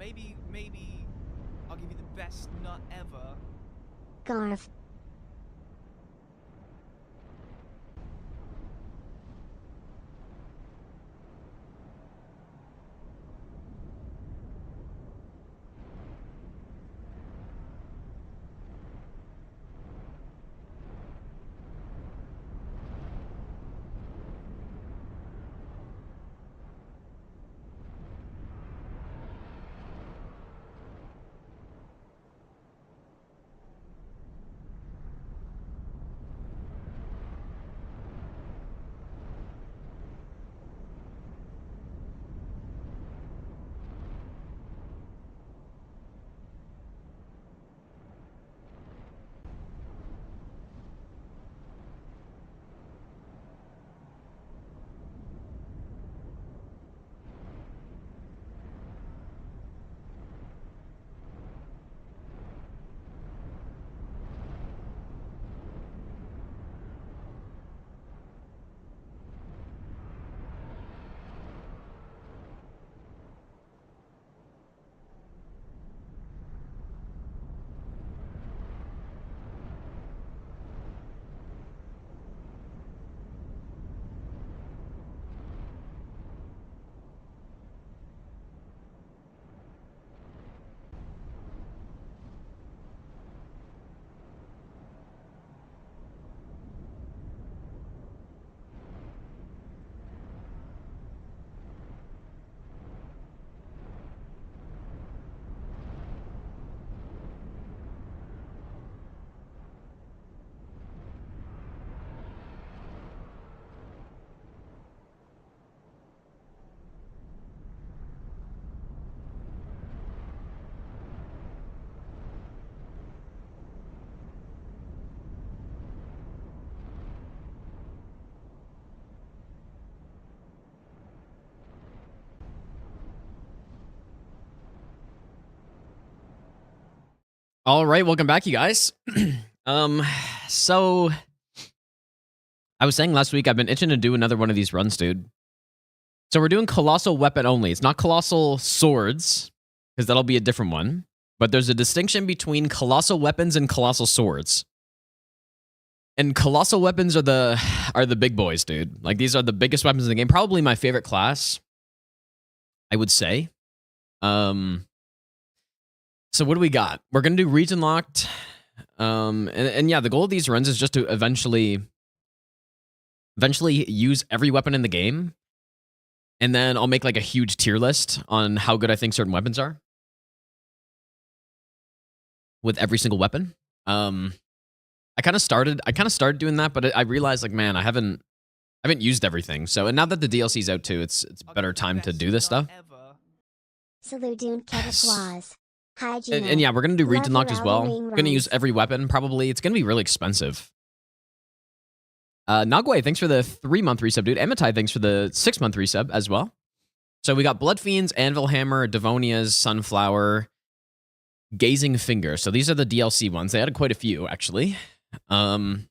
Maybe I'll give you the best nut ever. Garf. All right, welcome back, you guys. So I was saying last week I've been itching to do another one of these runs, dude. So we're doing Colossal weapon only. It's not Colossal swords, because that'll be a different one. But there's a distinction between Colossal weapons and Colossal swords. And Colossal weapons are the big boys, dude. Like, these are the biggest weapons in the game. Probably my favorite class, I would say. So what do we got? We're going to do region locked. And yeah, the goal of these runs is just to eventually use every weapon in the game. And then I'll make like a huge tier list on how good I think certain weapons are with every single weapon. I kind of started doing that, but I realized, like, man, I haven't used everything. So, and now that the DLC's out too, it's better time to do this stuff. Saludun Kevakwas. Hi, and yeah, we're going to do region locked as well. We're going to use every weapon, probably. It's going to be really expensive. Nagwe, thanks for the 3-month resub, dude. Emitai, thanks for the 6-month resub as well. So we got Blood Fiends, Anvil Hammer, Devonia's, Sunflower, Gazing Finger. So these are the DLC ones. They added quite a few, actually. And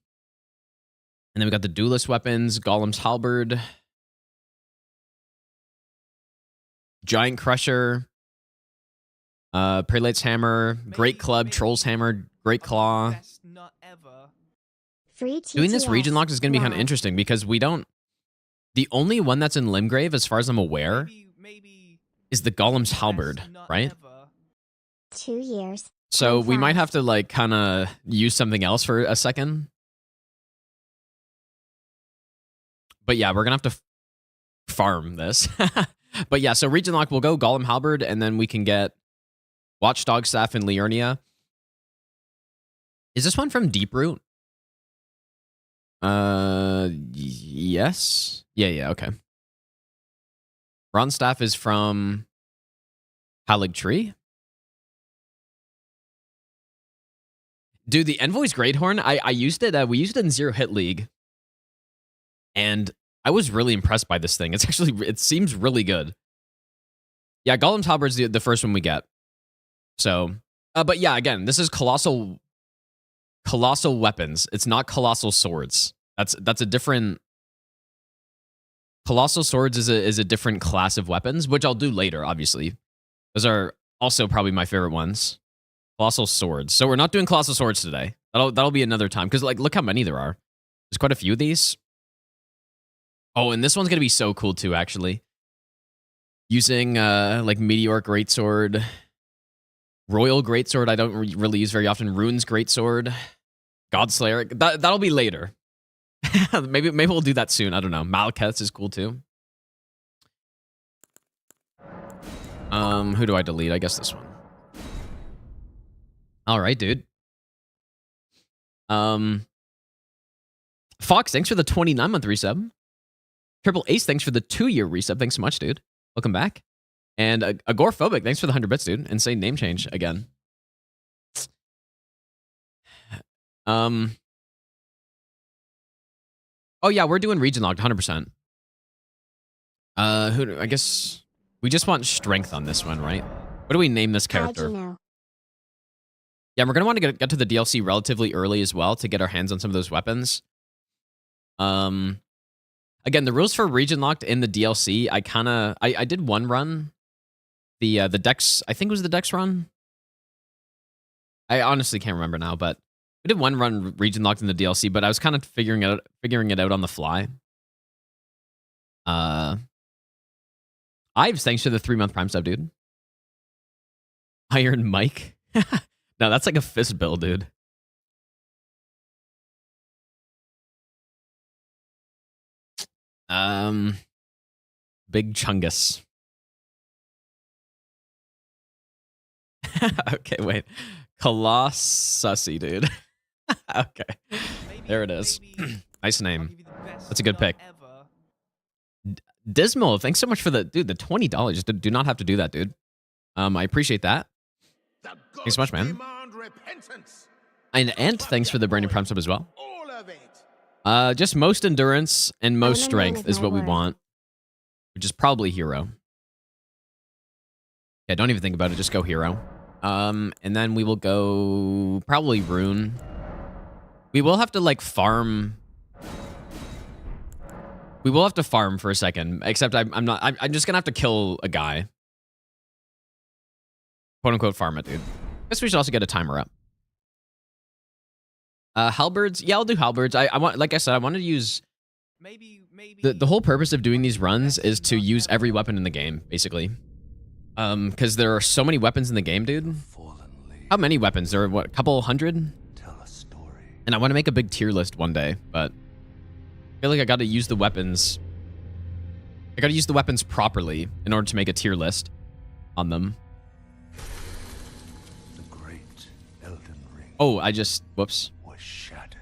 then we got the Duelist weapons, Golem's halberd, Giant Crusher, Prelate's Hammer, Great Club, Troll's Hammer, Great Claw. Doing this region locked is going to be kind of interesting because we don't... The only one that's in Limgrave, as far as I'm aware, is the Golem's halberd, right? 2 years. So we might have to, like, kind of use something else for a second. But yeah, we're going to have to farm this. But yeah, so region lock, we'll go Golem halberd, and then we can get Watchdog Staff and Liurnia. Is this one from Deeproot? Yes. Yeah, okay. Bronze Staff is from Halig Tree. Dude, the Envoy's Greathorn, I used it, we used it in Zero Hit League. And I was really impressed by this thing. It's actually, it seems really good. Yeah, Golem's halberd's the first one we get. So, but yeah, again, this is Colossal weapons. It's not Colossal swords. That's a different... Colossal swords is a different class of weapons, which I'll do later, obviously. Those are Also probably my favorite ones. Colossal swords. So we're not doing colossal swords today. That'll be another time. Because, like, look how many there are. There's quite a few of these. Oh, and this one's going to be so cool, too, actually. Using, like, Meteoric Greatsword. Royal Greatsword, I don't really use very often. Rune's Greatsword. Godslayer. That'll be later. maybe we'll do that soon. I don't know. Malekith's is cool, too. Who do I delete? I guess this one. All right, dude. Fox, thanks for the 29-month resub. Triple Ace, thanks for the 2-year resub. Thanks so much, dude. Welcome back. And Agoraphobic, thanks for the 100 bits, dude. Insane name change again. Oh yeah, we're doing region locked 100%. I guess we just want strength on this one, right? What do we name this character? How'd you know? Yeah, we're gonna want to get to the DLC relatively early as well to get our hands on some of those weapons. Again, the rules for region locked in the DLC, I did one run. The Dex, I think it was the Dex run. I honestly can't remember now, but we did one run region locked in the DLC, but I was kind of figuring it out on the fly. Ives, thanks for the 3-month Prime sub, dude. Iron Mike. No, that's like a fist build, dude. Big Chungus. Okay, wait. Colossussy, dude. Okay. There it is. Nice name. That's a good pick. Dismal, thanks so much for the $20. Do not have to do that, dude. I appreciate that. Thanks so much, man. And Ant, thanks for the brand new Prime sub as well. Just most endurance and most strength is what we want, which is probably hero. Yeah, don't even think about it. Just go hero. And then we will go probably rune. We will have to like farm. We will have to farm for a second. Except I'm not. I'm just gonna have to kill a guy. "Quote unquote" farm it, dude. Guess we should also get a timer up. Halberds. Yeah, I'll do halberds. I want, like I said, I wanted to use. Maybe The whole purpose of doing these runs is to use every weapon in the game, basically. Because there are so many weapons in the game, dude. How many weapons? There are, what, a couple hundred? Tell a story. And I want to make a big tier list one day, but I feel like I got to use the weapons. I got to use the weapons properly in order to make a tier list on them. The great Elden Ring. Oh, whoops. Was shattered.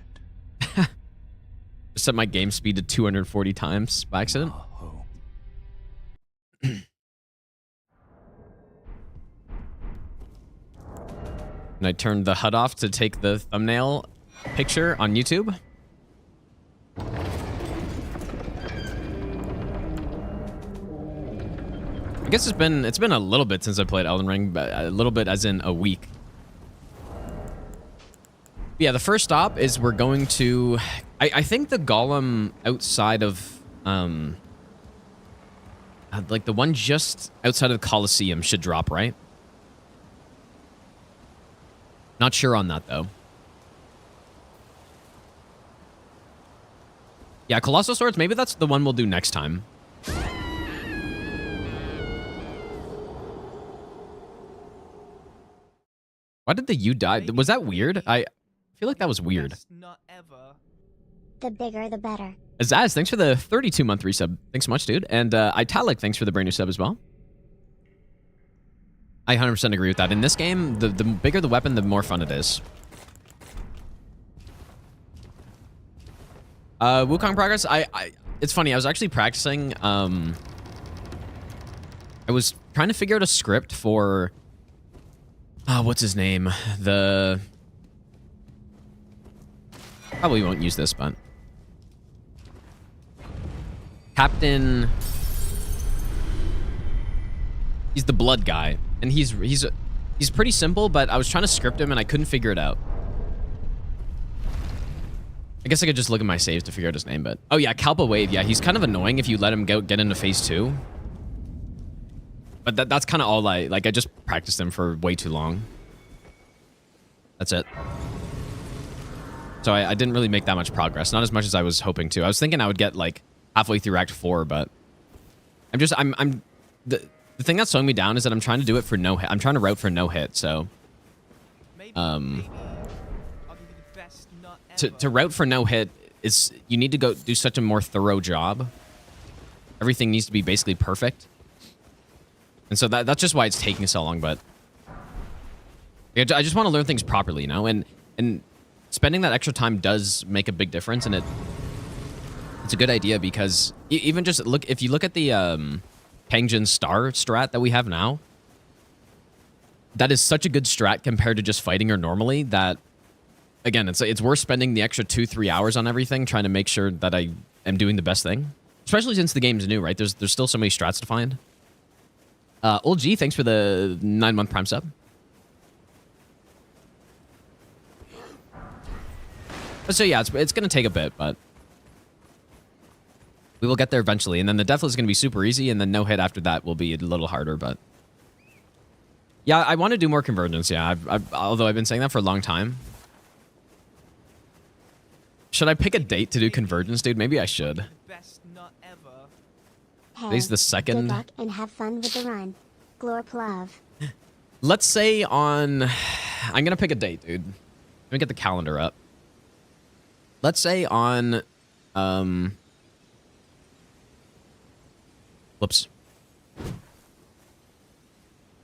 Set my game speed to 240 times by accident. Home. And I turned the HUD off to take the thumbnail picture on YouTube. I guess it's been a little bit since I played Elden Ring, but a little bit as in a week. Yeah, the first stop is we're going to. I think the golem outside of like the one just outside of the Colosseum should drop, right? Not sure on that though. Yeah, Colossal Swords, maybe that's the one we'll do next time. Why did the you die? Was that weird? I feel like that was weird. Not ever. The bigger the better. Azaz, thanks for the 32-month resub. Thanks so much, dude. And Italic, thanks for the brand new sub as well. I 100% agree with that. In this game, the bigger the weapon, the more fun it is. Wukong progress. It's funny. I was actually practicing. I was trying to figure out a script for. What's his name? Probably won't use this, but Captain. He's the blood guy, and he's pretty simple. But I was trying to script him, and I couldn't figure it out. I guess I could just look at my saves to figure out his name, but... Oh, yeah, Kalpa Wave. Yeah, he's kind of annoying if you let him get into phase 2. But that's kind of all I just practiced them for way too long. That's it. So I didn't really make that much progress. Not as much as I was hoping to. I was thinking I would get like halfway through Act 4, but the thing that's slowing me down is that I'm trying to do it for no hit. I'm trying to route for no hit, so Maybe I'll give you the best nut ever. to route for no hit is you need to go do such a more thorough job. Everything needs to be basically perfect. And so that's just why it's taking so long, but I just want to learn things properly, you know? And spending that extra time does make a big difference, and it's a good idea because even just if you look at the Pangjin Star strat that we have now, that is such a good strat compared to just fighting her normally that, again, it's worth spending the extra 2-3 hours on everything trying to make sure that I am doing the best thing. Especially since the game's new, right? There's still so many strats to find. Old G, thanks for the 9-month Prime sub. But so yeah, it's going to take a bit, but we will get there eventually. And then the Deathless is going to be super easy, and then no hit after that will be a little harder, but yeah, I want to do more Convergence, yeah. Although I've been saying that for a long time. Should I pick a date to do Convergence, dude? Maybe I should. Best nut ever. Hey, Today's the 2nd. Good luck and have fun with the run. Glorp love. Let's say on... I'm going to pick a date, dude. Let me get the calendar up. Let's say on... Whoops.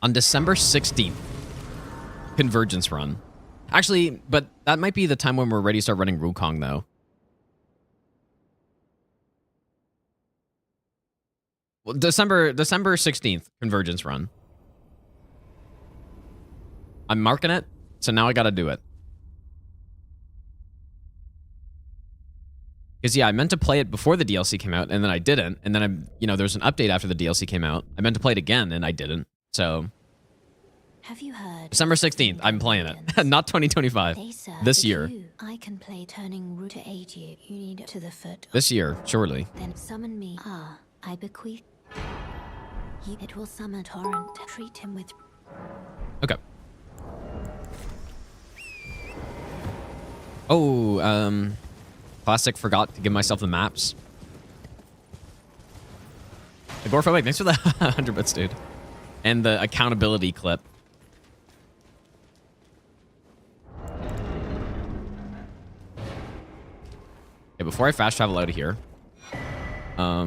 On December 16th. Convergence run. Actually, but that might be the time when we're ready to start running Wukong, though. Well, December 16th, Convergence run. I'm marking it, so now I gotta do it. Because, yeah, I meant to play it before the DLC came out, and then I didn't. And then, there's an update after the DLC came out. I meant to play it again, and I didn't. So, Have you heard? December 16th, I'm playing it. Not 2025. They serve This the year. queue. I can play turning root to aid you. You need to the foot. This year, surely. Then summon me. I bequeath. It will summon torrent. Treat him with. Okay. Oh, Classic forgot to give myself the maps. Agoraphobic, thanks for the 100 bits, dude. And the accountability clip. Okay, before I fast travel out of here, let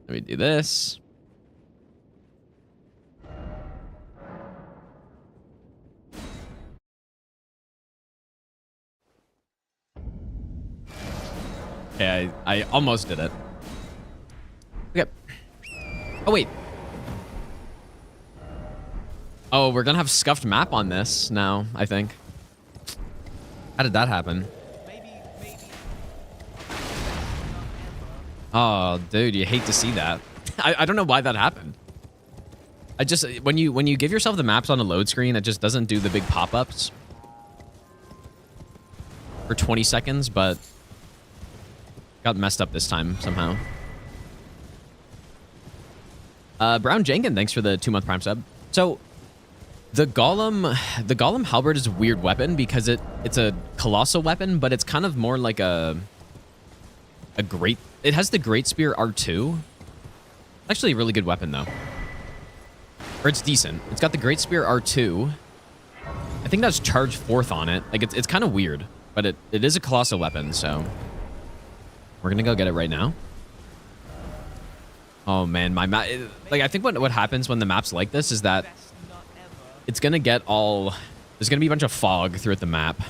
me do this. Okay, I almost did it. Okay. Oh, wait. Oh, we're gonna have scuffed map on this now, I think. How did that happen? Maybe. Oh, dude, you hate to see that. I don't know why that happened. I just when you give yourself the maps on a load screen, it just doesn't do the big pop-ups for 20 seconds, but got messed up this time somehow. Brown Jenkin, thanks for the 2-month Prime sub. So the Golem halberd is a weird weapon because it's a colossal weapon, but it's kind of more like a great. It has the Great Spear R2. Actually, a really good weapon though. Or it's decent. It's got the Great Spear R2. I think that's charge 4th on it. Like it's kind of weird, but it is a colossal weapon, so we're gonna go get it right now. Oh man, my map. Like I think what happens when the map's like this is that Best nut ever. it's gonna get all. There's gonna be a bunch of fog throughout the map.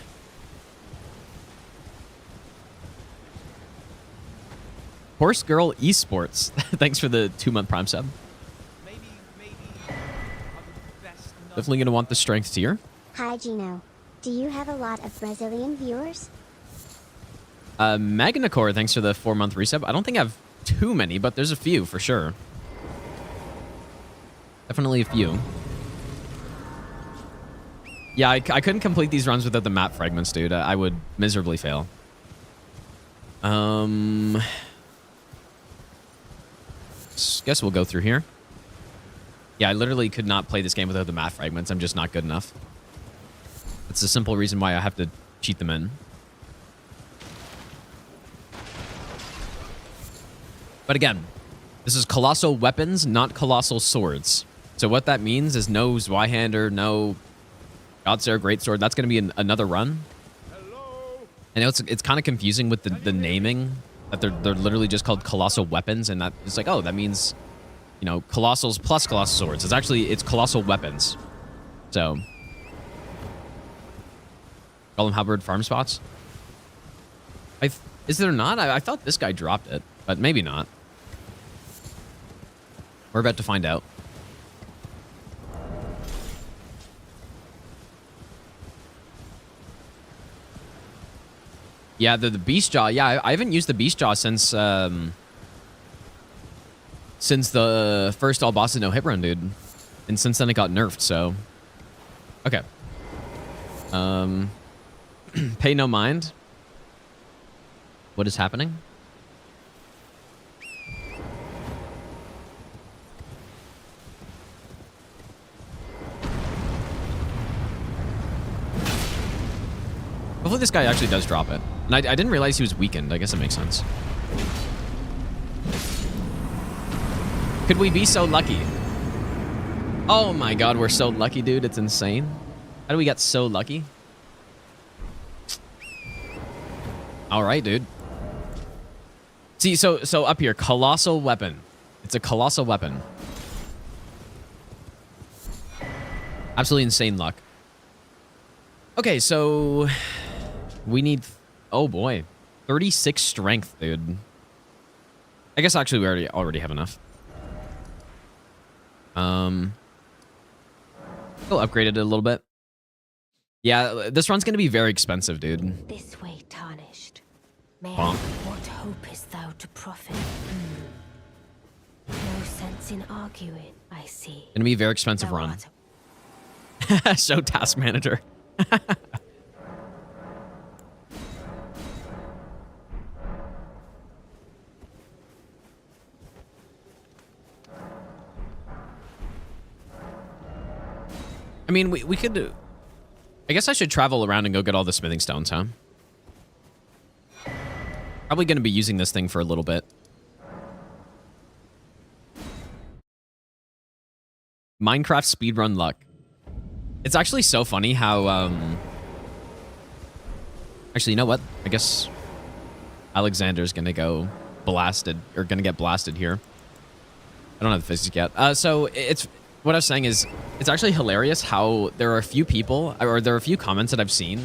Horse Girl Esports, thanks for the 2-month Prime sub. Maybe. I'll give you the best nut. Definitely gonna want the strength tier. Hi Gino. Do you have a lot of Brazilian viewers? Magnacor, thanks for the 4-month resub. I don't think I have too many, but there's a few for sure. Definitely a few. Yeah, I couldn't complete these runs without the map fragments, dude. I would miserably fail. guess we'll go through here. Yeah, I literally could not play this game without the math fragments. I'm just not good enough. That's the simple reason why I have to cheat them in. But again, this is colossal weapons, not colossal swords. So what that means is no Zweihander, no Godseer Greatsword. That's going to be another run. I know it's kind of confusing with the naming, that they're literally just called colossal weapons, and that it's like, oh, that means, you know, colossals plus colossal swords. It's colossal weapons. So Golem halberd farm spots. Is there not? I thought this guy dropped it, but maybe not. We're about to find out. Yeah, the beast jaw. Yeah, I haven't used the beast jaw since the first all bosses no hit run, dude, and since then it got nerfed. So, okay. Pay no mind. What is happening? Hopefully this guy actually does drop it. And I didn't realize he was weakened. I guess it makes sense. Could we be so lucky? Oh my god, we're so lucky, dude. It's insane. How do we get so lucky? All right, dude. See, so up here, colossal weapon. It's a colossal weapon. Absolutely insane luck. Okay, so we need, oh boy, 36 strength, dude. I guess actually we already have enough. We'll upgrade it a little bit. Yeah, this run's gonna be very expensive, dude. This way tarnished. May Bonk. what hopest thou to profit? No sense in arguing, I see. Gonna be a very expensive Thou run. art Show task manager. I mean, we could do... I guess I should travel around and go get all the smithing stones, huh? Probably going to be using this thing for a little bit. Minecraft speedrun luck. It's actually so funny how... Actually, you know what? I guess Alexander's going to go blasted, or going to get blasted here. I don't have the physics yet. So it's... What I was saying is, it's actually hilarious how there are a few people, or there are a few comments that I've seen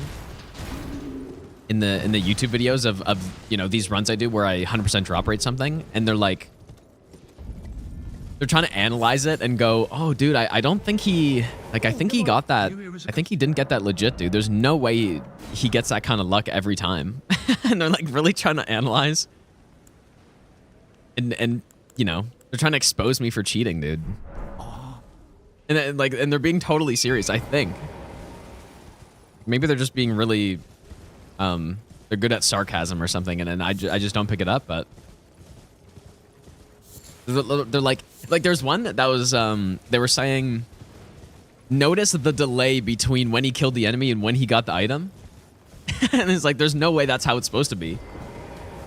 in the YouTube videos of you know, these runs I do where I 100% drop rate something, and they're like, they're trying to analyze it and go, oh, dude, I don't think he, like, I think he got that, I think he didn't get that legit, dude. There's no way he gets that kind of luck every time. And they're like really trying to analyze, and you know, they're trying to expose me for cheating, dude. And they're being totally serious, I think. Maybe they're just being really, they're good at sarcasm or something, and then I just don't pick it up, but they're like there's one that was, they were saying, notice the delay between when he killed the enemy and when he got the item. And it's like, there's no way that's how it's supposed to be.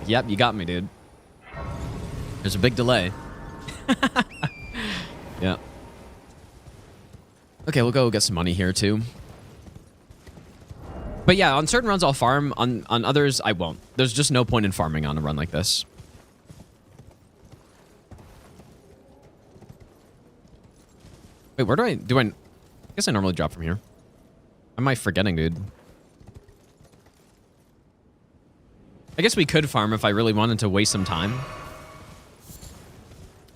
Yep, you got me, dude. There's a big delay. Yeah. Okay, we'll go get some money here too. But yeah, on certain runs I'll farm, on others I won't. There's just no point in farming on a run like this. Wait, where do I guess I normally drop from here. Am I forgetting, dude? I guess we could farm if I really wanted to waste some time.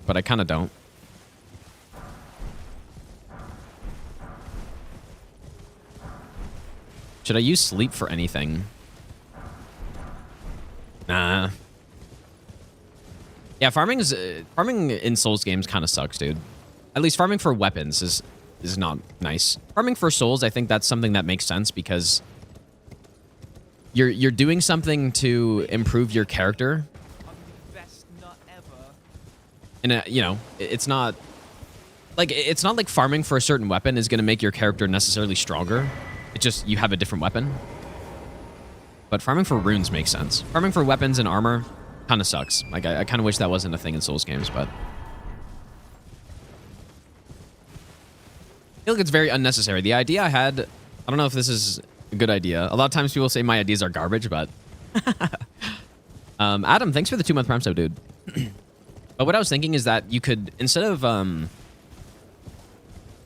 But I kind of don't. Should I use sleep for anything? Nah. Yeah, farming in Souls games kind of sucks, dude. At least farming for weapons is not nice. Farming for Souls, I think that's something that makes sense because you're doing something to improve your character. Best nut ever. And, you know, it's not like farming for a certain weapon is going to make your character necessarily stronger. It's just you have a different weapon. But farming for runes makes sense. Farming for weapons and armor kind of sucks. Like, I kind of wish that wasn't a thing in Souls games, but... I feel like it's very unnecessary. The idea I had... I don't know if this is a good idea. A lot of times people say my ideas are garbage, but... Adam, thanks for the 2-month Prime sub, dude. But what I was thinking is that you could, instead of...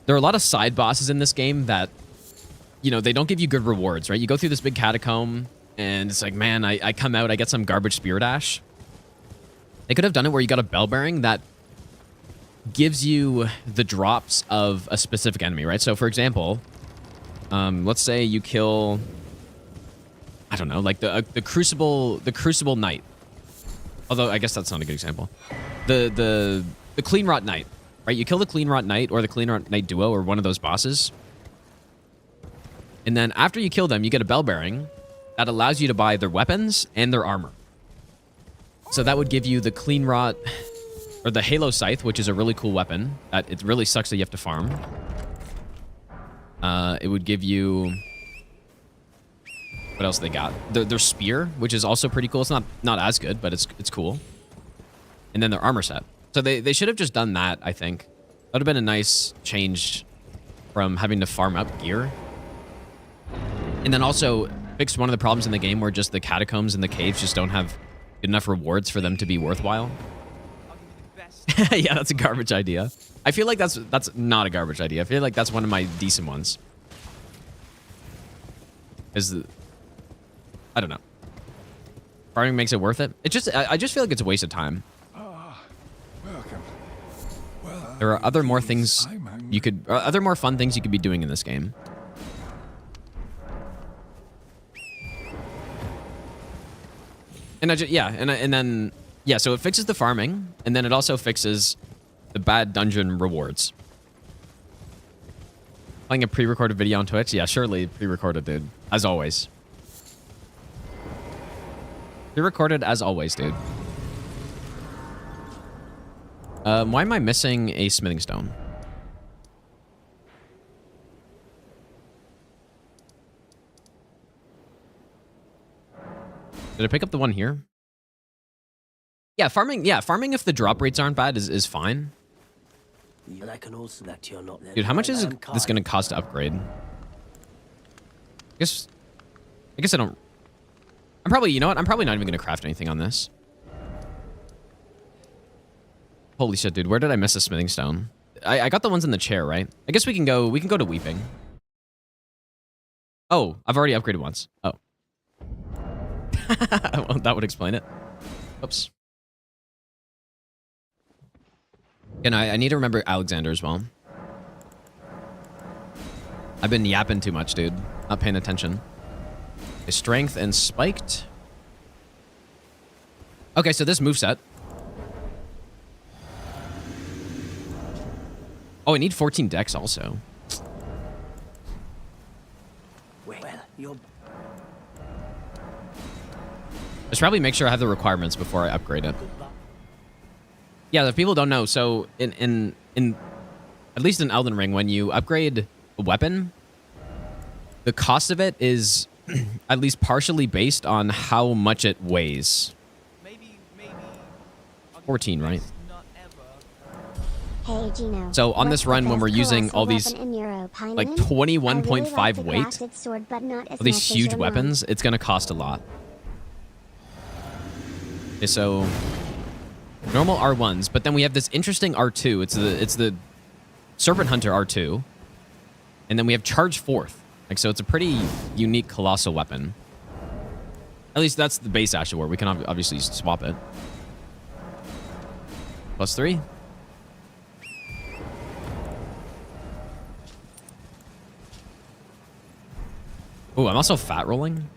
there are a lot of side bosses in this game that, you know, they don't give you good rewards, right? You go through this big catacomb, and it's like, man, I come out, I get some garbage spirit ash. They could have done it where you got a bell bearing that gives you the drops of a specific enemy, right? So, for example, let's say you kill, I don't know, like the Crucible Knight. Although I guess that's not a good example. The Clean Rot Knight, right? You kill the Clean Rot Knight or the Clean Rot Knight duo or one of those bosses, and then after you kill them, you get a bell bearing that allows you to buy their weapons and their armor. So that would give you the Clean Rot, or the Halo Scythe, which is a really cool weapon. That it really sucks that you have to farm. It would give you... What else they got? Their Spear, which is also pretty cool. It's not as good, but it's cool. And then their armor set. So they should have just done that, I think. That would have been a nice change from having to farm up gear. And then also fix one of the problems in the game where just the catacombs and the caves just don't have good enough rewards for them to be worthwhile. I'll give you the best. Yeah, that's a garbage idea. I feel like that's not a garbage idea. I feel like that's one of my decent ones. I don't know. Farming makes it worth it. I just feel like it's a waste of time. Welcome. Well, There are other more things you could, other more fun things you could be doing in this game. And so it fixes the farming, and then it also fixes the bad dungeon rewards. Playing a pre-recorded video on Twitch? Yeah, surely pre-recorded, dude. As always. Pre-recorded as always, dude. Why am I missing a smithing stone? Did I pick up the one here? Yeah, farming if the drop rates aren't bad is fine. Dude, how much is this going to cost to upgrade? I guess I don't... I'm probably, you know what? I'm probably not even going to craft anything on this. Holy shit, dude. Where did I miss a smithing stone? I got the ones in the chair, right? I guess we can go to Weeping. Oh, I've already upgraded once. Oh. Well, that would explain it. Oops. And I need to remember Alexander as well. I've been yapping too much, dude. Not paying attention. Okay, strength and spiked. Okay, so this moveset. Oh, I need 14 dex also. Well, you're... I should probably make sure I have the requirements before I upgrade it. Yeah, if people don't know, so in at least in Elden Ring, when you upgrade a weapon, the cost of it is at least partially based on how much it weighs. Maybe 14, right? not ever. Hey Gino. So on what's this the run, when best we're using colossal all these weapon in your opinion? like I really like 21.5 the weight, crafted sword, but not as all these much as huge your weapons, it's gonna cost a lot. Okay, so normal R1s, but then we have this interesting R2. It's the Serpent Hunter R2, and then we have Charge Forth. Like, so it's a pretty unique colossal weapon. At least that's the base Asher War. We can obviously swap it. +3. Oh, I'm also fat rolling.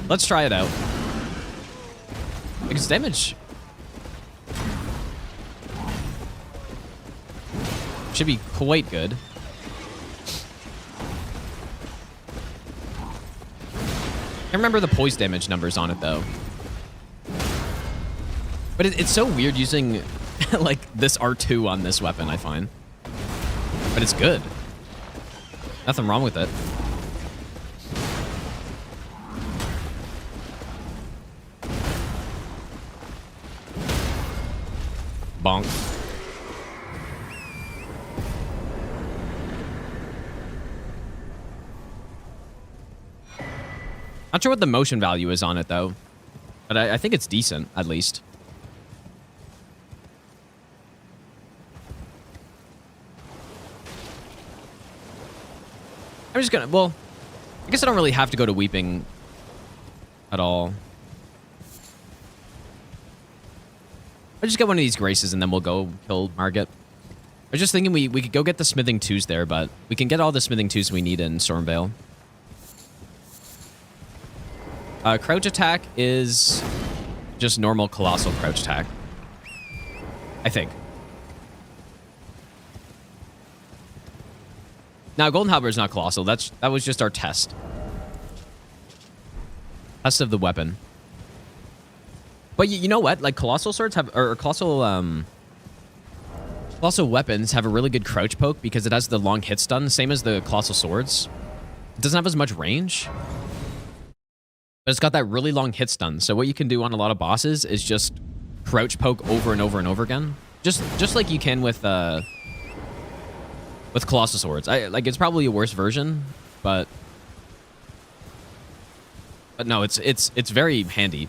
Let's try it out. Because damage should be quite good. I remember the poise damage numbers on it though. But it's so weird using like this R2 on this weapon, I find. But it's good. Nothing wrong with it. Bonk. Not sure what the motion value is on it though, but I think it's decent at least. I'm just gonna, well, I guess I don't really have to go to Weeping at all. I'll just get one of these graces and then we'll go kill Margit. I was just thinking we could go get the smithing 2s there, but we can get all the smithing 2s we need in Stormvale. Crouch attack is just normal Colossal crouch attack, I think. Now, Golden Halberd is not Colossal. That was just our test. Test of the weapon. But you know what? Like, Colossal swords have... Or Colossal weapons have a really good crouch poke because it has the long hit stun, same as the Colossal swords. It doesn't have as much range. But it's got that really long hit stun. So what you can do on a lot of bosses is just crouch poke over and over and over again. Just like you can with Colossal swords. Like, it's probably a worse version, but no, it's very handy.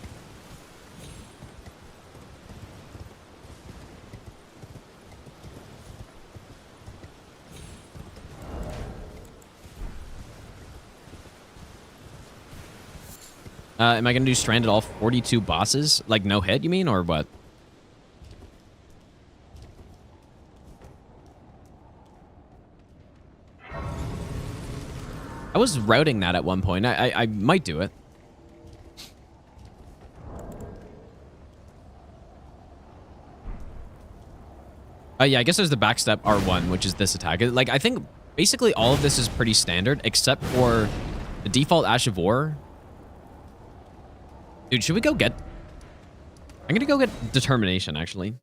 Am I going to do Stranded all 42 bosses? Like, no hit, you mean, or what? I was routing that at one point. I might do it. Yeah, I guess there's the backstep R1, which is this attack. Like, I think basically all of this is pretty standard, except for the default Ash of War. Dude, should we go get... I'm gonna go get Determination, actually.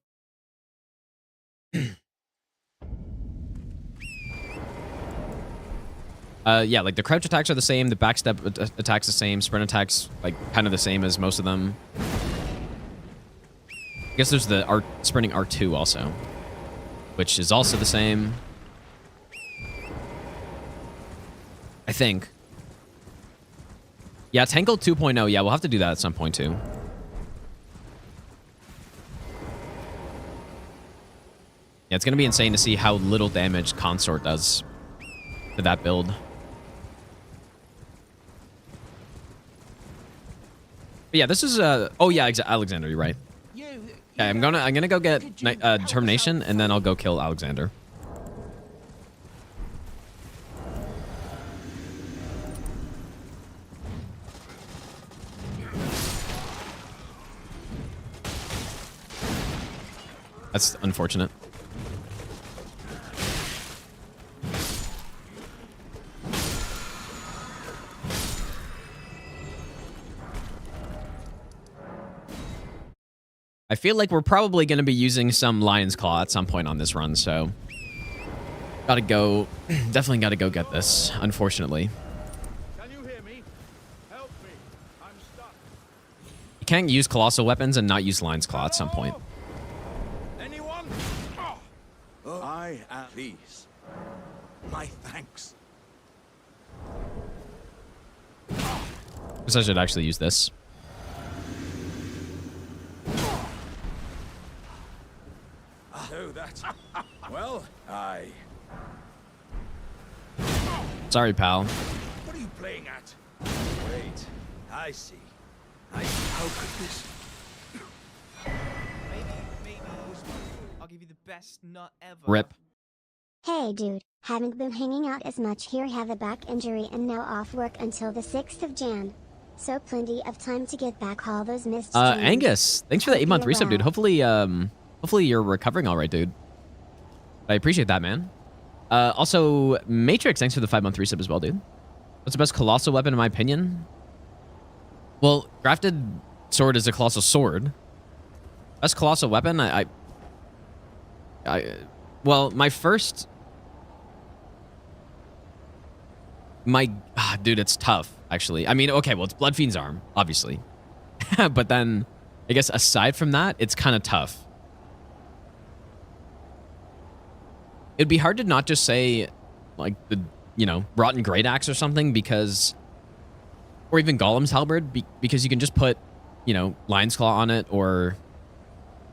Yeah, like the crouch attacks are the same, the backstep attacks the same, sprint attacks like kind of the same as most of them. I guess there's the sprinting R2 also, which is also the same. I think. Yeah, Tankle 2.0. Yeah, we'll have to do that at some point too. Yeah, it's going to be insane to see how little damage Consort does to that build. But yeah, this is oh yeah, Alexander, you're right. Okay, I'm gonna go get Determination, and then I'll go kill Alexander. That's unfortunate. I feel like we're probably going to be using some Lion's Claw at some point on this run, so... Gotta go... Definitely gotta go get this, unfortunately. Can you hear me? Help me. I'm stuck. You can't use Colossal weapons and not use Lion's Claw at some point. Anyone? Oh. I at these. My thanks. Guess I should actually use this. So that's... Well, Sorry, pal. What are you playing at? Wait, I see. How could this... Maybe I'll give you the best nut ever. Rip. Hey dude, haven't been hanging out as much here, have a back injury and now off work until the 6th of Jan. So plenty of time to get back all those missed streams. Angus, thanks for the 8-month You're resub, dude. well. Hopefully you're recovering all right, dude. I appreciate that, man. Also, Matrix, thanks for the 5-month resub as well, dude. What's the best Colossal weapon in my opinion? Well, crafted sword is a colossal sword. Best colossal weapon? Well, my first... dude, it's tough, actually. I mean, okay, well, it's Blood Fiend's arm, obviously. But then, I guess aside from that, it's kind of tough. It'd be hard to not just say, like, the, you know, Rotten Great Axe or something, because... Or even Golem's halberd, because you can just put, you know, Lion's Claw on it, or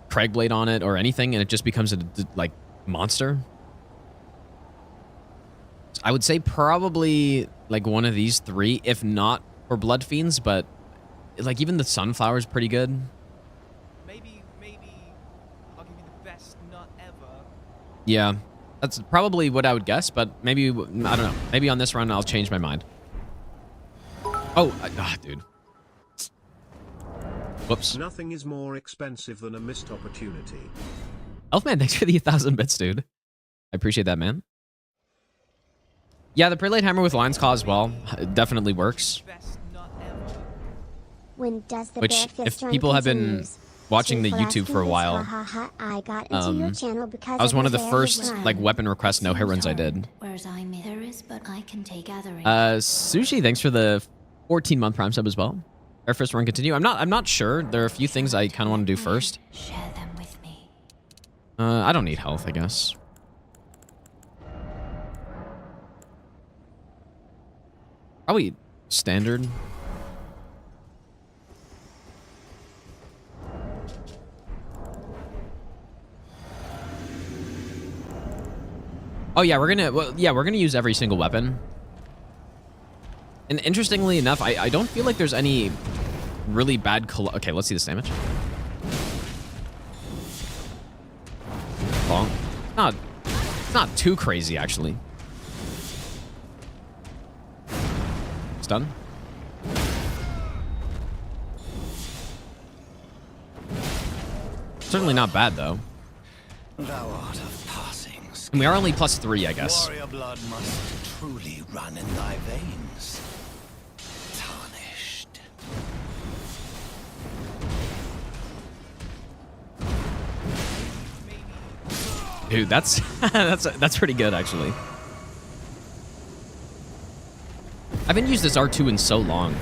Craigblade on it, or anything, and it just becomes a, like, monster. So I would say probably, like, one of these three, if not for Blood Fiends, but, like, even the Sunflower is pretty good. Maybe I'll give you the best nut ever. Yeah, that's probably what I would guess, but maybe, I don't know. Maybe on this run, I'll change my mind. Oh, dude. Whoops. Nothing is more expensive than a missed opportunity. Elfman, thanks for the 1,000 bits, dude. I appreciate that, man. Yeah, the Prelate Hammer with Lion's Claw as well. It definitely works. Best nut ever. When does the Which, bear fist if run people have been continues? watching the Cheers for YouTube for a asking while, this, ha, ha, ha. I got into your channel because that was of one of the bear first, run. like, weapon request no hit runs I did. Whereas there is, but I can take gathering. Sushi, thanks for the 14-month Prime sub as well. Our first run continue. I'm not sure. There are a few things I kind of want to do first. Share them with me. I don't need health, I guess. Probably standard. Oh yeah, we're gonna use every single weapon. And interestingly enough, I don't feel like there's any really bad okay, let's see this damage. Long. It's not too crazy, actually. Stun. Certainly not bad, though. Thou art of passing. And we are only +3, I guess. Warrior blood must truly run in thy veins. Tarnished. Dude, that's that's pretty good, actually. I haven't used this R2 in so long.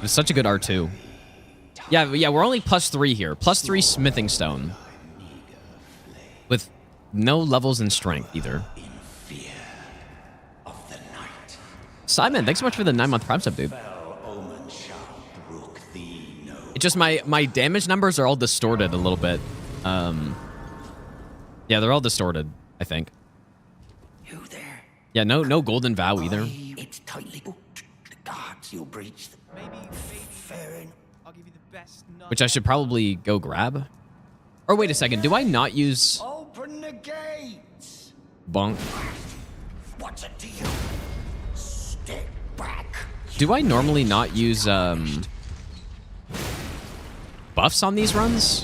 It's such a good R2. Yeah, we're only +3 here. +3 smithing stone. With no levels in strength, either. Simon, thanks so much for the 9-month Prime sub, dude. It's just my damage numbers are all distorted a little bit. Yeah, they're all distorted, I think. You there? Yeah, no golden vow either. It's tightly booked. The guards you'll breach them. Maybe Fair enough. I'll give you the best nut. Which I should probably go grab. Or wait a second, do I not use Open the gates. bonk? What's it to you? Step back. Do I normally not use buffs on these runs?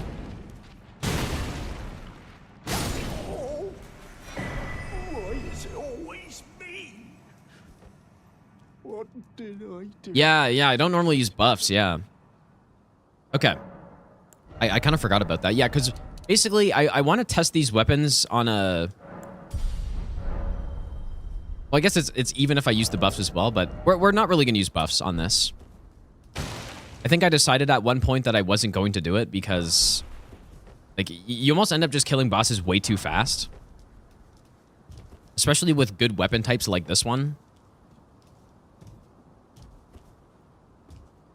Why is it always me? What did I do? Yeah, I don't normally use buffs, yeah. Okay. I kind of forgot about that. Yeah, because basically I want to test these weapons on a... Well, I guess it's even if I use the buffs as well, but we're not really going to use buffs on this. I think I decided at one point that I wasn't going to do it because... Like, you almost end up just killing bosses way too fast. Especially with good weapon types like this one.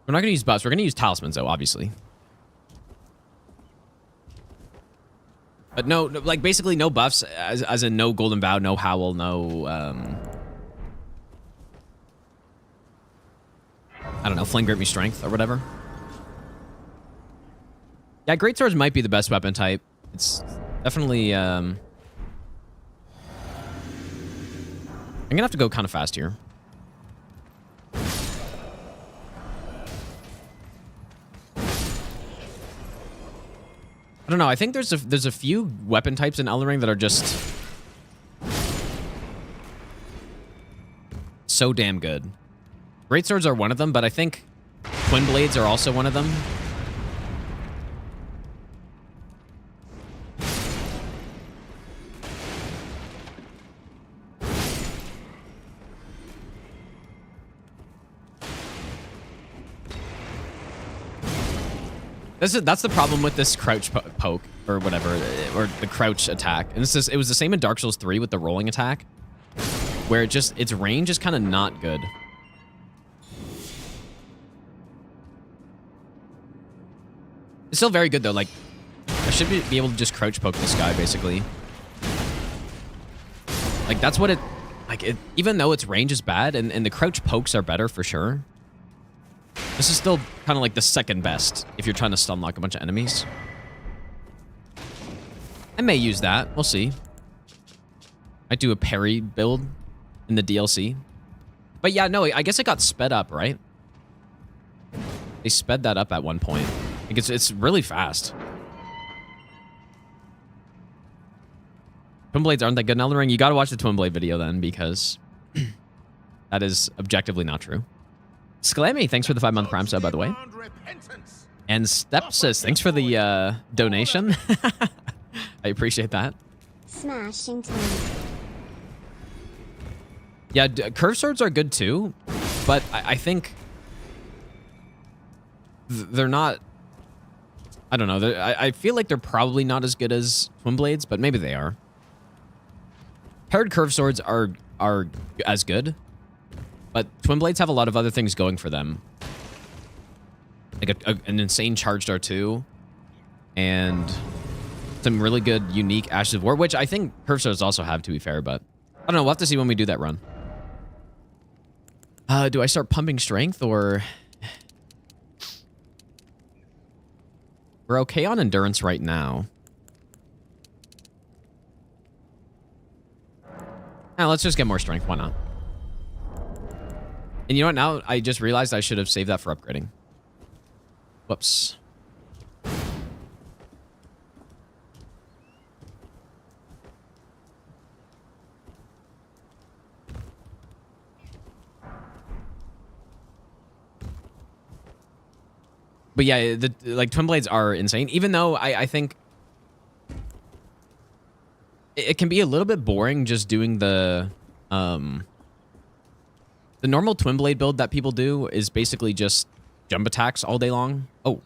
We're not going to use buffs. We're going to use talismans, though, obviously. But no, like, basically no buffs, as in no golden vow, no howl, no, I don't know, flame grip me strength or whatever. Yeah, great swords might be the best weapon type. It's definitely, I'm gonna have to go kind of fast here. I don't know. I think there's a few weapon types in Elden Ring that are just so damn good Great swords are one of them, but I think twin blades are also one of them. That's the problem with this crouch poke or whatever, or the crouch attack. And it was the same in Dark Souls 3 with the rolling attack, where its range is kind of not good. It's still very good though. Like, I should be able to just crouch poke this guy basically. Like that's what even though its range is bad and the crouch pokes are better for sure. This is still kind of like the second best if you're trying to stun lock a bunch of enemies. I may use that. We'll see. Might do a parry build in the DLC. But yeah, no, I guess it got sped up, right? They sped that up at one point. Like it's really fast. Twin blades aren't that good in Elden Ring. You gotta watch the twin blade video then, because that is objectively not true. Sklammy, thanks for the 5-month Prime sub, by the way. And Stepsis, thanks for the donation. I appreciate that. Smashing time. Yeah, curved swords are good too, but I think they're not. I don't know. I feel like they're probably not as good as twin blades, but maybe they are. Paired curved swords are as good. But twin blades have a lot of other things going for them. Like an insane charged R2. And some really good, unique Ashes of War, which I think curved swords also have, to be fair. But I don't know. We'll have to see when we do that run. Do I start pumping strength or... We're okay on endurance right now. Now, let's just get more strength. Why not? And you know what? Now I just realized I should have saved that for upgrading. Whoops. But yeah, like twin blades are insane. Even though I think it can be a little bit boring just doing the normal twin blade build that people do is basically just jump attacks all day long. Oh.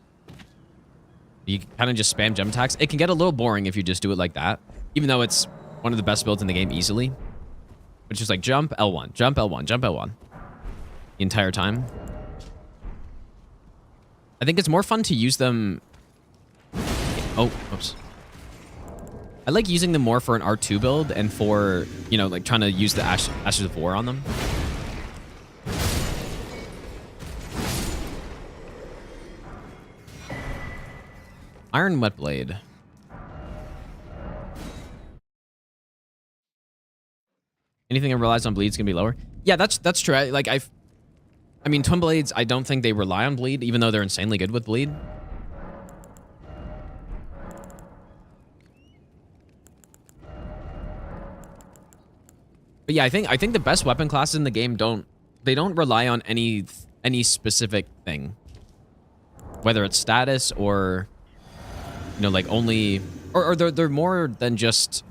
You kind of just spam jump attacks. It can get a little boring if you just do it like that. Even though it's one of the best builds in the game easily. Which is like jump L1, jump L1, jump L1. The entire time. I think it's more fun to use them... Oh, oops. I like using them more for an R2 build and for, you know, like trying to use the Ashes of War on them. Iron Wet Blade. Anything that relies on bleed is gonna be lower. Yeah, that's true. I mean, twin blades, I don't think they rely on bleed, even though they're insanely good with bleed. But yeah, I think the best weapon classes in the game don't rely on any specific thing, whether it's status or, you know, like only, or they're more than just.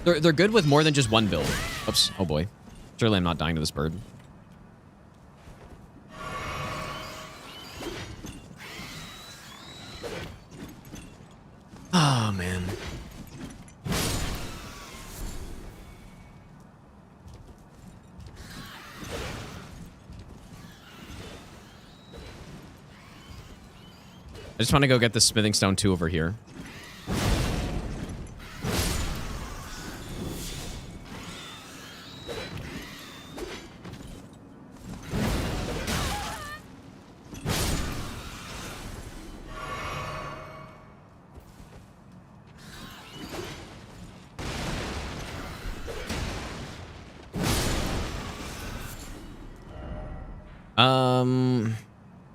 They're good with more than just one build. Oops. Oh boy. Surely I'm not dying to this bird. Oh, man. I just want to go get the smithing stone 2 over here.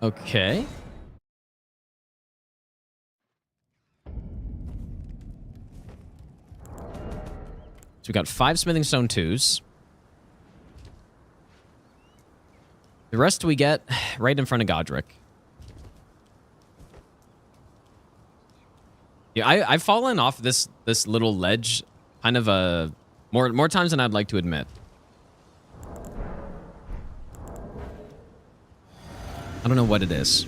Okay. So we got 5 smithing stone 2s. The rest we get right in front of Godric. Yeah, I've fallen off this little ledge kind of more times than I'd like to admit. I don't know what it is.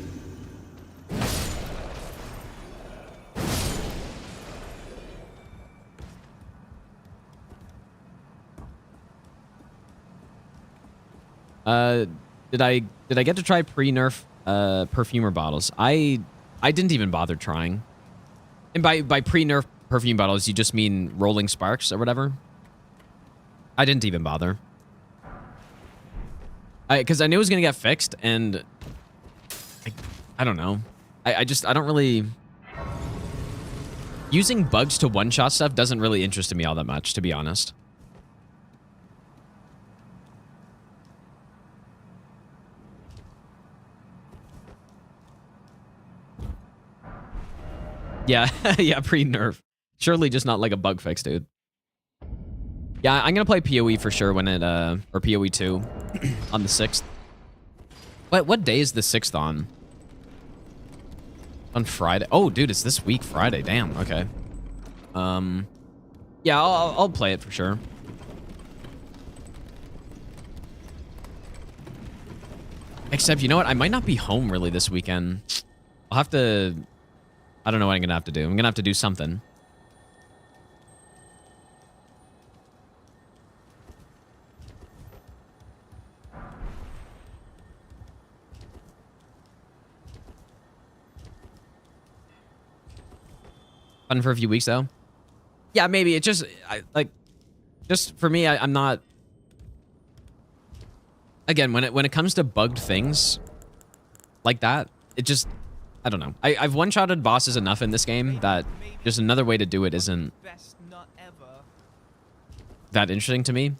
Did I get to try pre-nerf perfumer bottles? I didn't even bother trying. And by pre-nerf perfume bottles, you just mean rolling sparks or whatever? I didn't even bother. Because I knew it was going to get fixed, and I don't know. I don't really... Using bugs to one-shot stuff doesn't really interest me all that much, to be honest. Yeah, yeah, pre-nerf. Surely just not like a bug fix, dude. Yeah, I'm gonna play PoE for sure when it, or PoE 2 on the 6th. What day is the 6th on? On Friday? Oh, dude, it's this week, Friday. Damn, okay. Yeah, I'll play it for sure. Except, you know what? I might not be home really this weekend. I'll have to... I don't know what I'm gonna have to do. I'm gonna have to do something. Fun for a few weeks though. Yeah, maybe it just just for me. I'm not. Again, when it comes to bugged things like that, it just I don't know. I've one-shotted bosses enough in this game that just another way to do it isn't that interesting to me.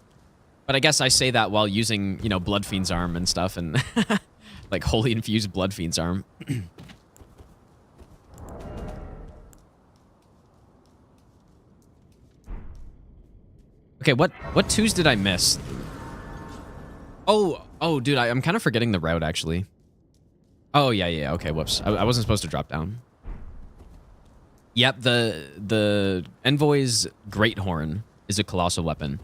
But I guess I say that while using, you know, Blood Fiend's arm and stuff, and like holy infused Blood Fiend's arm. Okay, what 2s did I miss? Oh, dude, I'm kind of forgetting the route, actually. Oh, yeah, okay, whoops. I wasn't supposed to drop down. Yep, the Envoy's Great Horn is a colossal weapon.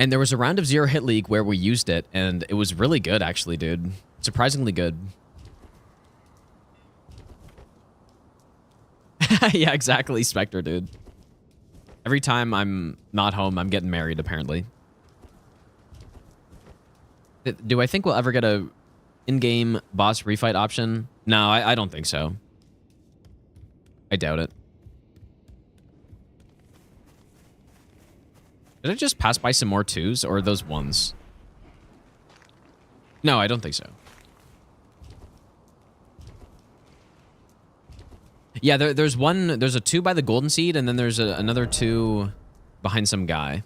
And there was a round of 0 Hit League where we used it, and it was really good, actually, dude. Surprisingly good. Yeah, exactly, Spectre, dude. Every time I'm not home, I'm getting married, apparently. Do I think we'll ever get a in-game boss refight option? No, I don't think so. I doubt it. Did I just pass by some more 2s, or are those 1s? No, I don't think so. Yeah, there's a 2 by the Golden Seed, and then there's another 2 behind some guy.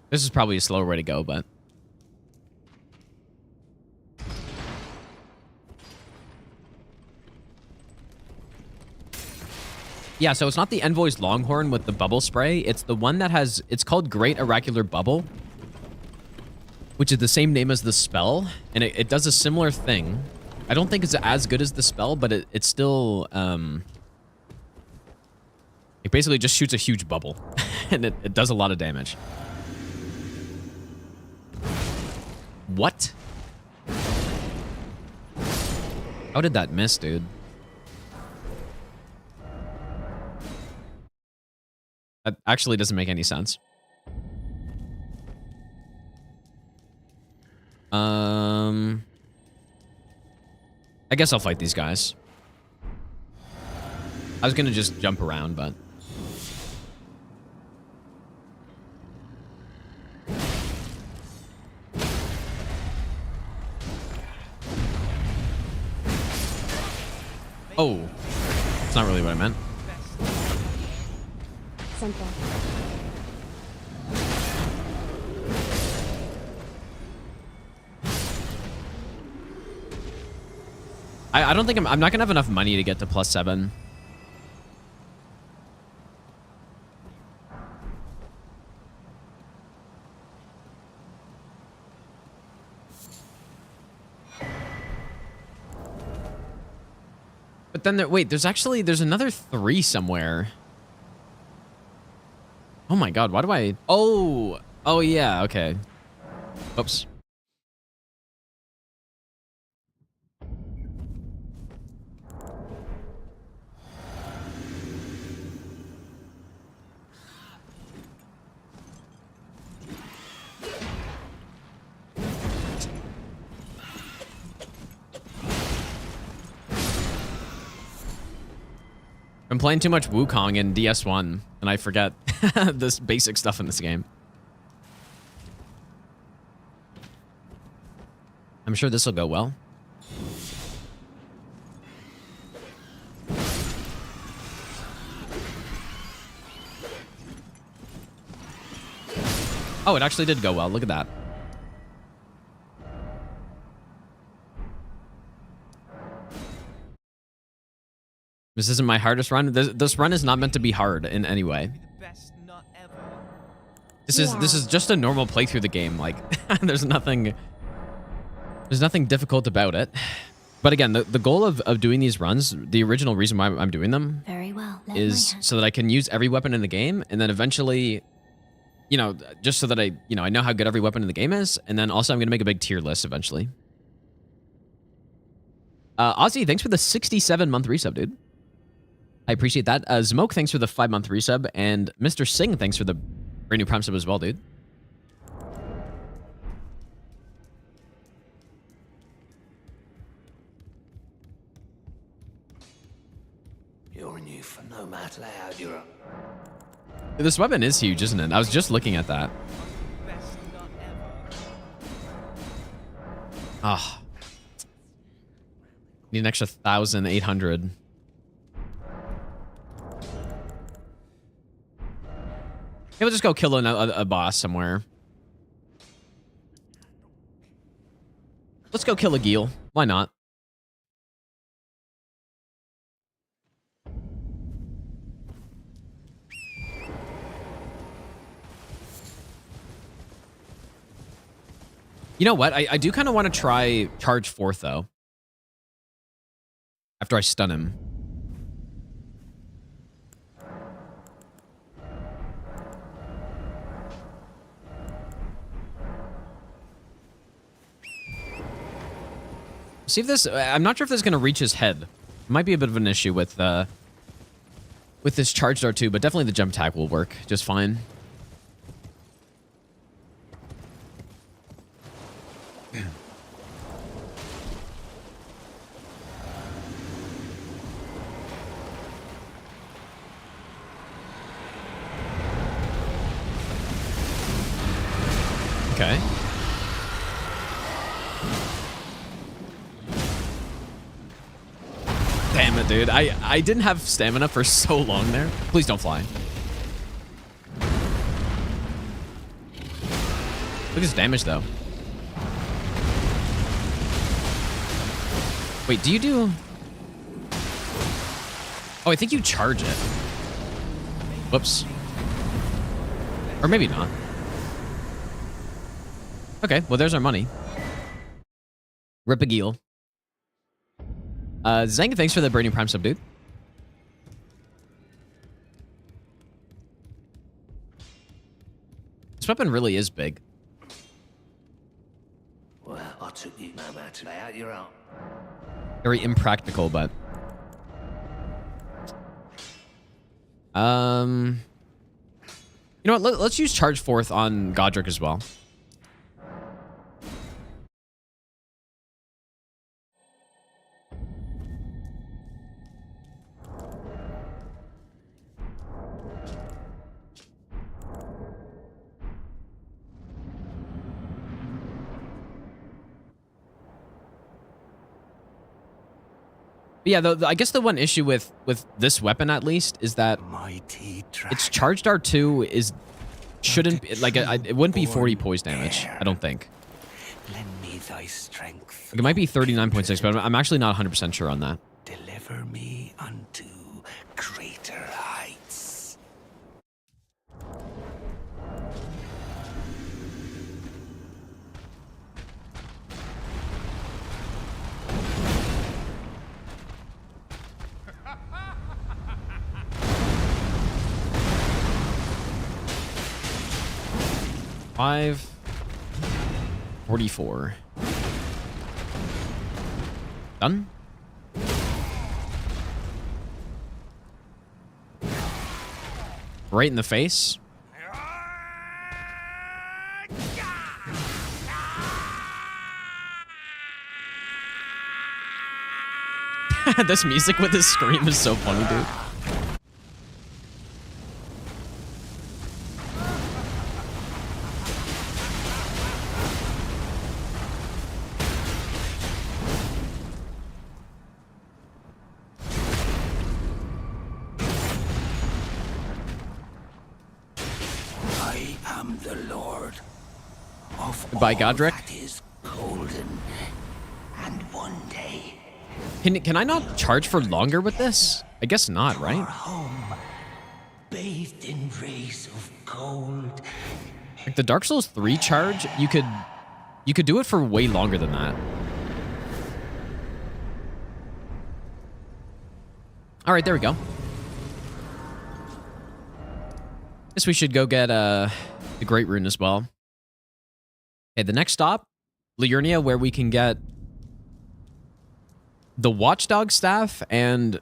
This is probably a slower way to go, but... Yeah, so it's not the Envoy's Longhorn with the bubble spray. It's the one that has... It's called Great Oracular Bubble, which is the same name as the spell, and it does a similar thing. I don't think it's as good as the spell, but it's still... It basically just shoots a huge bubble, and it does a lot of damage. What? How did that miss, dude? That actually doesn't make any sense. I guess I'll fight these guys. I was gonna just jump around, but... Oh, that's not really what I meant. Simple. I don't think I'm not gonna have enough money to get to +7. But then wait, there's another 3 somewhere. Oh my god, why do I... Oh yeah, okay. Oops. I'm playing too much Wukong in DS1, and I forget this basic stuff in this game. I'm sure this will go well. Oh, it actually did go well. Look at that. This isn't my hardest run. This run is not meant to be hard in any way. Best nut ever. This is just a normal playthrough of the game. Like there's nothing difficult about it. But again, the goal of doing these runs, the original reason why I'm doing them Very well. is so that I can use every weapon in the game, and then eventually, you know, just so that I know how good every weapon in the game is, and then also I'm gonna make a big tier list eventually. Ozzy, thanks for the 67-month resub, dude. I appreciate that. Zmoke, thanks for the 5-month resub. And Mr. Singh, thanks for the brand new Prime sub as well, dude. You're new for no matter how you're up. This weapon is huge, isn't it? I was just looking at that. Best nut ever. Ah. Need an extra 1,800. Maybe we'll just go kill a boss somewhere. Let's go kill a Geel. Why not? You know what? I do kind of want to try charge 4th, though. After I stun him. See if this... I'm not sure if this is going to reach his head. It might be a bit of an issue with this charge dart too, but definitely the jump attack will work just fine. Okay. Damn it, dude. I didn't have stamina for so long there. Please don't fly. Look at his damage, though. Wait, do you do... Oh, I think you charge it. Whoops. Or maybe not. Okay, well, there's our money. Rip a Geel. Zang, thanks for the brand new Prime sub, dude. This weapon really is big. Well, I took you no matter how you're out. Very impractical, but... You know what? Let's use Charge 4th on Godric as well. Yeah, I guess the one issue with this weapon, at least, is that its charged R2 shouldn't like it wouldn't be 40 poise damage. I don't think. Lend me thy strength. Like, it might be 39.6, but I'm actually not 100% sure on that. Deliver me unto greater heights. Five 44. Done. Right in the face. This music with his scream is so funny, dude. I am the Lord of Goodbye, all Godric. that is golden. And one day, Can I not charge for longer with this? I guess not, our right? home, bathed in rays of gold. Like the Dark Souls 3 charge, you could do it for way longer than that. All right, there we go. Guess we should go get the Great Rune as well. Okay, the next stop, Liurnia, where we can get the Watchdog Staff and...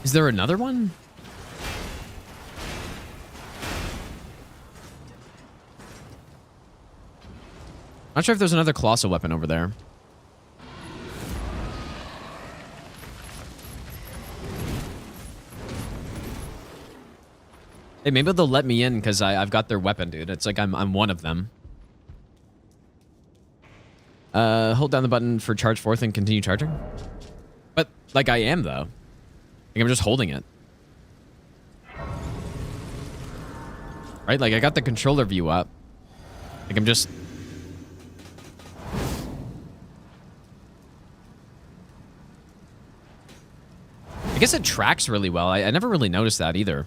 Is there another one? Not sure if there's another Colossal weapon over there. Hey, maybe they'll let me in because I've got their weapon, dude. It's like I'm one of them. Hold down the button for charge forth and continue charging. But, like, I am, though. Like, I'm just holding it. Right? Like, I got the controller view up. Like, I'm just... I guess it tracks really well. I never really noticed that either.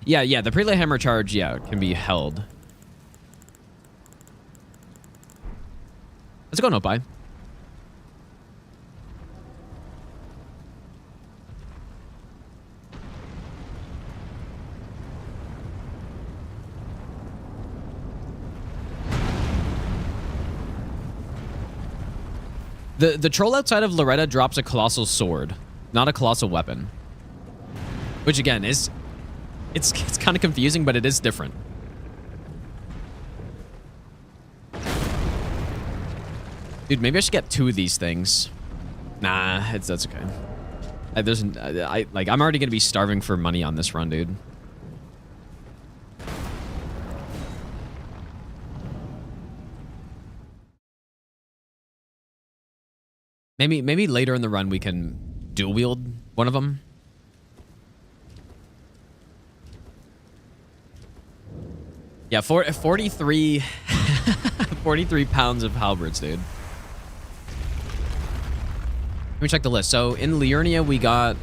Yeah, the Prelay Hammer charge, yeah, can be held. Let's go, Nopai. The troll outside of Loretta drops a Colossal sword, not a Colossal weapon. Which, again, is... It's kind of confusing, but it is different. Dude, maybe I should get 2 of these things. Nah, that's okay. I'm already gonna be starving for money on this run, dude. Maybe later in the run we can dual wield one of them. Yeah, 43 pounds of halberds, dude. Let me check the list. So in Liurnia, we got,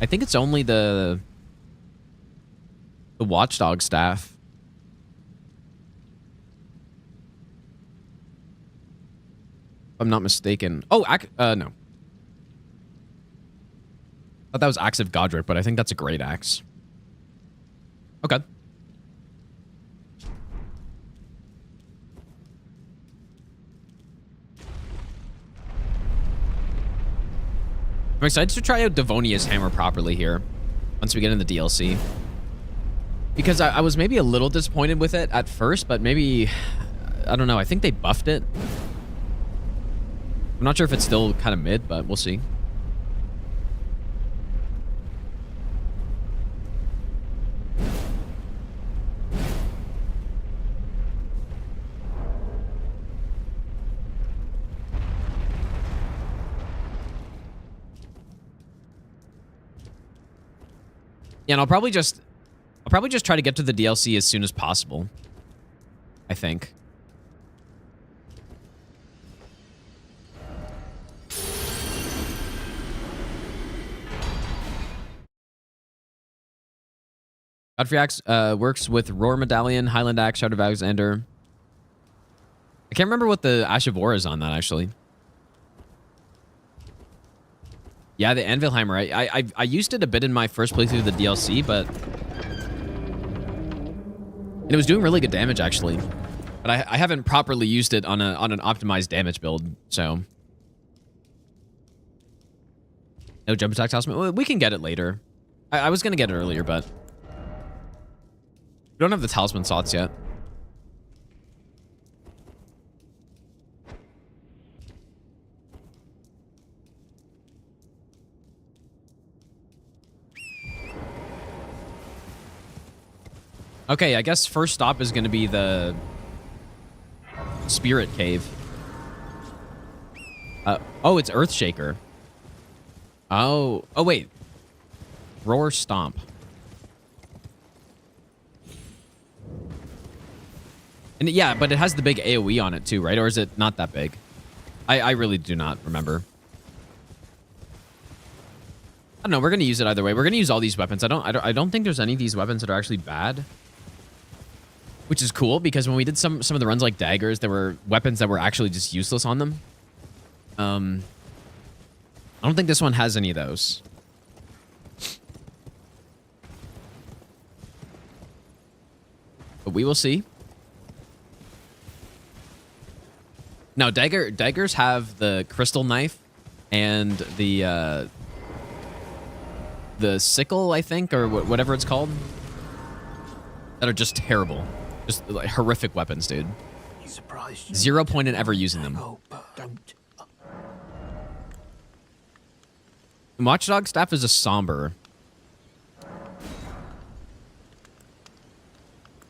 I think it's only the Watchdog Staff. If I'm not mistaken. Oh, no. I thought that was Axe of Godric, but I think that's a great axe. Okay. I'm excited to try out Devonia's hammer properly here once we get in the DLC. Because I was maybe a little disappointed with it at first, but maybe, I don't know, I think they buffed it. I'm not sure if it's still kind of mid, but we'll see. Yeah, and I'll probably probably just try to get to the DLC as soon as possible. I think. Godfrey Axe works with Roar Medallion, Highland Axe, Shout of Alexander. I can't remember what the Ash of War is on that, actually. Yeah, the Anvil Hammer. I used it a bit in my first playthrough of the DLC, but... And it was doing really good damage, actually. But I haven't properly used it on an optimized damage build, so... No jump attack talisman? Well, we can get it later. I was going to get it earlier, but... We don't have the talisman slots yet. Okay, I guess first stop is going to be the Spirit Cave. Oh, it's Earthshaker. Oh, wait. Roar Stomp. And yeah, but it has the big AoE on it too, right? Or is it not that big? I really do not remember. I don't know. We're going to use it either way. We're going to use all these weapons. I don't think there's any of these weapons that are actually bad. Which is cool, because when we did some of the runs like daggers, there were weapons that were actually just useless on them. I don't think this one has any of those. But we will see. Now, daggers have the crystal knife and the sickle, I think, or whatever it's called, that are just terrible. Just like, horrific weapons, dude. 0 point in ever using them. Watchdog staff is a somber.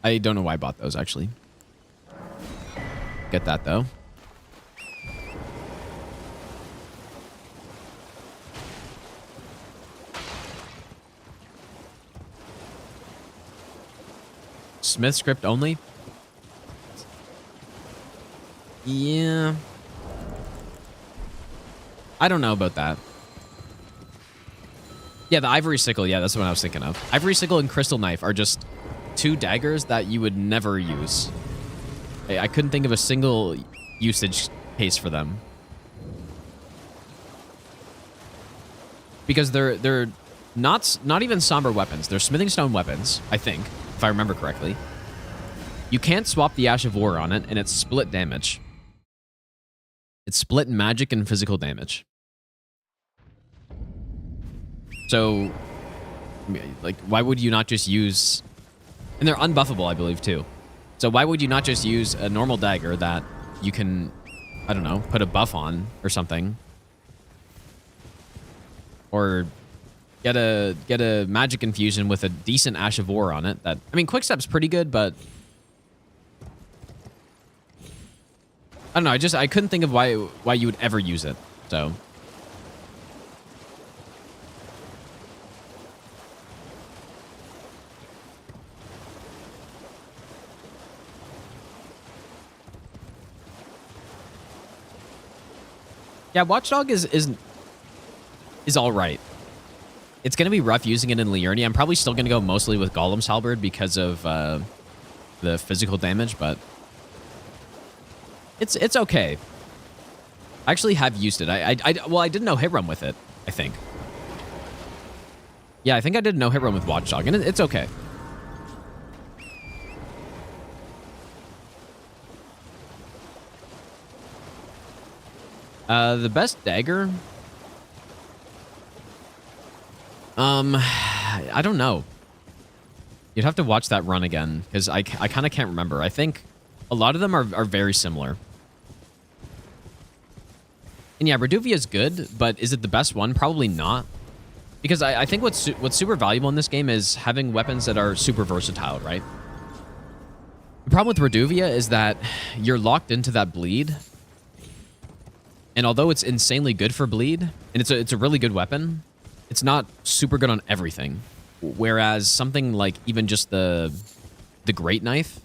I don't know why I bought those, actually. Get that, though. Smith script only? Yeah. I don't know about that. Yeah, the ivory sickle. Yeah, that's what I was thinking of. Ivory sickle and crystal knife are just two daggers that you would never use. I couldn't think of a single usage case for them. Because they're not even somber weapons. They're smithing stone weapons, I think, if I remember correctly. You can't swap the Ash of War on it, and it's split damage. It's split magic and physical damage. So, like, why would you not just use... And they're unbuffable, I believe, too. So why would you not just use a normal dagger that you can, I don't know, put a buff on or something? Or get a magic infusion with a decent Ash of War on it. That, I mean, Quickstep's pretty good, but... I don't know, I couldn't think of why you would ever use it, so... Yeah, Watchdog is all right. It's going to be rough using it in Liurnia. I'm probably still going to go mostly with Golem's halberd because of the physical damage, but it's okay. I actually have used it. Well, I did no hit run with it, I think. Yeah, I think I did no hit run with Watchdog, and it's okay. The best dagger? I don't know. You'd have to watch that run again, because I kind of can't remember. I think a lot of them are very similar. And yeah, Reduvia is good, but is it the best one? Probably not. Because I think what's super valuable in this game is having weapons that are super versatile, right? The problem with Reduvia is that you're locked into that bleed. And although it's insanely good for bleed, and it's a really good weapon, it's not super good on everything. Whereas something like even just the Great Knife,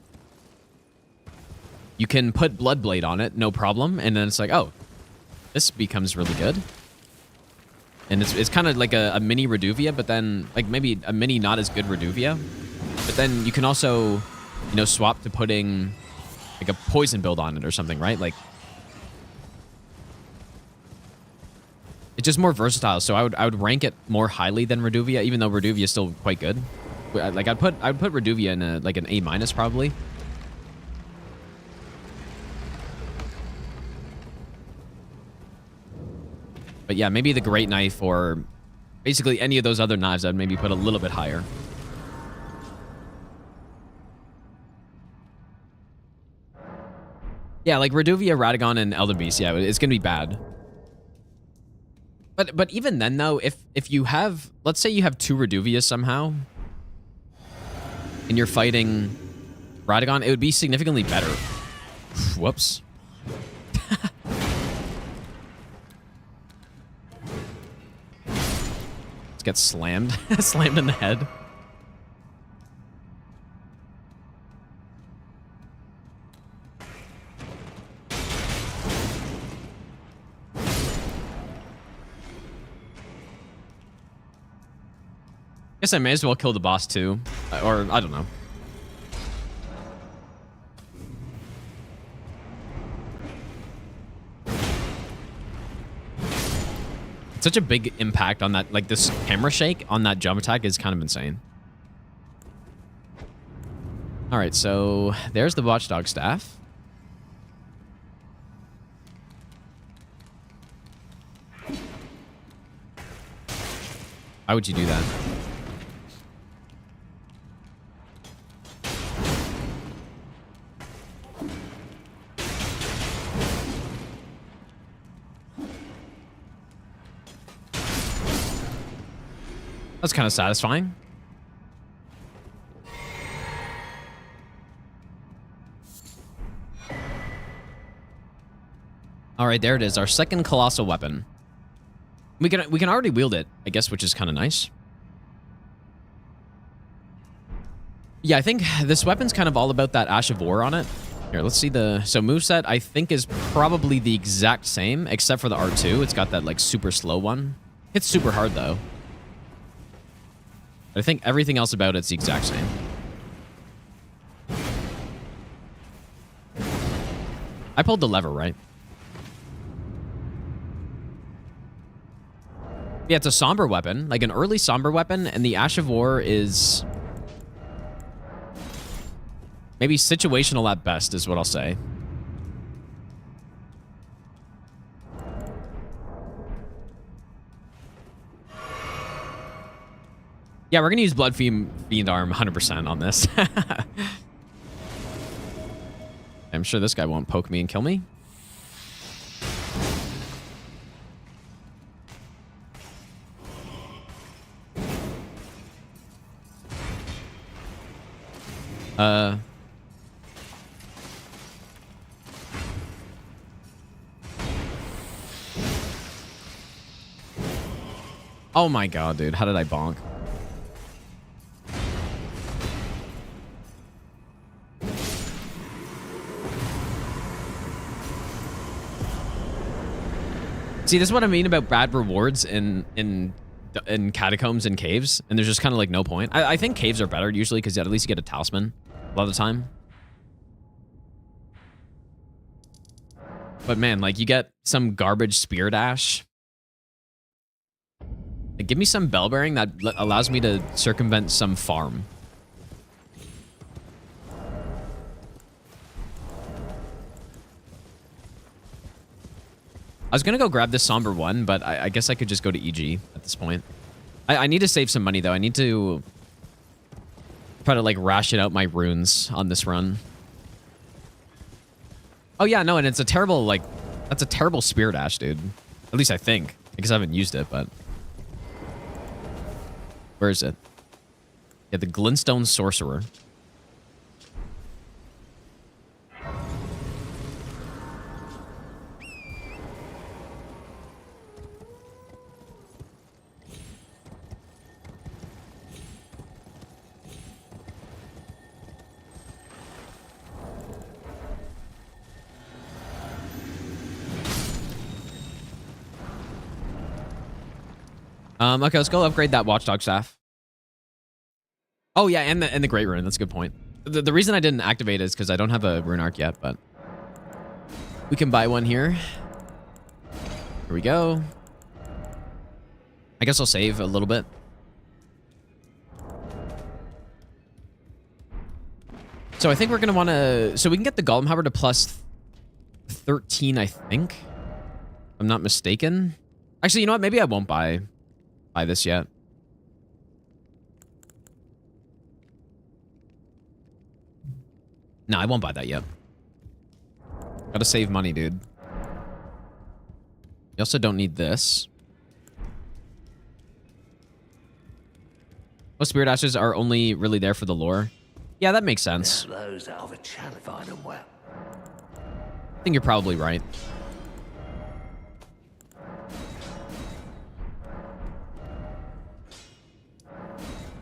you can put Bloodblade on it, no problem, and then it's like, oh, this becomes really good. And it's kind of like a mini Reduvia, but then like maybe a mini not as good Reduvia. But then you can also, you know, swap to putting like a poison build on it or something, right? Like it's just more versatile. So I would rank it more highly than Reduvia, even though Reduvia is still quite good. Like I'd put Reduvia in a, like an A- probably. But yeah, maybe the Great Knife or basically any of those other knives I'd maybe put a little bit higher. Yeah, like Reduvia, Radagon, and Elden Beast, yeah, it's going to be bad. But even then, though, if you have... Let's say you have 2 Reduvias somehow, and you're fighting Radagon, it would be significantly better. Whoops. Let's get slammed. Slammed in the head. Guess I may as well kill the boss too. Or, I don't know. Such a big impact on that, like this camera shake on that jump attack is kind of insane. All right, so there's the Watchdog Staff. Why would you do that? That's kind of satisfying. All right, there it is, our second colossal weapon. We can already wield it, I guess, which is kind of nice. Yeah, I think this weapon's kind of all about that Ash of War on it. Here, let's see the... So moveset, I think, is probably the exact same, except for the R2. It's got that, like, super slow one. Hits super hard, though. But I think everything else about it's the exact same. I pulled the lever, right? Yeah, it's a somber weapon, like an early somber weapon, and the Ash of War is maybe situational at best, is what I'll say. Yeah, we're gonna use Blood Fiend Arm 100% on this. I'm sure this guy won't poke me and kill me. Oh my god, dude. How did I bonk? See, this is what I mean about bad rewards in catacombs and caves, and there's just kind of like no point. I think caves are better usually because at least you get a talisman a lot of the time. But man, like you get some garbage spear dash. Like, give me some bell bearing that allows me to circumvent some farm. I was gonna go grab this somber one, but I guess I could just go to EG at this point. I need to save some money though. I need to try to like ration out my runes on this run. Oh yeah, no, and it's a terrible, like, that's a terrible spear dash, dude. At least I think, because I haven't used it, but... Where is it? Yeah, the Glintstone Sorcerer. Okay, let's go upgrade that watchdog staff. Oh yeah, and the great rune. That's a good point. The reason I didn't activate is because I don't have a rune arc yet, but we can buy one here. Here we go. I guess I'll save a little bit. So I think we're gonna want to. So we can get the Golem halberd to plus 13, I think. If I'm not mistaken. Actually, you know what? Maybe I won't buy this yet. No, I won't buy that yet. Gotta save money, dude. You also don't need this. Most spirit ashes are only really there for the lore. Yeah, that makes sense. Those are the find them well. I think you're probably right.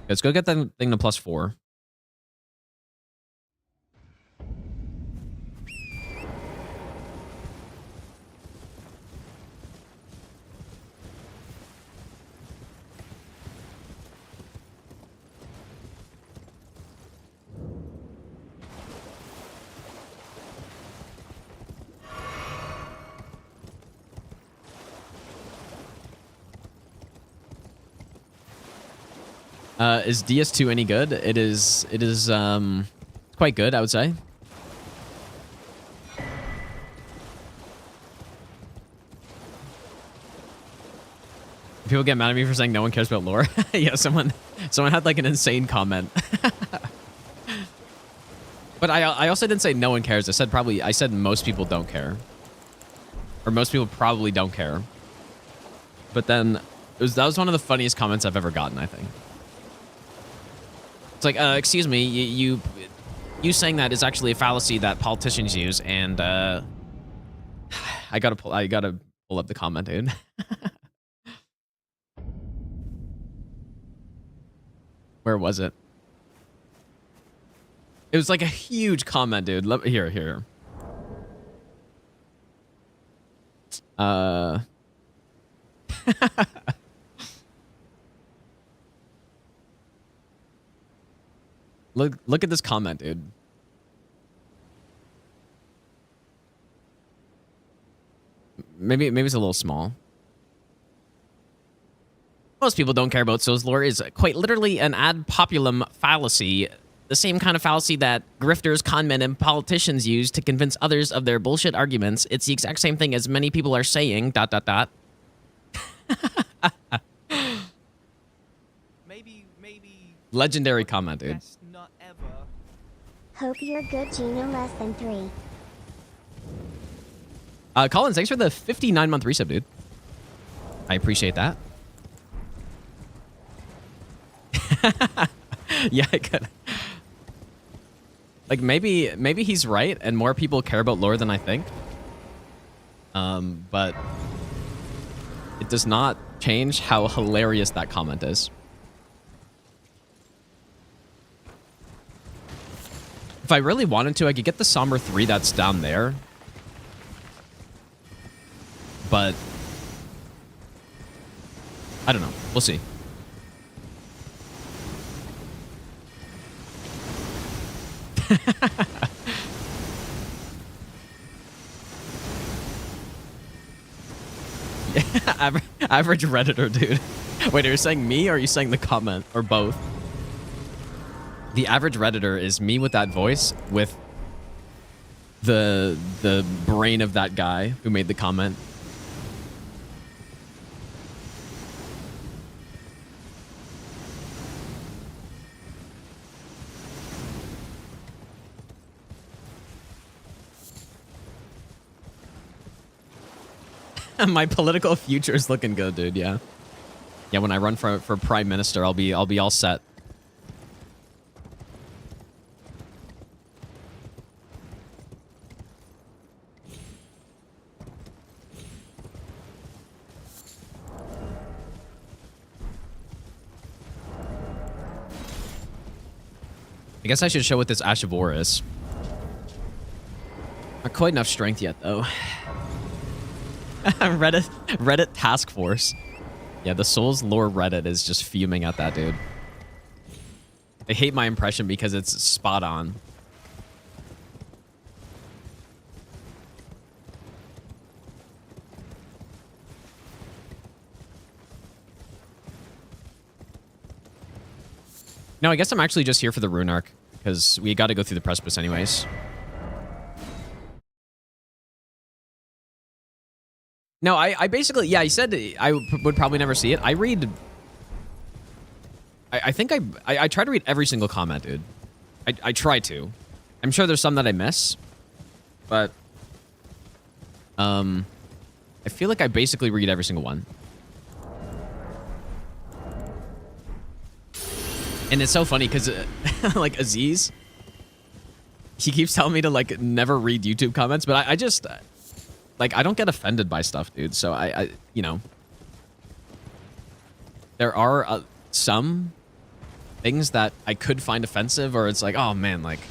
Let's go get that thing to plus 4. Is DS2 any good? It is quite good, I would say. People get mad at me for saying no one cares about lore. Yeah, someone had like an insane comment. But I also didn't say no one cares. I said most people don't care. Or most people probably don't care. But then that was one of the funniest comments I've ever gotten, I think. It's like, excuse me, you saying that is actually a fallacy that politicians use, and I gotta pull up the comment, dude. Where was it? It was like a huge comment, dude. Here. Look at this comment, dude. Maybe it's a little small. Most people don't care about Souls lore is quite literally an ad populum fallacy. The same kind of fallacy that grifters, conmen, and politicians use to convince others of their bullshit arguments. It's the exact same thing as many people are saying, ... Maybe. Legendary comment, dude. Best not ever. Hope you're good, Gino. Less than 3. Collins, thanks for the 59-month resub, dude. I appreciate that. Yeah, I could. Like, maybe he's right, and more people care about lore than I think. But it does not change how hilarious that comment is. If I really wanted to, I could get the Somber 3 that's down there. But I don't know. We'll see. Yeah, average Redditor, dude. Wait, are you saying me or are you saying the comment? Or both? The average Redditor is me with that voice with the brain of that guy who made the comment. My political future is looking good, dude. Yeah, yeah. When I run for prime minister, I'll be all set. I guess I should show what this Ash of War is. Not quite enough strength yet, though. Reddit task force. Yeah, the Souls lore Reddit is just fuming at that dude. They hate my impression because it's spot on. No, I guess I'm actually just here for the rune arc because we got to go through the precipice anyways. No, I basically, yeah, he said I would probably never see it. I read, I think I try to read every single comment, dude. I try to. I'm sure there's some that I miss, but I feel like I basically read every single one. And it's so funny because, like, Aziz, he keeps telling me to, like, never read YouTube comments, but I just, like, I don't get offended by stuff, dude. So I you know, there are some things that I could find offensive, or it's like, oh, man, like,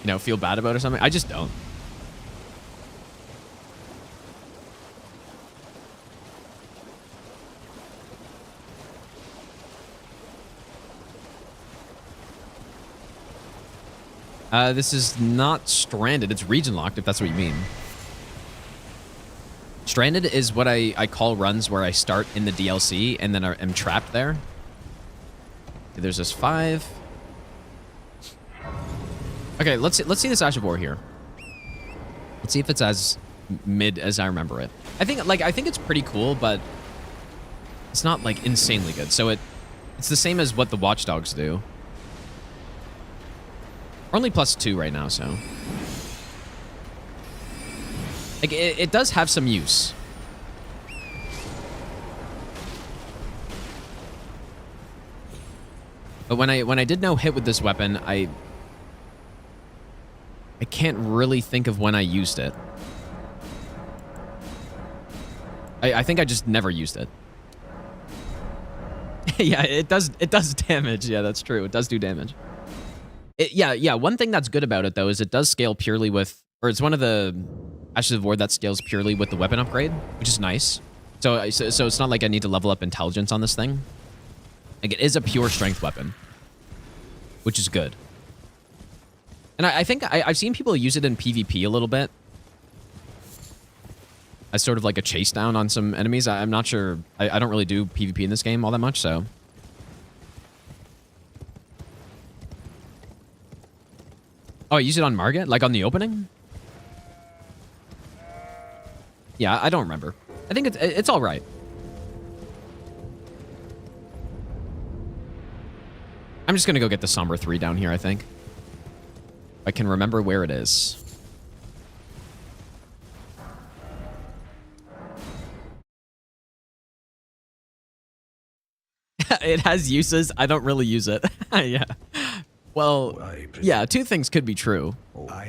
you know, feel bad about or something. I just don't. This is not stranded. It's region locked, if that's what you mean. Stranded is what I call runs where I start in the DLC and then I'm trapped there. Okay, there's this 5. Okay, let's see this Ash of War here. Let's see if it's as mid as I remember it. I think it's pretty cool, but it's not like insanely good. So it's the same as what the Watchdogs do. We're only +2 right now, so like it does have some use. But when I did no hit with this weapon, I can't really think of when I used it. I think I just never used it. Yeah, it does damage. Yeah, that's true. It does do damage. Yeah. One thing that's good about it, though, is it does scale purely with, or it's one of the Ashes of War that scales purely with the weapon upgrade, which is nice. So it's not like I need to level up intelligence on this thing. Like, it is a pure strength weapon, which is good. And I think I've seen people use it in PvP a little bit as sort of like a chase down on some enemies. I'm not sure. I don't really do PvP in this game all that much, so. Oh, I use it on Margit? Like on the opening? Yeah, I don't remember. I think it's all right. I'm just going to go get the Somber 3 down here, I think. I can remember where it is. It has uses. I don't really use it. Yeah. Well, yeah, 2 things could be true.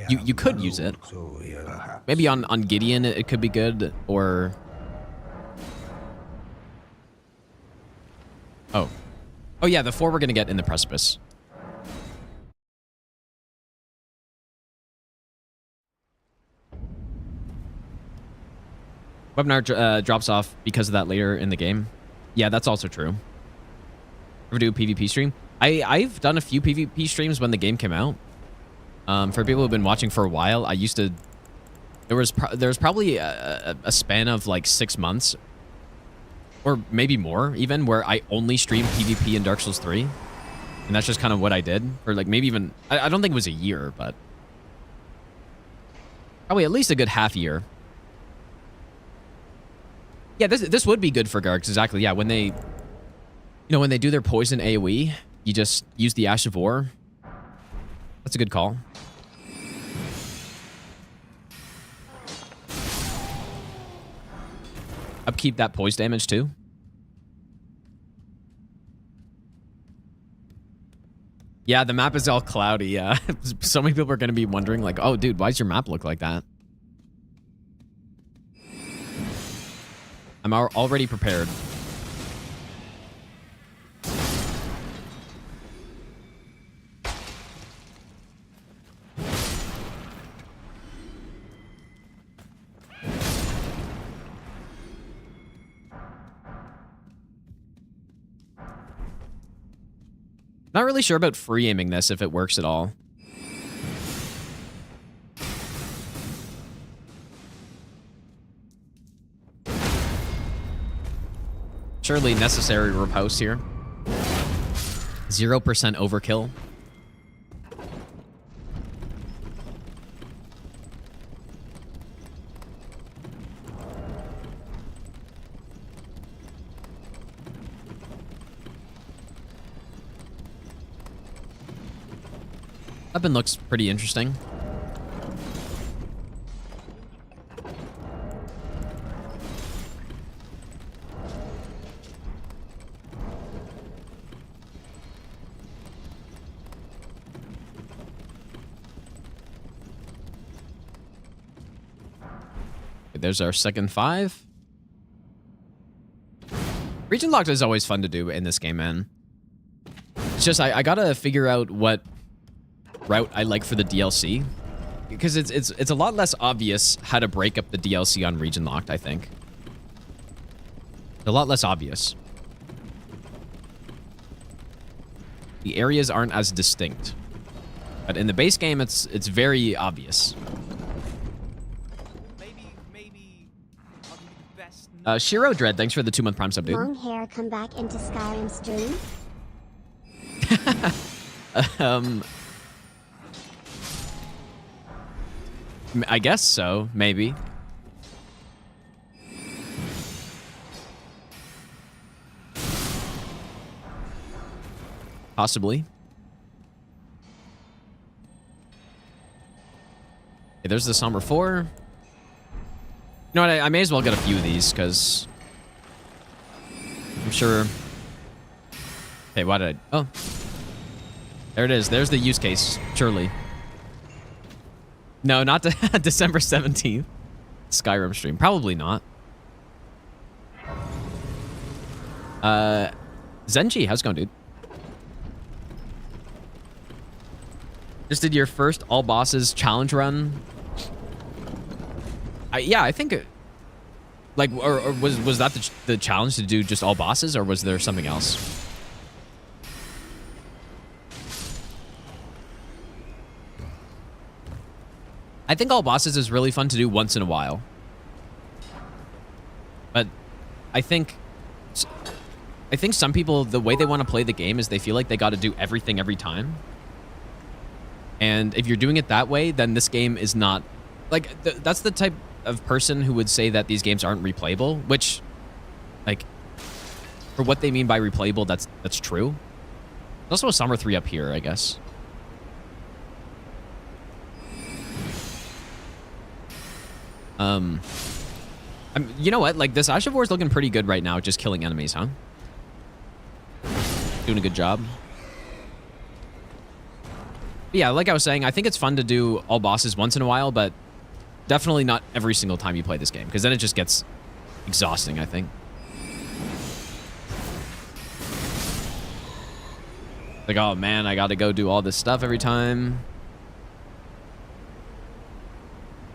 You could use it. Maybe on Gideon it could be good, or... Oh. Oh yeah, the 4 we're going to get in the precipice. Webinar drops off because of that later in the game. Yeah, that's also true. Ever do a PvP stream? I've done a few PvP streams when the game came out. For people who've been watching for a while, I used to... There was probably a span of like 6 months, or maybe more even, where I only streamed PvP in Dark Souls 3. And that's just kind of what I did. Or like maybe even... I don't think it was a year, but... Probably at least a good half year. Yeah, this would be good for Gargs, exactly. Yeah, when they... You know, when they do their poison AoE, you just use the Ash of War. That's a good call. Upkeep that poise damage too. Yeah, the map is all cloudy, yeah. So many people are going to be wondering, like, oh, dude, why does your map look like that? I'm already prepared. Not really sure about free aiming this, if it works at all. Surely necessary riposte here. 0% overkill. Weapon looks pretty interesting. Okay, there's our second 5. Region locked is always fun to do in this game, man. It's just I gotta figure out what route I like for the DLC, because it's a lot less obvious how to break up the DLC on region locked, I think. It's a lot less obvious. The areas aren't as distinct. But in the base game, it's very obvious. Maybe I'll give you the best. Shiro Dread, thanks for the 2-month Prime sub, dude. Long hair come back into Skyrim stream? I guess so, maybe. Possibly. Okay, there's the Somber 4. You know what, I may as well get a few of these, because I'm sure... Okay, why did I... Oh. There it is. There's the use case, surely. No, not December 17th. Skyrim stream. Probably not. Zenji, how's it going, dude? Just did your first all bosses challenge run. Yeah, I think... Like, or was that the challenge to do just all bosses, or was there something else? I think all bosses is really fun to do once in a while. But I think some people, the way they want to play the game is they feel like they got to do everything every time. And if you're doing it that way, then this game is not... Like, that's the type of person who would say that these games aren't replayable, which, like, for what they mean by replayable, that's true. There's also a Summer 3 up here, I guess. You know what? Like, this Ash of War is looking pretty good right now, just killing enemies, huh? Doing a good job. But yeah, like I was saying, I think it's fun to do all bosses once in a while, but definitely not every single time you play this game, because then it just gets exhausting, I think. Like, oh man, I gotta go do all this stuff every time.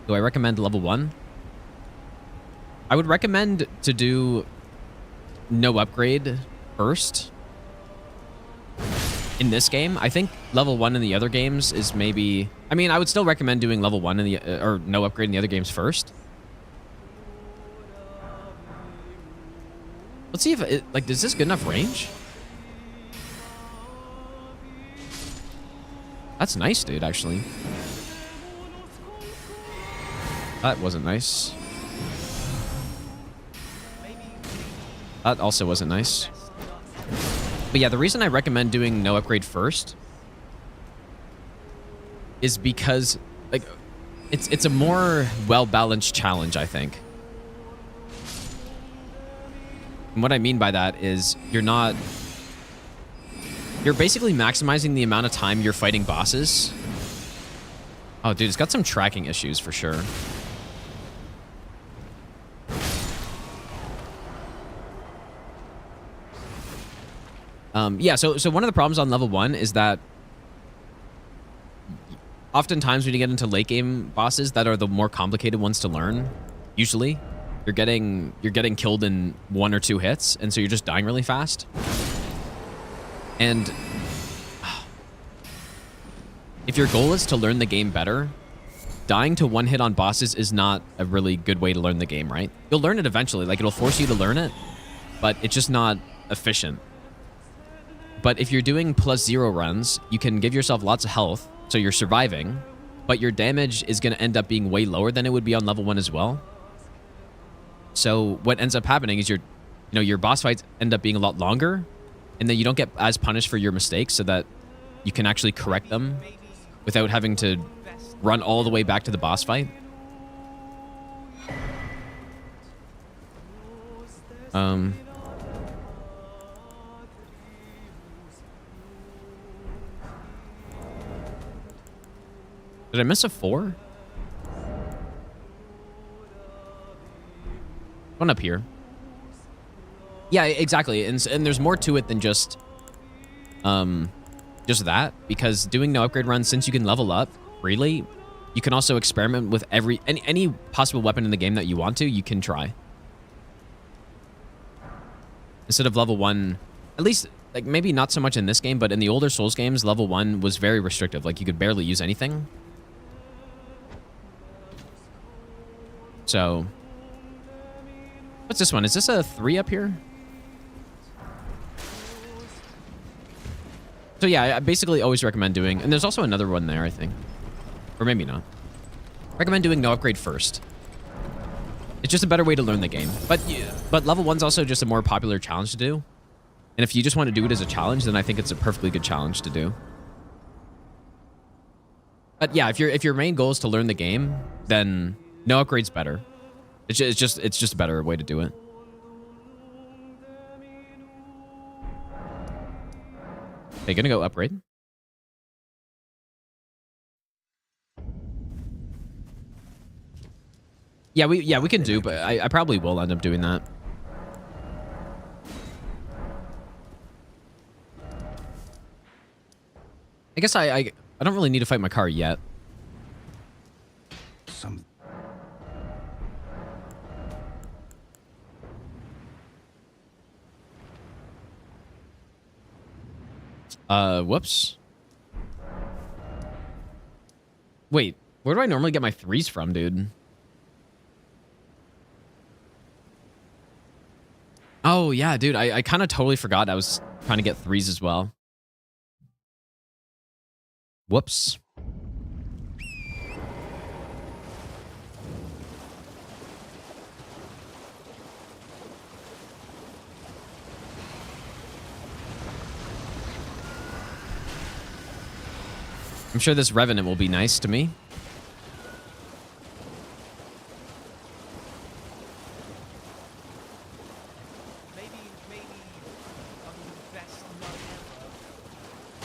Do I recommend level 1? I would recommend to do no upgrade first. In this game, I think level 1 in the other games is maybe... I mean, I would still recommend doing level 1 in the... or no upgrade in the other games first. Let's see if it... Like, is this good enough range? That's nice, dude, actually. That wasn't nice. That also wasn't nice. But yeah, the reason I recommend doing no upgrade first is because, like, it's a more well-balanced challenge, I think. And what I mean by that is you're basically maximizing the amount of time you're fighting bosses. Oh, dude, it's got some tracking issues for sure. Yeah, so one of the problems on level 1 is that oftentimes when you get into late game bosses that are the more complicated ones to learn, usually you're getting killed in 1 or 2 hits, and so you're just dying really fast. And if your goal is to learn the game better, dying to one hit on bosses is not a really good way to learn the game, right? You'll learn it eventually. Like, it'll force you to learn it, but it's just not efficient. But if you're doing +0 runs, you can give yourself lots of health, so you're surviving, but your damage is going to end up being way lower than it would be on level 1 as well. So what ends up happening is your boss fights end up being a lot longer, and then you don't get as punished for your mistakes, so that you can actually correct them without having to run all the way back to the boss fight. Did I miss a 4? One up here. Yeah, exactly. And there's more to it than just that, because doing no upgrade runs, since you can level up freely, you can also experiment with any possible weapon in the game that you want to, you can try. Instead of level 1, at least, like, maybe not so much in this game, but in the older Souls games, level 1 was very restrictive. Like, you could barely use anything. So, what's this one? Is this a 3 up here? So yeah, I basically always recommend doing, and there's also another one there, I think. Or maybe not. Recommend doing no upgrade first. It's just a better way to learn the game. But level 1's also just a more popular challenge to do. And if you just want to do it as a challenge, then I think it's a perfectly good challenge to do. But yeah, if your main goal is to learn the game, then no upgrade's better. It's just a better way to do it. Okay, gonna go upgrade. Yeah, we can do, but I probably will end up doing that. I guess I don't really need to fight my car yet. Whoops. Wait, where do I normally get my 3s from, dude? Oh, yeah, dude, I kind of totally forgot I was trying to get 3s as well. Whoops. I'm sure this revenant will be nice to me.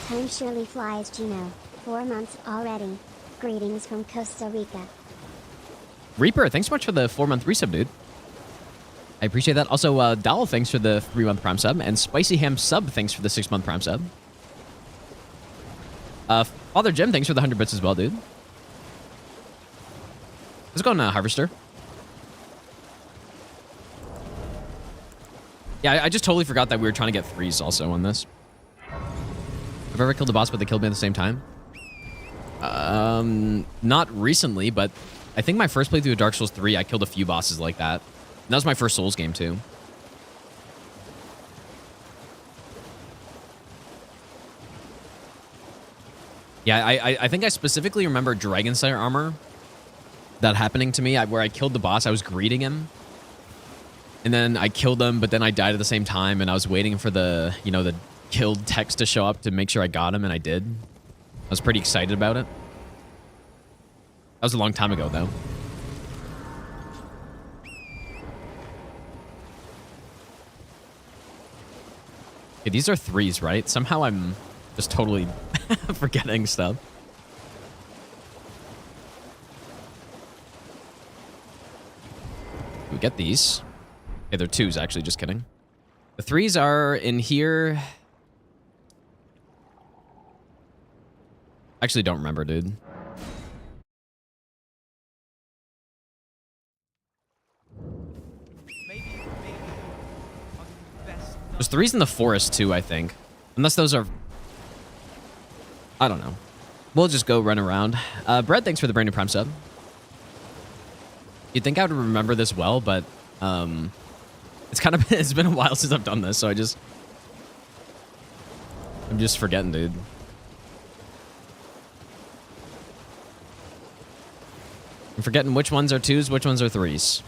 Time surely flies, Gino. 4 months already. Greetings from Costa Rica. Reaper, thanks so much for the 4-month resub, dude. I appreciate that. Also, Dowell, thanks for the 3-month Prime sub. And Spicy Ham Sub, thanks for the 6-month Prime sub. Father Jim, thanks for the 100 bits as well, dude. Let's go on Harvester. Yeah, I just totally forgot that we were trying to get 3s also on this. Have I ever killed a boss, but they killed me at the same time? Not recently, but I think my first playthrough of Dark Souls 3, I killed a few bosses like that. And that was my first Souls game, too. Yeah, I think I specifically remember Dragon Slayer armor. That happening to me, where I killed the boss, I was greeting him. And then I killed him, but then I died at the same time, and I was waiting for the, the killed text to show up to make sure I got him, and I did. I was pretty excited about it. That was a long time ago, though. Okay, these are 3s, right? Somehow I'm just totally forgetting stuff. We get these. Okay, they're 2s, actually. Just kidding. The 3s are in here. Actually, don't remember, dude. There's 3s in the forest, too, I think. Unless those are... I don't know. We'll just go run around. Brett, thanks for the brand new Prime sub. You'd think I would remember this well, but it's kind of it's been a while since I've done this, so I'm just forgetting, dude. I'm forgetting which ones are 2s, which ones are 3s.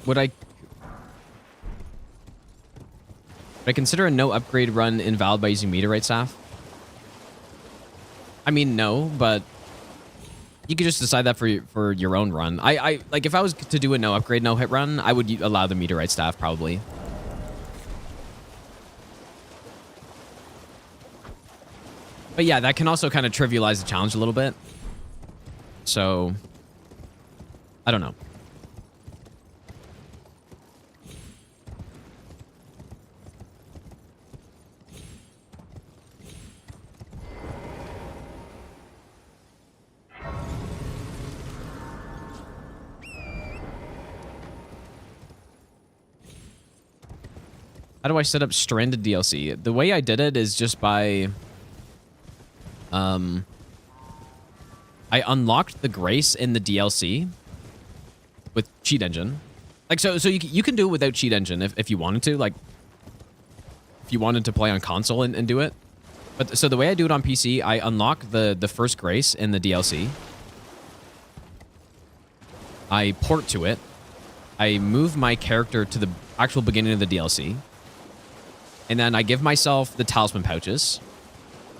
Would I consider a no upgrade run invalid by using meteorite staff? I mean, no, but you could just decide that for your own run. I like if I was to do a no upgrade, no hit run, I would allow the meteorite staff probably. But yeah, that can also kind of trivialize the challenge a little bit. So, I don't know. How do I set up Stranded DLC? The way I did it is just by... I unlocked the Grace in the DLC with Cheat Engine. Like, so you can do it without Cheat Engine if you wanted to. Like, if you wanted to play on console and do it. But so the way I do it on PC, I unlock the first Grace in the DLC. I port to it. I move my character to the actual beginning of the DLC. And then I give myself the talisman pouches.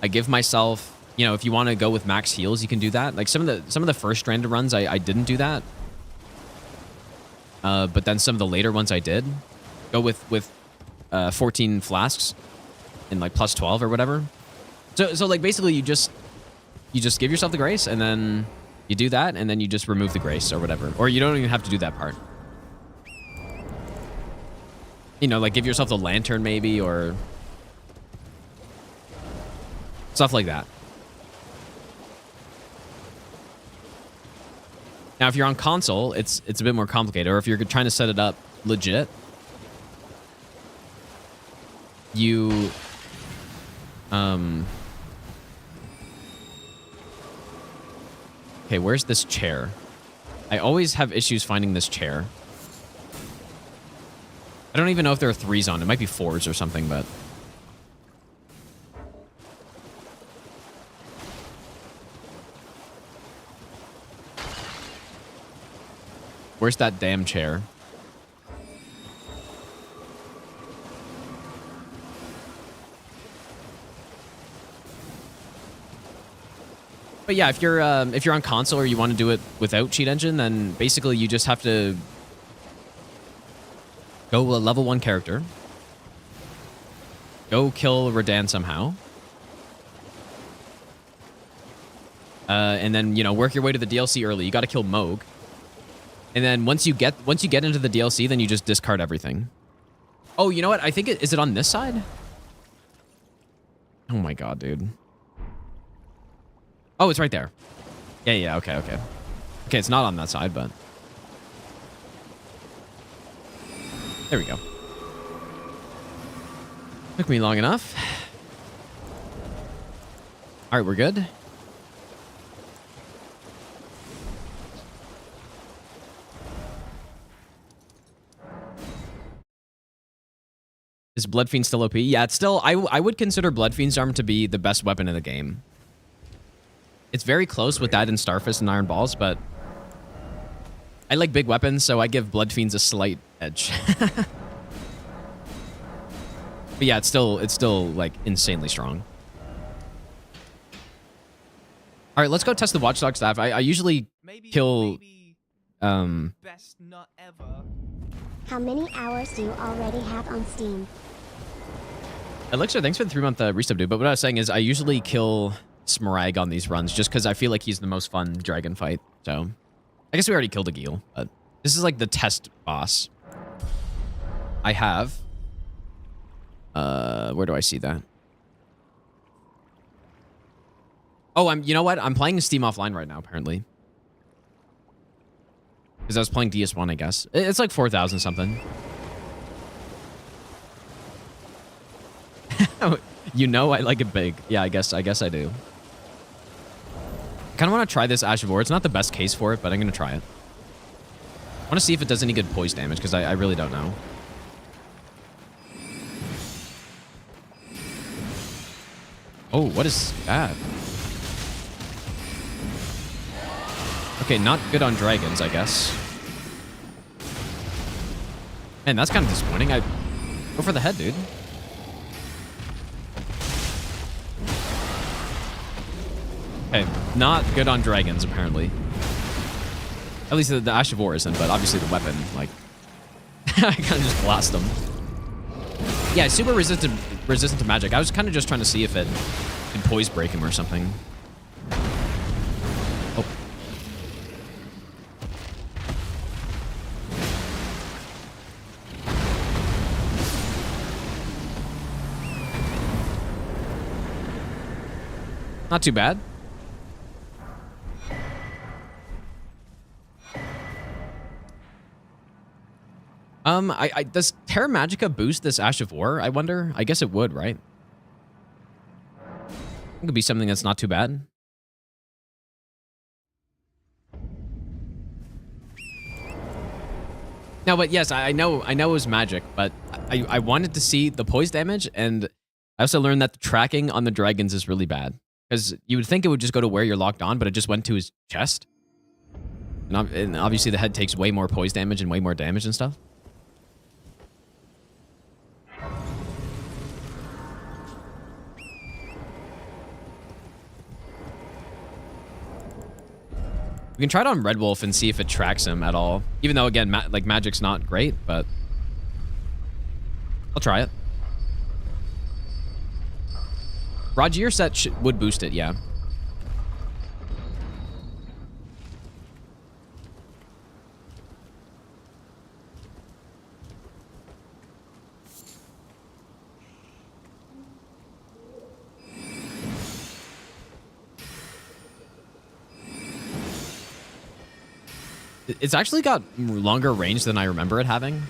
I give myself, you know, if you want to go with max heals, you can do that. Like some of the first Stranded runs, I didn't do that. But then some of the later ones I did. Go with 14 flasks and like plus 12 or whatever. So like basically you just give yourself the Grace and then you do that and then you just remove the Grace or whatever. Or you don't even have to do that part. You know, like give yourself the lantern maybe or stuff like that. Now, if you're on console, it's a bit more complicated. Or if you're trying to set it up legit, you okay, where's this chair? I always have issues finding this chair. I don't even know if there are 3s on it. It might be 4s or something, but... Where's that damn chair? But yeah, if you're on console or you want to do it without Cheat Engine, then basically you just have to go a level 1 character. Go kill Radan somehow. And then, you know, work your way to the DLC early. You got to kill Moog. And then once you get into the DLC, then you just discard everything. Oh, you know what? I think is it on this side? Oh my god, dude. Oh, it's right there. Yeah, okay. Okay, it's not on that side, but... There we go. Took me long enough. All right, we're good. Is Bloodfiend still OP? Yeah, it's still... I would consider Bloodfiend's arm to be the best weapon in the game. It's very close with that and Starfist and Iron Balls, but... I like big weapons, so I give Bloodfiends a slight edge. But yeah, it's still like insanely strong. All right, let's go test the Watchdog staff. I usually kill best nut ever. How many hours do you already have on Steam? Elixir, thanks for the 3-month resub, dude. But what I was saying is I usually kill Smarag on these runs just because I feel like he's the most fun dragon fight. So I guess we already killed a Geel, but this is like the test boss. I have... where do I see that? Oh, you know what? I'm playing Steam Offline right now, apparently. Because I was playing DS1, I guess. It's like 4,000 something. You know I like it big. Yeah, I guess I do. I kind of want to try this Ash of War. It's not the best case for it, but I'm going to try it. I want to see if it does any good poise damage, because I really don't know. Oh, what is that? Okay, not good on dragons, I guess. Man, that's kind of disappointing. Go for the head, dude. Okay, not good on dragons, apparently. At least the Ash of War isn't, but obviously the weapon, like... I kind of just blast them. Yeah, super resistant to magic. I was kind of just trying to see if it could poise break him or something. Oh. Not too bad. Does Terra Magica boost this Ash of War, I wonder? I guess it would, right? It could be something that's not too bad. No, but yes, I know it was magic, but I wanted to see the poise damage, and I also learned that the tracking on the dragons is really bad. Because you would think it would just go to where you're locked on, but it just went to his chest. And obviously the head takes way more poise damage and way more damage and stuff. We can try it on Red Wolf and see if it tracks him at all. Even though, again, like magic's not great, but I'll try it. Rogier set would boost it, yeah. It's actually got longer range than I remember it having.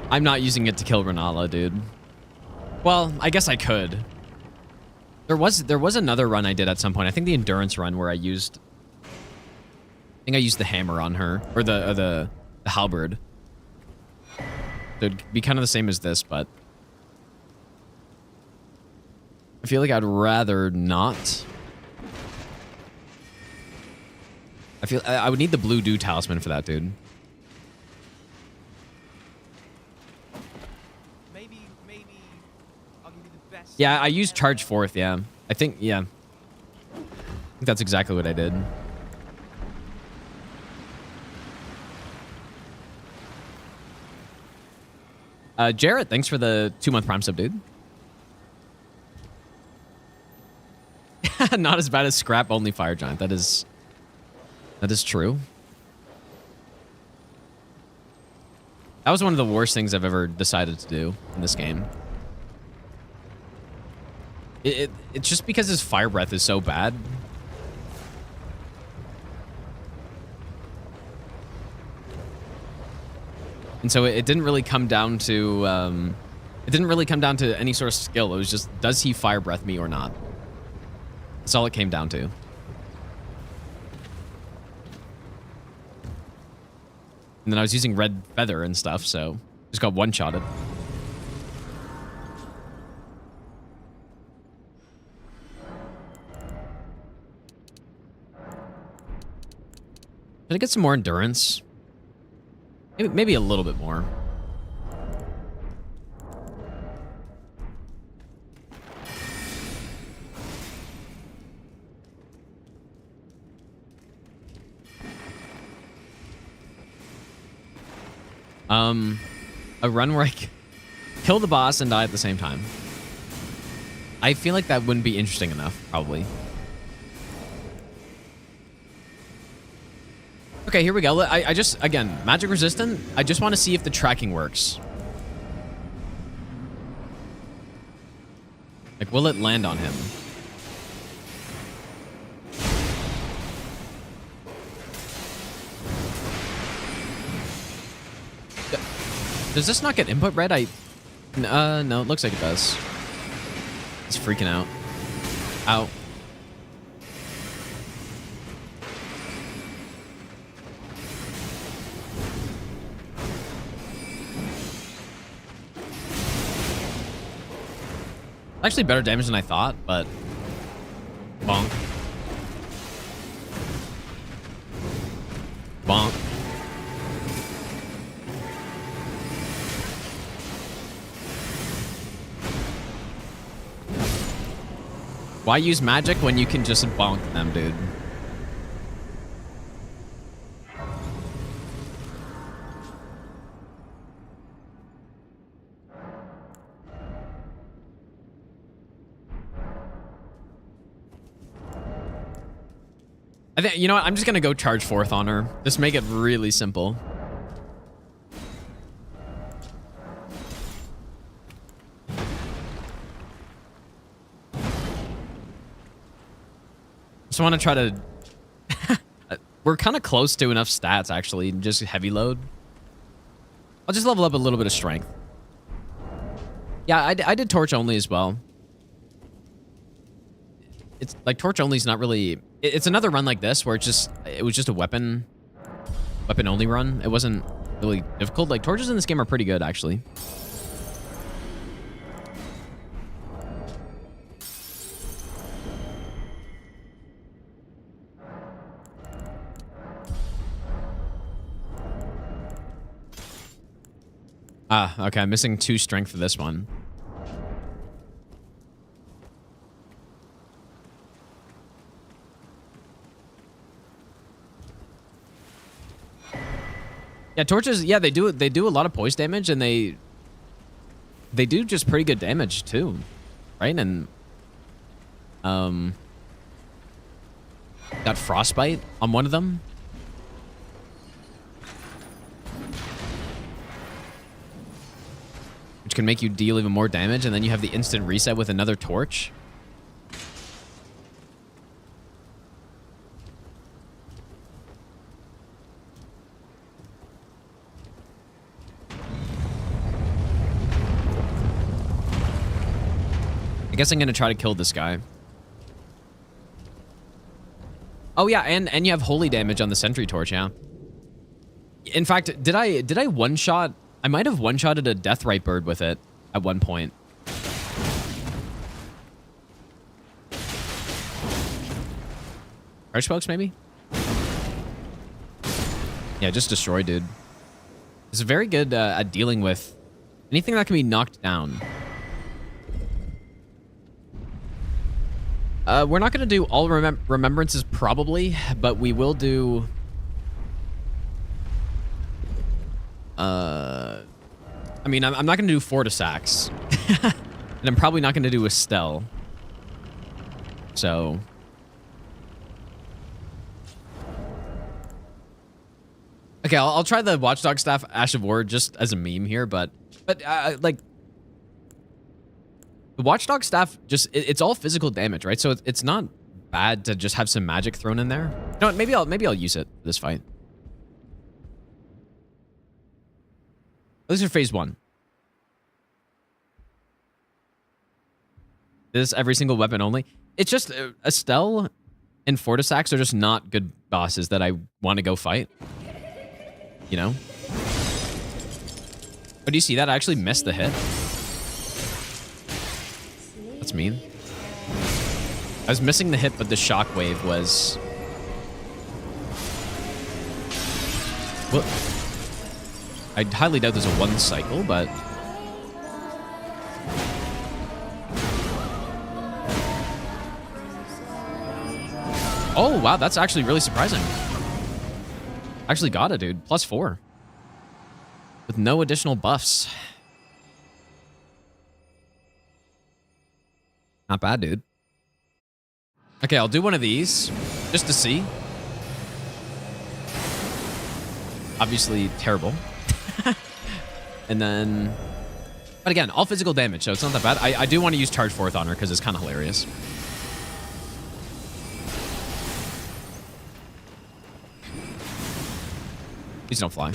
I'm not using it to kill Renala, dude. Well, I guess I could. There was another run I did at some point. I think the endurance run where I used the hammer on her, or the halberd. It'd be kind of the same as this, but I feel like I'd rather not. I would need the blue dew talisman for that, dude. Maybe I'll give you the best. Yeah, I used charge fourth, yeah. I think that's exactly what I did. Jarrett, thanks for the 2-month Prime sub, dude. Not as bad as Scrap only Fire Giant. That is true. That was one of the worst things I've ever decided to do in this game. It's just because his fire breath is so bad. And so it didn't really come down to any sort of skill. It was just, does he fire breath me or not? That's all it came down to. And then I was using red feather and stuff, so just got one-shotted. Did I get some more endurance? Maybe a little bit more. A run where I kill the boss and die at the same time. I feel like that wouldn't be interesting enough, probably. Okay, here we go. I just, again, magic resistant. I just want to see if the tracking works. Will it land on him? Does this not get input red? No, it looks like it does. He's freaking out. Ow. Actually better damage than I thought, but bonk. Bonk. Why use magic when you can just bonk them, dude? I think, you know what? I'm just gonna go charge forth on her. Just make it really simple. Just want to try to... We're kind of close to enough stats, actually. Just heavy load. I'll just level up a little bit of strength. Yeah, I did torch only as well. It's like torch only is not really... It's another run like this where it was just a weapon only run. It wasn't really difficult. Like torches in this game are pretty good, actually. Ah, okay. I'm missing 2 strength for this one. Yeah, torches. Yeah, they do a lot of poise damage, and they do just pretty good damage too, right? And got frostbite on one of them. Which can make you deal even more damage, and then you have the instant reset with another torch. I guess I'm gonna try to kill this guy. Oh yeah, and you have holy damage on the sentry torch, yeah. In fact, did I one-shot? I might have one-shotted a deathrite bird with it at one point. Harsh spokes, maybe? Yeah, just destroy, dude. It's very good at dealing with anything that can be knocked down. We're not going to do all remembrances, probably, but we will do... I mean, I'm not going to do Fortisax. And I'm probably not going to do Estelle. So... Okay, I'll try the Watchdog Staff Ash of War just as a meme here, but like... The Watchdog Staff, just, it's all physical damage, right? So it's not bad to just have some magic thrown in there. No, maybe I'll use it for this fight. At least for phase 1. This every single weapon only. It's just Estelle and Fortisax are just not good bosses that I want to go fight. You know? But do you see that? I actually missed the hit. That's mean. I was missing the hit, but the shockwave was... Well, I highly doubt there's a 1 cycle, but... Oh, wow, that's actually really surprising. Actually got it, dude. +4. With no additional buffs. Not bad, dude. Okay, I'll do one of these, just to see. Obviously, terrible. And then... But again, all physical damage, so it's not that bad. I do want to use Charge Forth on her because it's kind of hilarious. Please don't fly.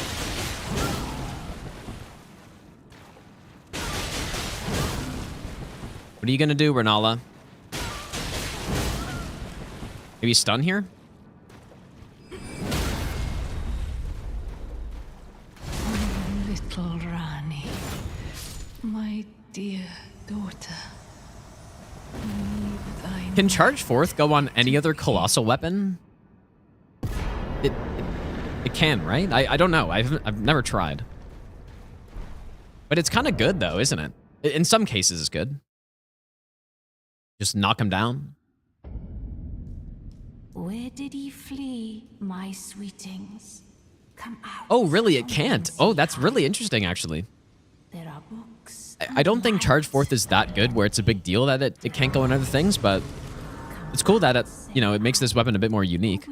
What are you going to do, Renala? Maybe stun here? Little Rani, my dear daughter. Can Charge Forth go on any other Colossal weapon? It can, right? I don't know. I've never tried. But it's kind of good, though, isn't it? In some cases, it's good. Just knock him down. Where did he flee, my sweetings? Come out. Oh, really? It can't. Oh, that's really interesting, actually. There are books. I don't think Charge Forth is that good where it's a big deal that it can't go on other things, but it's cool that it, you know, it makes this weapon a bit more unique.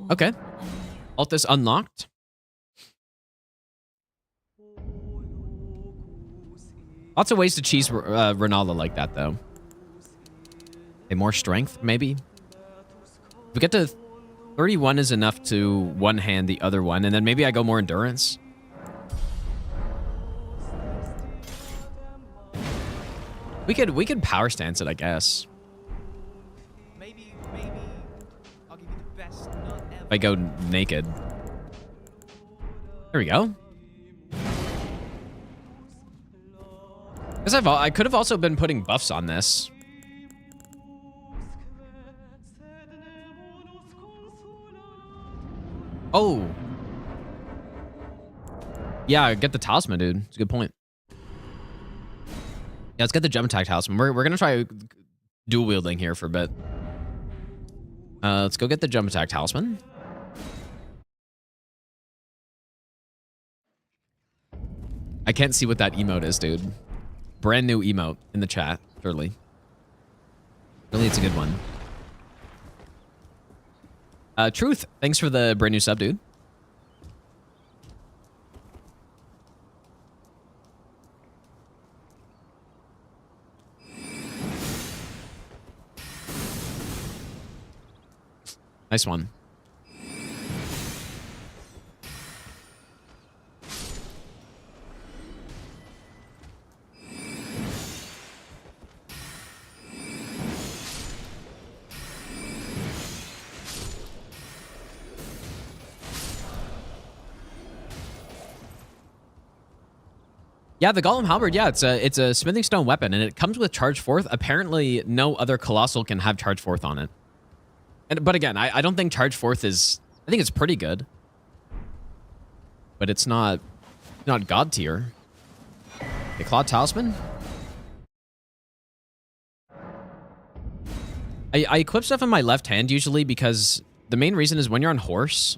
Okay. Altus unlocked. Lots of ways to cheese Renala like that, though. Okay, more strength, maybe? If we get to 31 is enough to one-hand the other one, and then maybe I go more endurance. We could power stance it, I guess. Maybe I'll give you the best nut ever. If I go naked. There we go. Because I could have also been putting buffs on this. Oh. Yeah, get the talisman, dude. It's a good point. Yeah, let's get the gem attack talisman. We're gonna try dual wielding here for a bit. Let's go get the gem attack talisman. I can't see what that emote is, dude. Brand new emote in the chat, surely. Really, it's a good one. Truth, thanks for the brand new sub, dude. Nice one. Yeah, the Golem halberd, yeah, it's a smithing stone weapon, and it comes with Charge Forth. Apparently, no other Colossal can have Charge Forth on it. But again, I don't think Charge Forth is... I think it's pretty good. But it's not God tier. Okay, Clawed Talisman? I equip stuff in my left hand usually because the main reason is when you're on horse...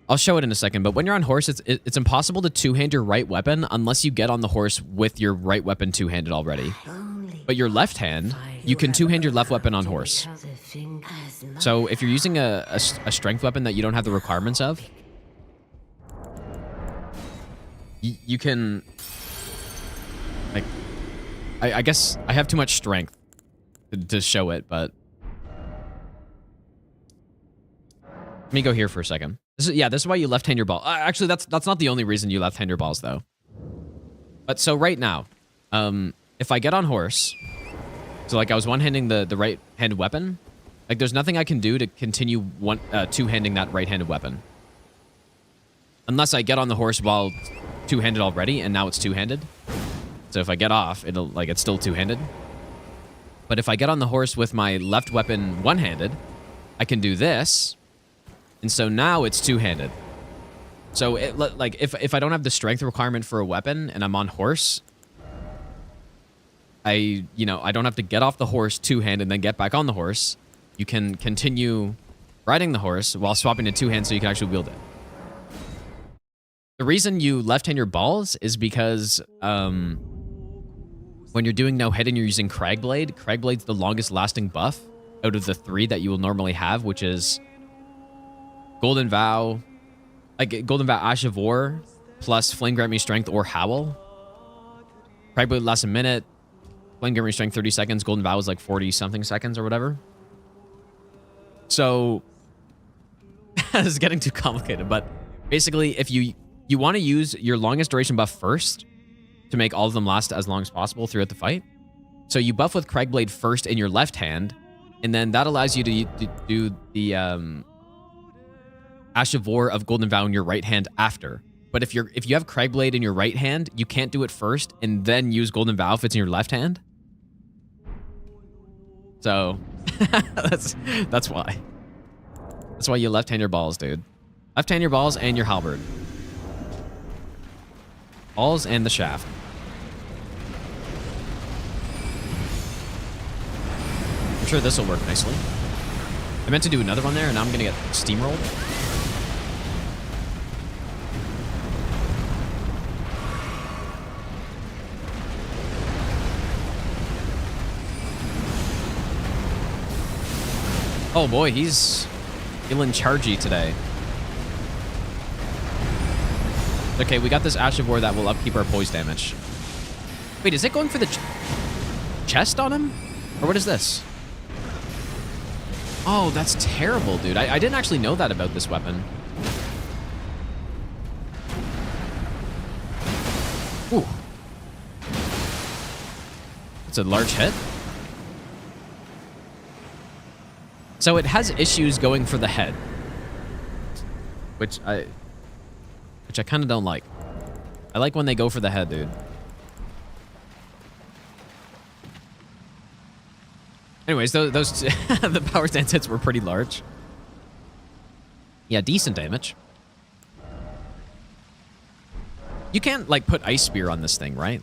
I'll show it in a second, but when you're on horse, it's impossible to two-hand your right weapon unless you get on the horse with your right weapon two-handed already. But your left hand, you can two-hand your left weapon on horse. So if you're using a strength weapon that you don't have the requirements of, you can... Like, I guess I have too much strength to show it, but... Let me go here for a second. This is why you left-hand your ball. Actually, that's not the only reason you left-hand your balls, though. But so right now, if I get on horse, so like I was one-handing the right-handed weapon, like there's nothing I can do to continue two-handing that right-handed weapon. Unless I get on the horse while two-handed already, and now it's two-handed. So if I get off, it's still two-handed. But if I get on the horse with my left weapon one-handed, I can do this. And so now it's two-handed. So if I don't have the strength requirement for a weapon and I'm on horse, I don't have to get off the horse two-handed and then get back on the horse. You can continue riding the horse while swapping to two-hand so you can actually wield it. The reason you left-hand your balls is because when you're doing no hit and you're using Cragblade, Cragblade's the longest lasting buff out of the 3 that you will normally have, which is Golden Vow, like Golden Vow Ash of War plus Flame Grant Me Strength or Howl. Cragblade lasts a minute. Flame Grant Me Strength 30 seconds. Golden Vow is like 40 something seconds or whatever. So it's getting too complicated, but basically if you want to use your longest duration buff first to make all of them last as long as possible throughout the fight. So you buff with Cragblade first in your left hand, and then that allows you to do the Ash of War of Golden Vow in your right hand after. But if you have Cragblade in your right hand, you can't do it first and then use Golden Vow if it's in your left hand. So that's why. That's why you left-hand your balls, dude. Left-hand your balls and your halberd. Balls and the shaft. I'm sure this will work nicely. I meant to do another one there, and now I'm gonna get steamrolled. Oh boy, he's feeling chargy today. Okay, we got this Ash of War that will upkeep our poise damage. Wait, is it going for the chest on him? Or what is this? Oh, that's terrible, dude. I didn't actually know that about this weapon. Ooh. It's a large hit. So it has issues going for the head. Which I kind of don't like. I like when they go for the head, dude. Anyways, those the power stance hits were pretty large. Yeah, decent damage. You can't, like, put Ice Spear on this thing, right?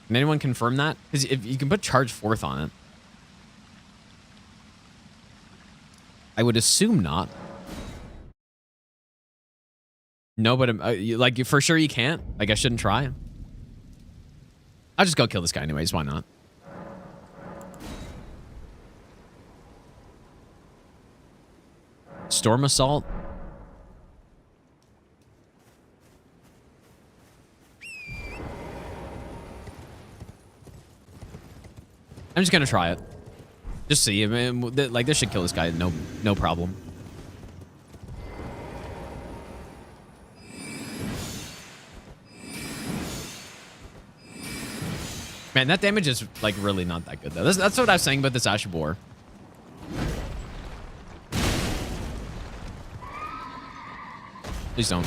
Can anyone confirm that? Because if you can put Charge Forth on it. I would assume not. No, but like, for sure you can't? Like, I shouldn't try? I'll just go kill this guy anyways. Why not? Storm Assault. I'm just gonna try it. Just see. I mean, like, this should kill this guy. No problem. Man, that damage is, like, really not that good, though. That's what I was saying about this Ash of War. Please don't.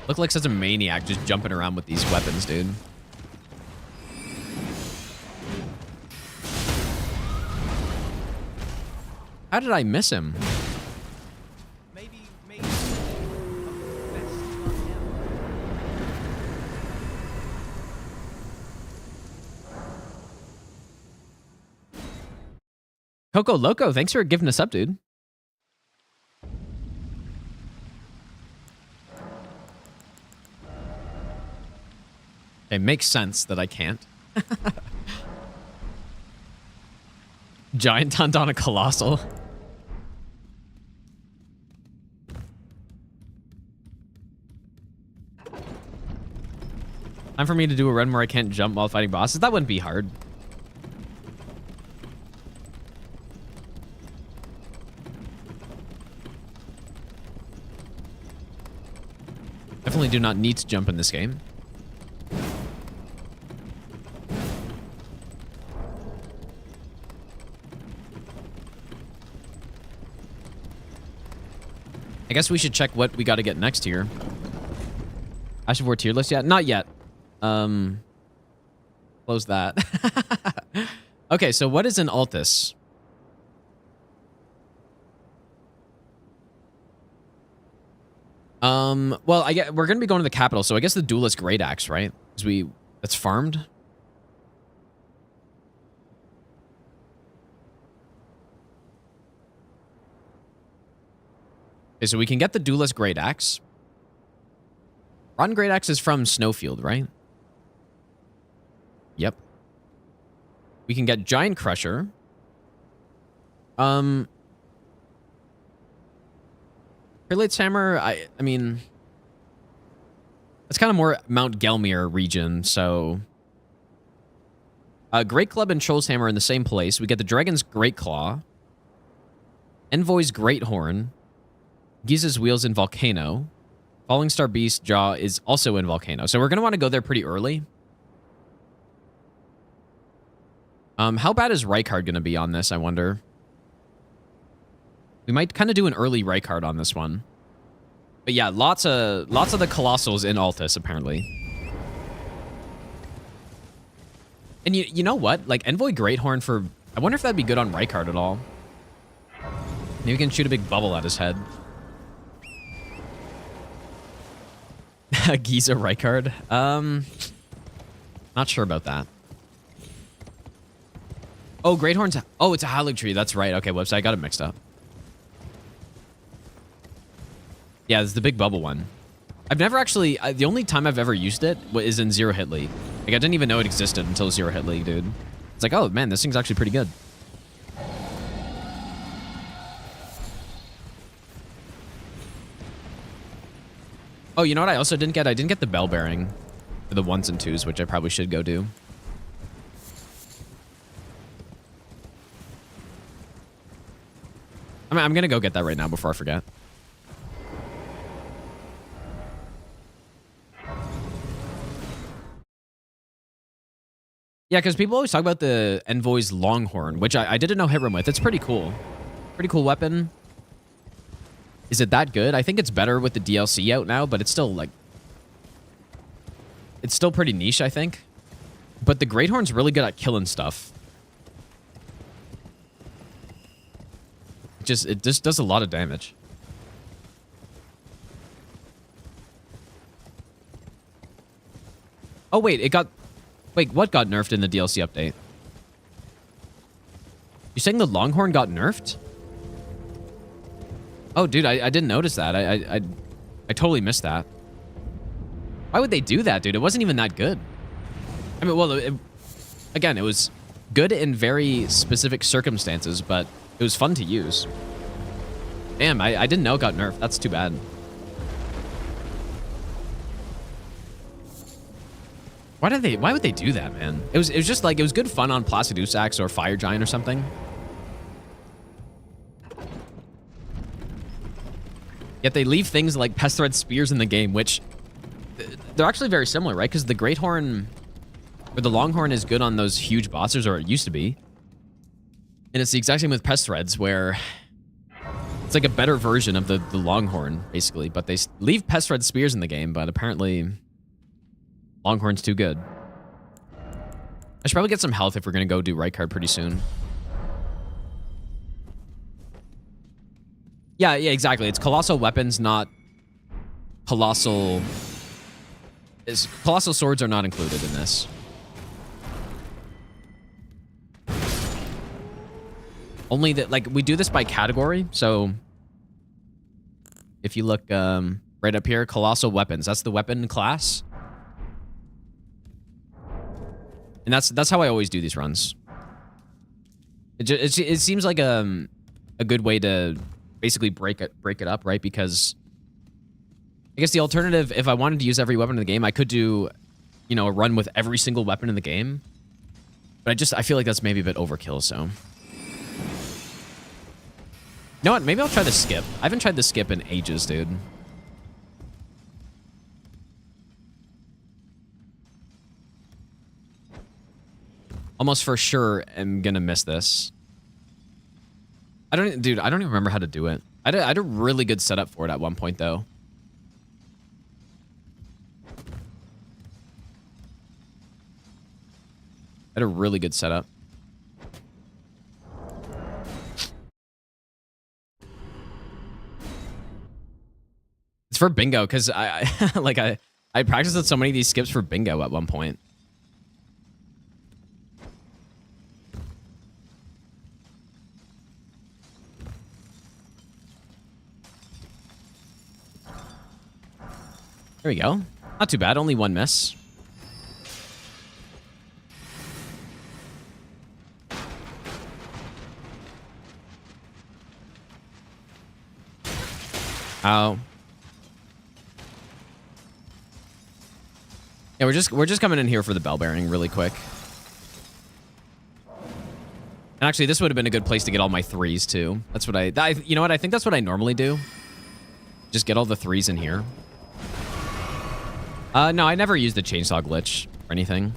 Look like such a maniac just jumping around with these weapons, dude. How did I miss him? Maybe the best not Coco Loco, thanks for giving us up, dude. It makes sense that I can't. Giant Taunt on a Colossal. Time for me to do a run where I can't jump while fighting bosses. That wouldn't be hard. Definitely do not need to jump in this game. I guess we should check what we got to get next here. Ash of War tier list yet? Not yet. Close that. Okay, so what is an Altus? Well, we're gonna be going to the capital, so I guess the Duelist Great Axe, right? Because that's farmed. Okay, so we can get the Duelist Great Axe. Rotten Great Axe is from Snowfield, right? Yep. We can get Giant Crusher. Prelate's Hammer, I mean, it's kind of more Mount Gelmir region, so... Great Club and Troll's Hammer in the same place. We get the Dragon's Great Claw, Envoy's Great Horn, Giza's Wheels in Volcano, Falling Star Beast Jaw is also in Volcano. So we're going to want to go there pretty early. How bad is Rykard going to be on this, I wonder? We might kind of do an early Rykard on this one. But yeah, lots of the Colossals in Altus, apparently. And you know what? Like, Envoy Greathorn for... I wonder if that'd be good on Rykard at all. Maybe we can shoot a big bubble at his head. Giza Rykard? Not sure about that. Oh, Greathorn's... Oh, it's a Halig Tree. That's right. Okay, whoops. I got it mixed up. Yeah, it's the big bubble one. I've never actually... the only time I've ever used it is in Zero Hit League. Like, I didn't even know it existed until Zero Hit League, dude. It's like, oh, man, this thing's actually pretty good. Oh, you know what I also didn't get? I didn't get the Bell Bearing for the 1s and 2s, which I probably should go do. I'm going to go get that right now before I forget. Yeah, because people always talk about the Envoy's Longhorn, which I didn't know hit room with. It's pretty cool. Pretty cool weapon. Is it that good? I think it's better with the DLC out now, but it's still, like... It's still pretty niche, I think. But the Greathorn's really good at killing stuff. It just does a lot of damage. Oh, wait, it got... Wait, what got nerfed in the DLC update? You saying the Longhorn got nerfed? Oh, dude, I didn't notice that. I totally missed that. Why would they do that, dude? It wasn't even that good. I mean, well, again, it was good in very specific circumstances, but it was fun to use. Damn, I didn't know it got nerfed. That's too bad. Why would they do that, man? It was just like, it was good fun on Placidusax or Fire Giant or something. Yet they leave things like Pest Thread Spears in the game, which they're actually very similar, right? Because the Greathorn or the Longhorn is good on those huge bosses, or it used to be. And it's the exact same with Pest Threads, where it's like a better version of the Longhorn, basically. But they leave Pest Thread Spears in the game, but apparently Longhorn's too good. I should probably get some health if we're going to go do Rykard pretty soon. Yeah, exactly. It's Colossal weapons, not Colossal... Colossal swords are not included in this. Only that, like, we do this by category, so... If you look right up here, Colossal weapons. That's the weapon class. And that's how I always do these runs. It seems like a good way to basically break it up, right? Because I guess the alternative, if I wanted to use every weapon in the game, I could do, you know, a run with every single weapon in the game. But I feel like that's maybe a bit overkill, so. You know what? Maybe I'll try the skip. I haven't tried the skip in ages, dude. Almost for sure am gonna miss this. Dude, I don't even remember how to do it. I had a really good setup for it at one point, though. I had a really good setup. It's for bingo, because I practiced with so many of these skips for bingo at one point. There we go. Not too bad. Only one miss. Oh. Yeah, we're just coming in here for the bell bearing really quick. And actually, this would have been a good place to get all my 3s too. That's what you know what? I think that's what I normally do. Just get all the 3s in here. No, I never used the chainsaw glitch or anything.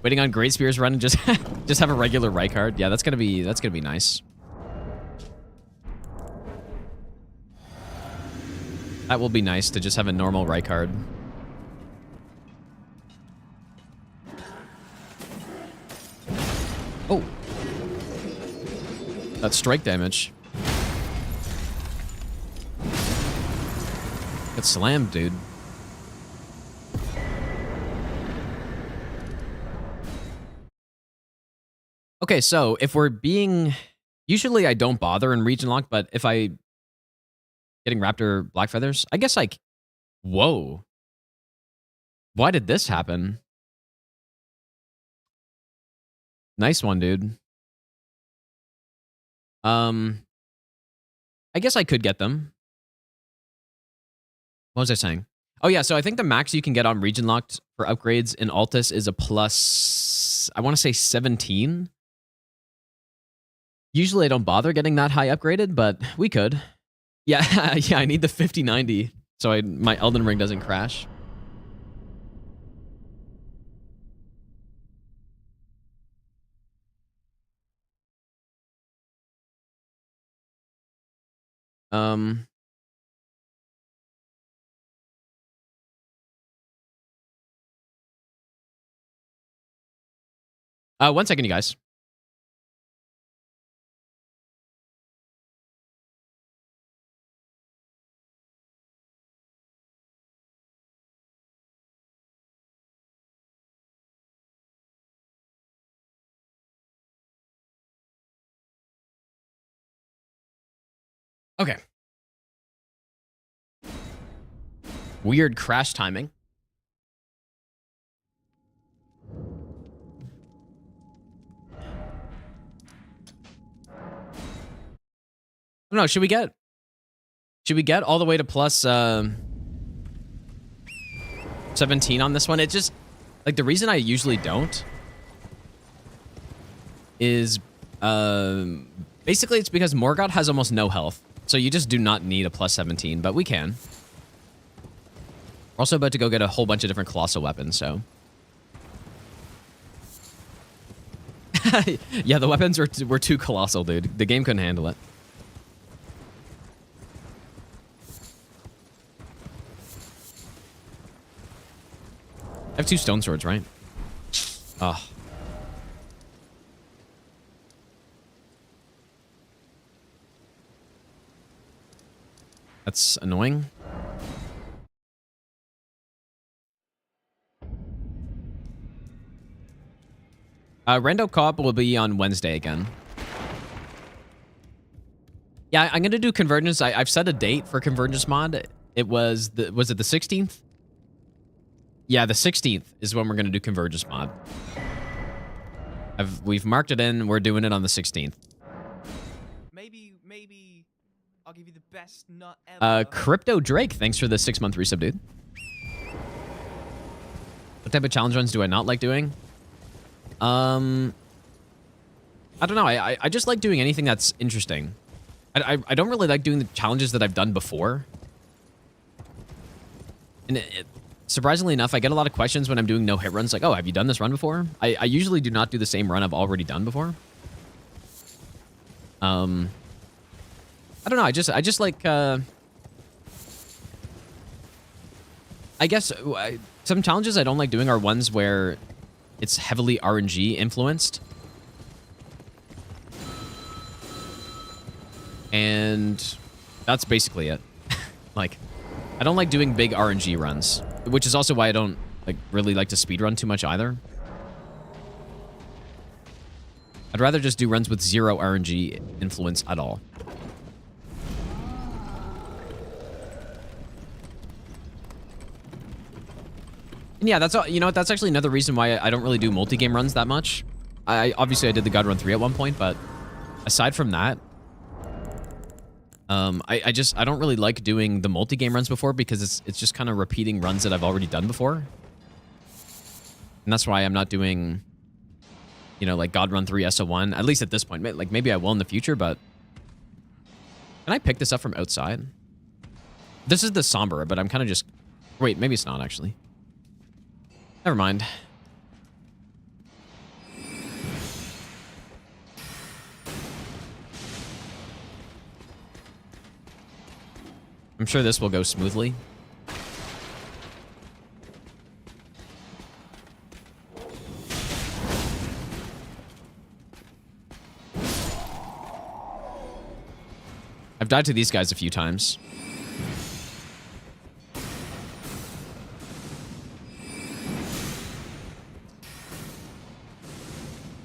Waiting on Great Spear's run and just just have a regular Rykard. Yeah, that's gonna be nice. That will be nice to just have a normal Rykard. Oh. That's strike damage. Get slammed, dude. Okay, so if we're being... Usually I don't bother in region lock, but if I... Getting Raptor Black Feathers? I guess like... Whoa. Why did this happen? Nice one, dude. I guess I could get them. What was I saying? Oh yeah, so I think the max you can get on region locked for upgrades in Altus is a plus... I want to say 17. Usually I don't bother getting that high upgraded, but we could. Yeah, yeah, I need the 5090 so my Elden Ring doesn't crash. One second, you guys. Okay. Weird crash timing. No, should we get all the way to plus 17 on this one? It just, like, the reason I usually don't is basically it's because Morgoth has almost no health. So you just do not need a plus 17, but we can. We're also about to go get a whole bunch of different colossal weapons, so. Yeah, the weapons were too colossal, dude. The game couldn't handle it. I have 2 stone swords, right? Oh. That's annoying. Rando Co-op will be on Wednesday again. Yeah, I'm gonna do Convergence. I've set a date for Convergence mod. It was it the 16th? Yeah, the 16th is when we're gonna do Convergence mod. We've marked it in. We're doing it on the 16th. Maybe I'll give you the best nut ever. Crypto Drake, thanks for the 6-month resub, dude. What type of challenge runs do I not like doing? I don't know. I just like doing anything that's interesting. I don't really like doing the challenges that I've done before. And surprisingly enough, I get a lot of questions when I'm doing no-hit runs, like, oh, have you done this run before? I usually do not do the same run I've already done before. I don't know. I just like, I guess some challenges I don't like doing are ones where it's heavily RNG influenced. And that's basically it. Like, I don't like doing big RNG runs, which is also why I don't really like to speedrun too much either. I'd rather just do runs with 0 RNG influence at all. And yeah, that's all, you know what, that's actually another reason why I don't really do multi-game runs that much. Obviously I did the God Run 3 at one point, but aside from that, I don't really like doing the multi-game runs before because it's just kind of repeating runs that I've already done before. And that's why I'm not doing, you know, like God Run 3 SO1, at least at this point. Like, maybe I will in the future, but... Can I pick this up from outside? This is the Somber, but I'm kind of just... Wait, maybe it's not, actually. Never mind. I'm sure this will go smoothly. I've died to these guys a few times.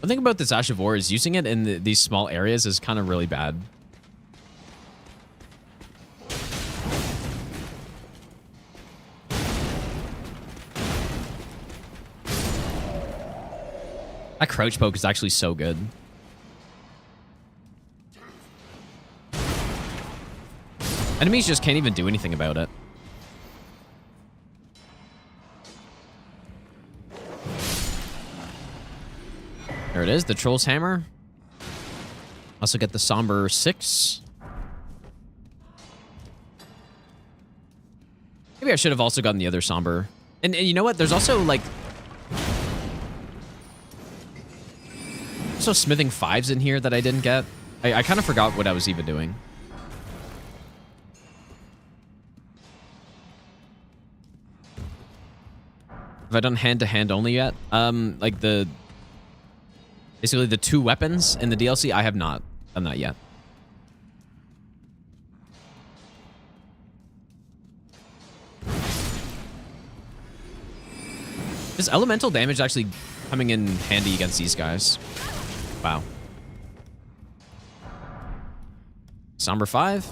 The thing about this Ash of War is using it in these small areas is kind of really bad. That crouch poke is actually so good. Enemies just can't even do anything about it. There it is, the Troll's Hammer. Also get the Somber 6. Maybe I should have also gotten the other Somber. And you know what? There's also, like... Also smithing 5s in here that I didn't get. I kind of forgot what I was even doing. Have I done hand-to-hand only yet? Like the... Basically the 2 weapons in the DLC, I have not done that yet. Is elemental damage actually coming in handy against these guys? Wow. Somber 5.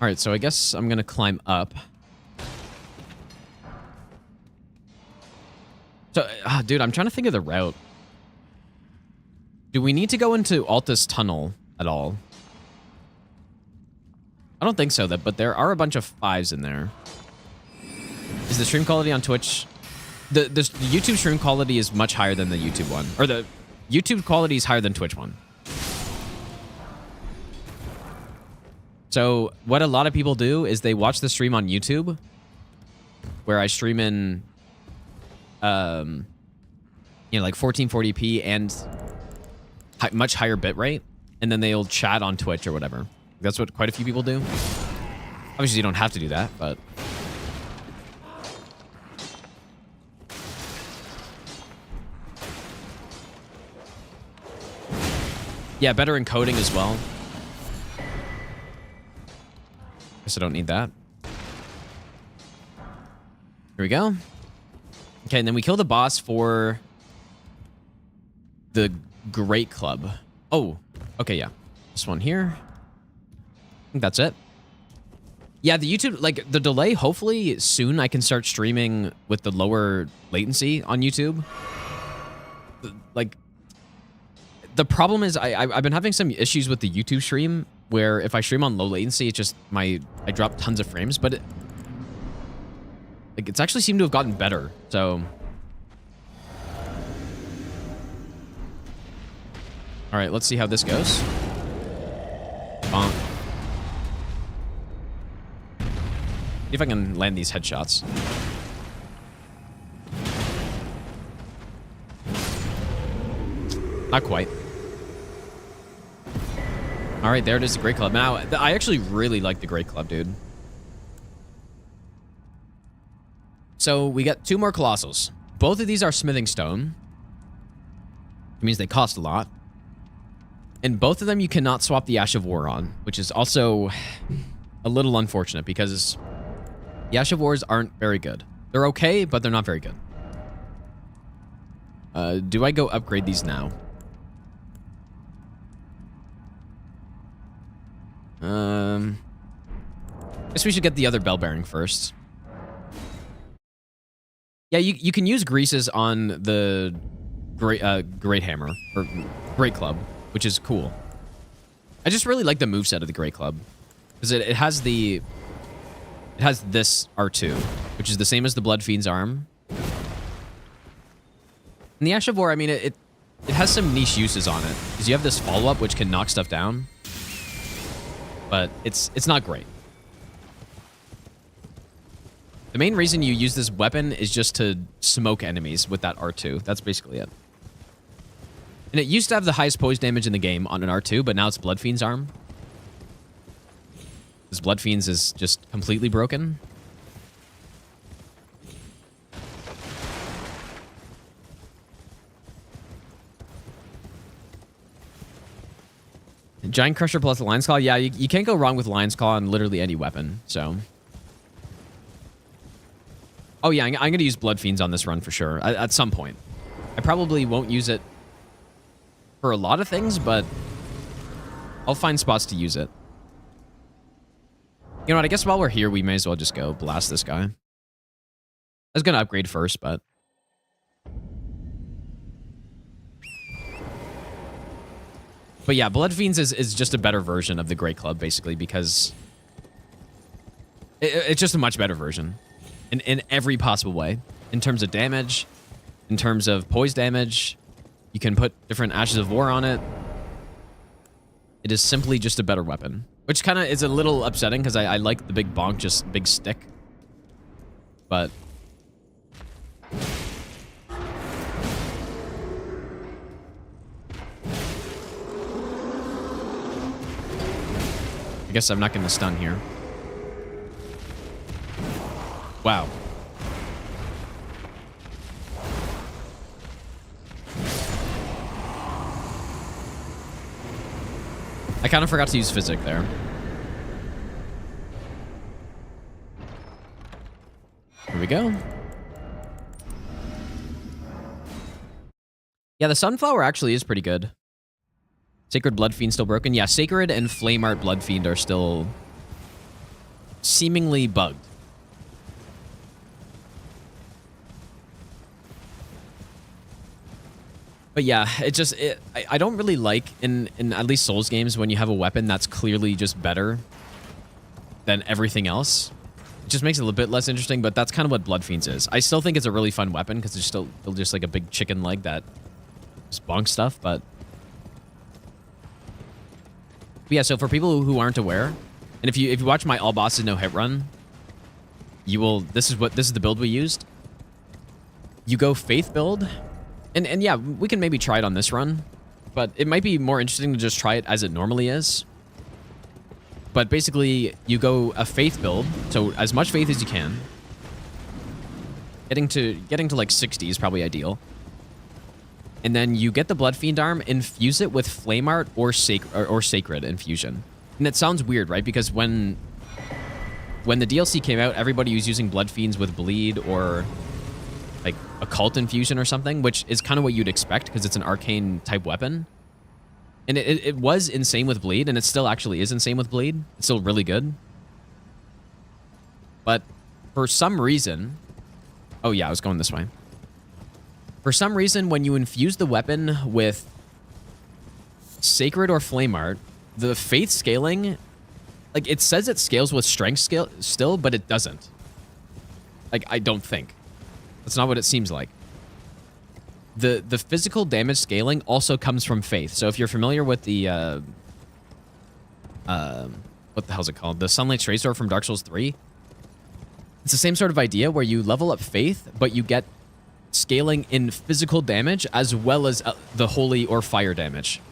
Alright, so I guess I'm gonna climb up. So, dude, I'm trying to think of the route. Do we need to go into Altus Tunnel at all? I don't think so, but there are a bunch of 5s in there. Is the stream quality on Twitch... The YouTube stream quality is much higher than the YouTube one. Or the YouTube quality is higher than Twitch one. So what a lot of people do is they watch the stream on YouTube, where I stream in, you know, like 1440p and much higher bitrate, and then they'll chat on Twitch or whatever. That's what quite a few people do. Obviously, you don't have to do that, but... Yeah, better encoding as well. Guess I don't need that. Here we go. Okay, and then we kill the boss for the Great Club. Oh, okay, yeah. This one here. I think that's it. Yeah, the YouTube, like, the delay, hopefully soon I can start streaming with the lower latency on YouTube. Like, the problem is I've been having some issues with the YouTube stream where if I stream on low latency, it's just I drop tons of frames, but it's actually seemed to have gotten better. So, all right, let's see how this goes. Bonk. See if I can land these headshots. Not quite. All right, there it is, the Great Club. Now, I actually really like the Great Club, dude. So we got 2 more Colossals. Both of these are smithing stone. It means they cost a lot. And both of them you cannot swap the Ash of War on, which is also a little unfortunate because the Ash of Wars aren't very good. They're okay, but they're not very good. Do I go upgrade these now? Guess we should get the other bell bearing first. Yeah, you can use greases on the great hammer or great club, which is cool. I just really like the moveset of the great club because it has this R2, which is the same as the Blood Fiend's arm. And the Ash of War, I mean, it has some niche uses on it because you have this follow-up which can knock stuff down, but it's not great. The main reason you use this weapon is just to smoke enemies with that R2. That's basically it. And it used to have the highest poise damage in the game on an R2, but now it's Blood Fiend's arm. This Blood Fiend's is just completely broken. Giant Crusher plus Lion's Claw. Yeah, you can't go wrong with Lion's Claw on literally any weapon, so... Oh yeah, I'm going to use Blood Fiends on this run for sure, at some point. I probably won't use it for a lot of things, but I'll find spots to use it. You know what, I guess while we're here, we may as well just go blast this guy. I was going to upgrade first, but... But yeah, Blood Fiends is just a better version of the Great Club, basically, because... It's just a much better version. In every possible way. In terms of damage, in terms of poise damage, you can put different Ashes of War on it. It is simply just a better weapon. Which kind of is a little upsetting, because I like the big bonk, just big stick. But... I guess I'm not going to stun here. Wow. I kind of forgot to use Physic there. Here we go. Yeah, the Sunflower actually is pretty good. Sacred Blood Fiend still broken? Yeah, Sacred and Flame Art Blood Fiend are still seemingly bugged. But yeah, I don't really like in at least Souls games when you have a weapon that's clearly just better than everything else. It just makes it a little bit less interesting, but that's kind of what Blood Fiends is. I still think it's a really fun weapon because it's still just like a big chicken leg that just bonks stuff, but yeah, so for people who aren't aware, and if you watch my All Bosses No Hit run, you will this is the build we used. You go Faith build. And yeah, we can maybe try it on this run, but it might be more interesting to just try it as it normally is. But basically, you go a Faith build, so as much Faith as you can. Getting to like 60 is probably ideal. And then you get the Blood Fiend arm, infuse it with Flame Art or Sacred infusion. And it sounds weird, right? Because when the DLC came out, everybody was using Blood Fiends with Bleed or like Occult infusion or something, which is kind of what you'd expect because it's an arcane type weapon. And it was insane with Bleed, and it still actually is insane with Bleed. It's still really good. But for some reason... Oh yeah, I was going this way. For some reason, when you infuse the weapon with Sacred or Flame Art, the Faith scaling... Like, it says it scales with Strength scale still, but it doesn't. Like, I don't think. That's not what it seems like. The physical damage scaling also comes from Faith. So if you're familiar with the what the hell's it called? The Sunlight Stray Sword from Dark Souls 3. It's the same sort of idea where you level up Faith, but you get scaling in physical damage as well as the holy or fire damage.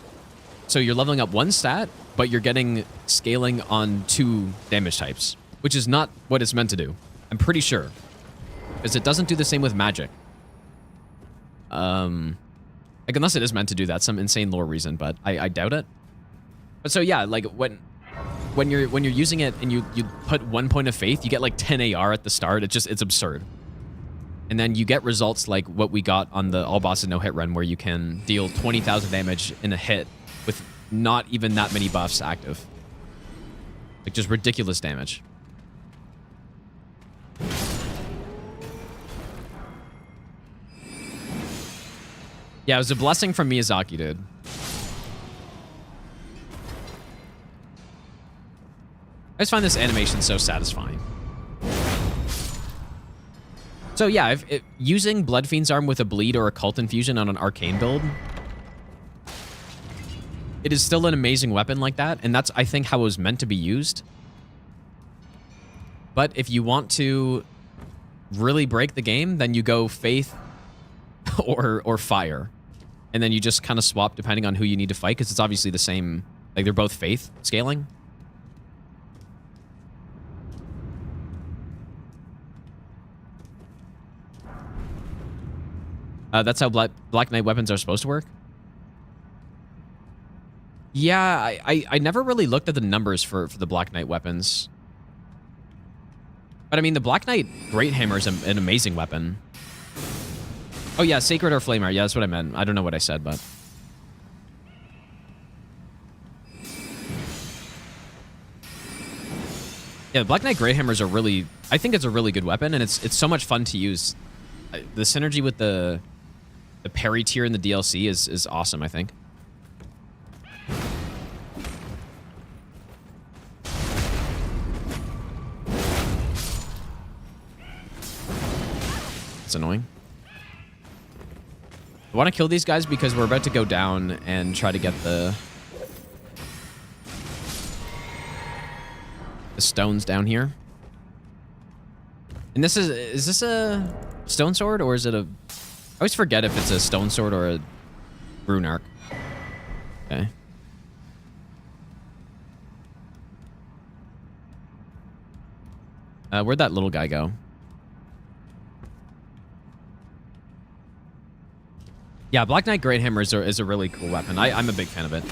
So you're leveling up one stat, but you're getting scaling on 2 damage types, which is not what it's meant to do. I'm pretty sure. Because it doesn't do the same with magic. Like, unless it is meant to do that, some insane lore reason, but I doubt it. But so yeah, like when you're using it and you put 1 point of Faith, you get like 10 AR at the start. It's absurd. And then you get results like what we got on the All Bosses No Hit run, where you can deal 20,000 damage in a hit with not even that many buffs active. Like, just ridiculous damage. Yeah, it was a blessing from Miyazaki, dude. I just find this animation so satisfying. So yeah, if using Bloodfiend's Arm with a bleed or a cult infusion on an arcane build, it is still an amazing weapon like that, and that's, I think, how it was meant to be used. But if you want to really break the game, then you go Faith or Fire. And then you just kind of swap depending on who you need to fight, because it's obviously the same, like they're both Faith scaling. That's how Black Knight weapons are supposed to work? Yeah, I never really looked at the numbers for the Black Knight weapons. But I mean, the Black Knight Great Hammer is an amazing weapon. Oh yeah, Sacred or Flamer. Yeah, that's what I meant. I don't know what I said, but... Yeah, the Black Knight Great Hammers are really... I think it's a really good weapon, and it's so much fun to use. The synergy with the parry tier in the DLC is awesome, I think. It's annoying. I want to kill these guys because we're about to go down and try to get the stones down here. And this is this a stone sword or is it a... I always forget if it's a stone sword or a rune arc. Okay. Where'd that little guy go? Yeah, Black Knight Great Hammer is a really cool weapon. I'm a big fan of it.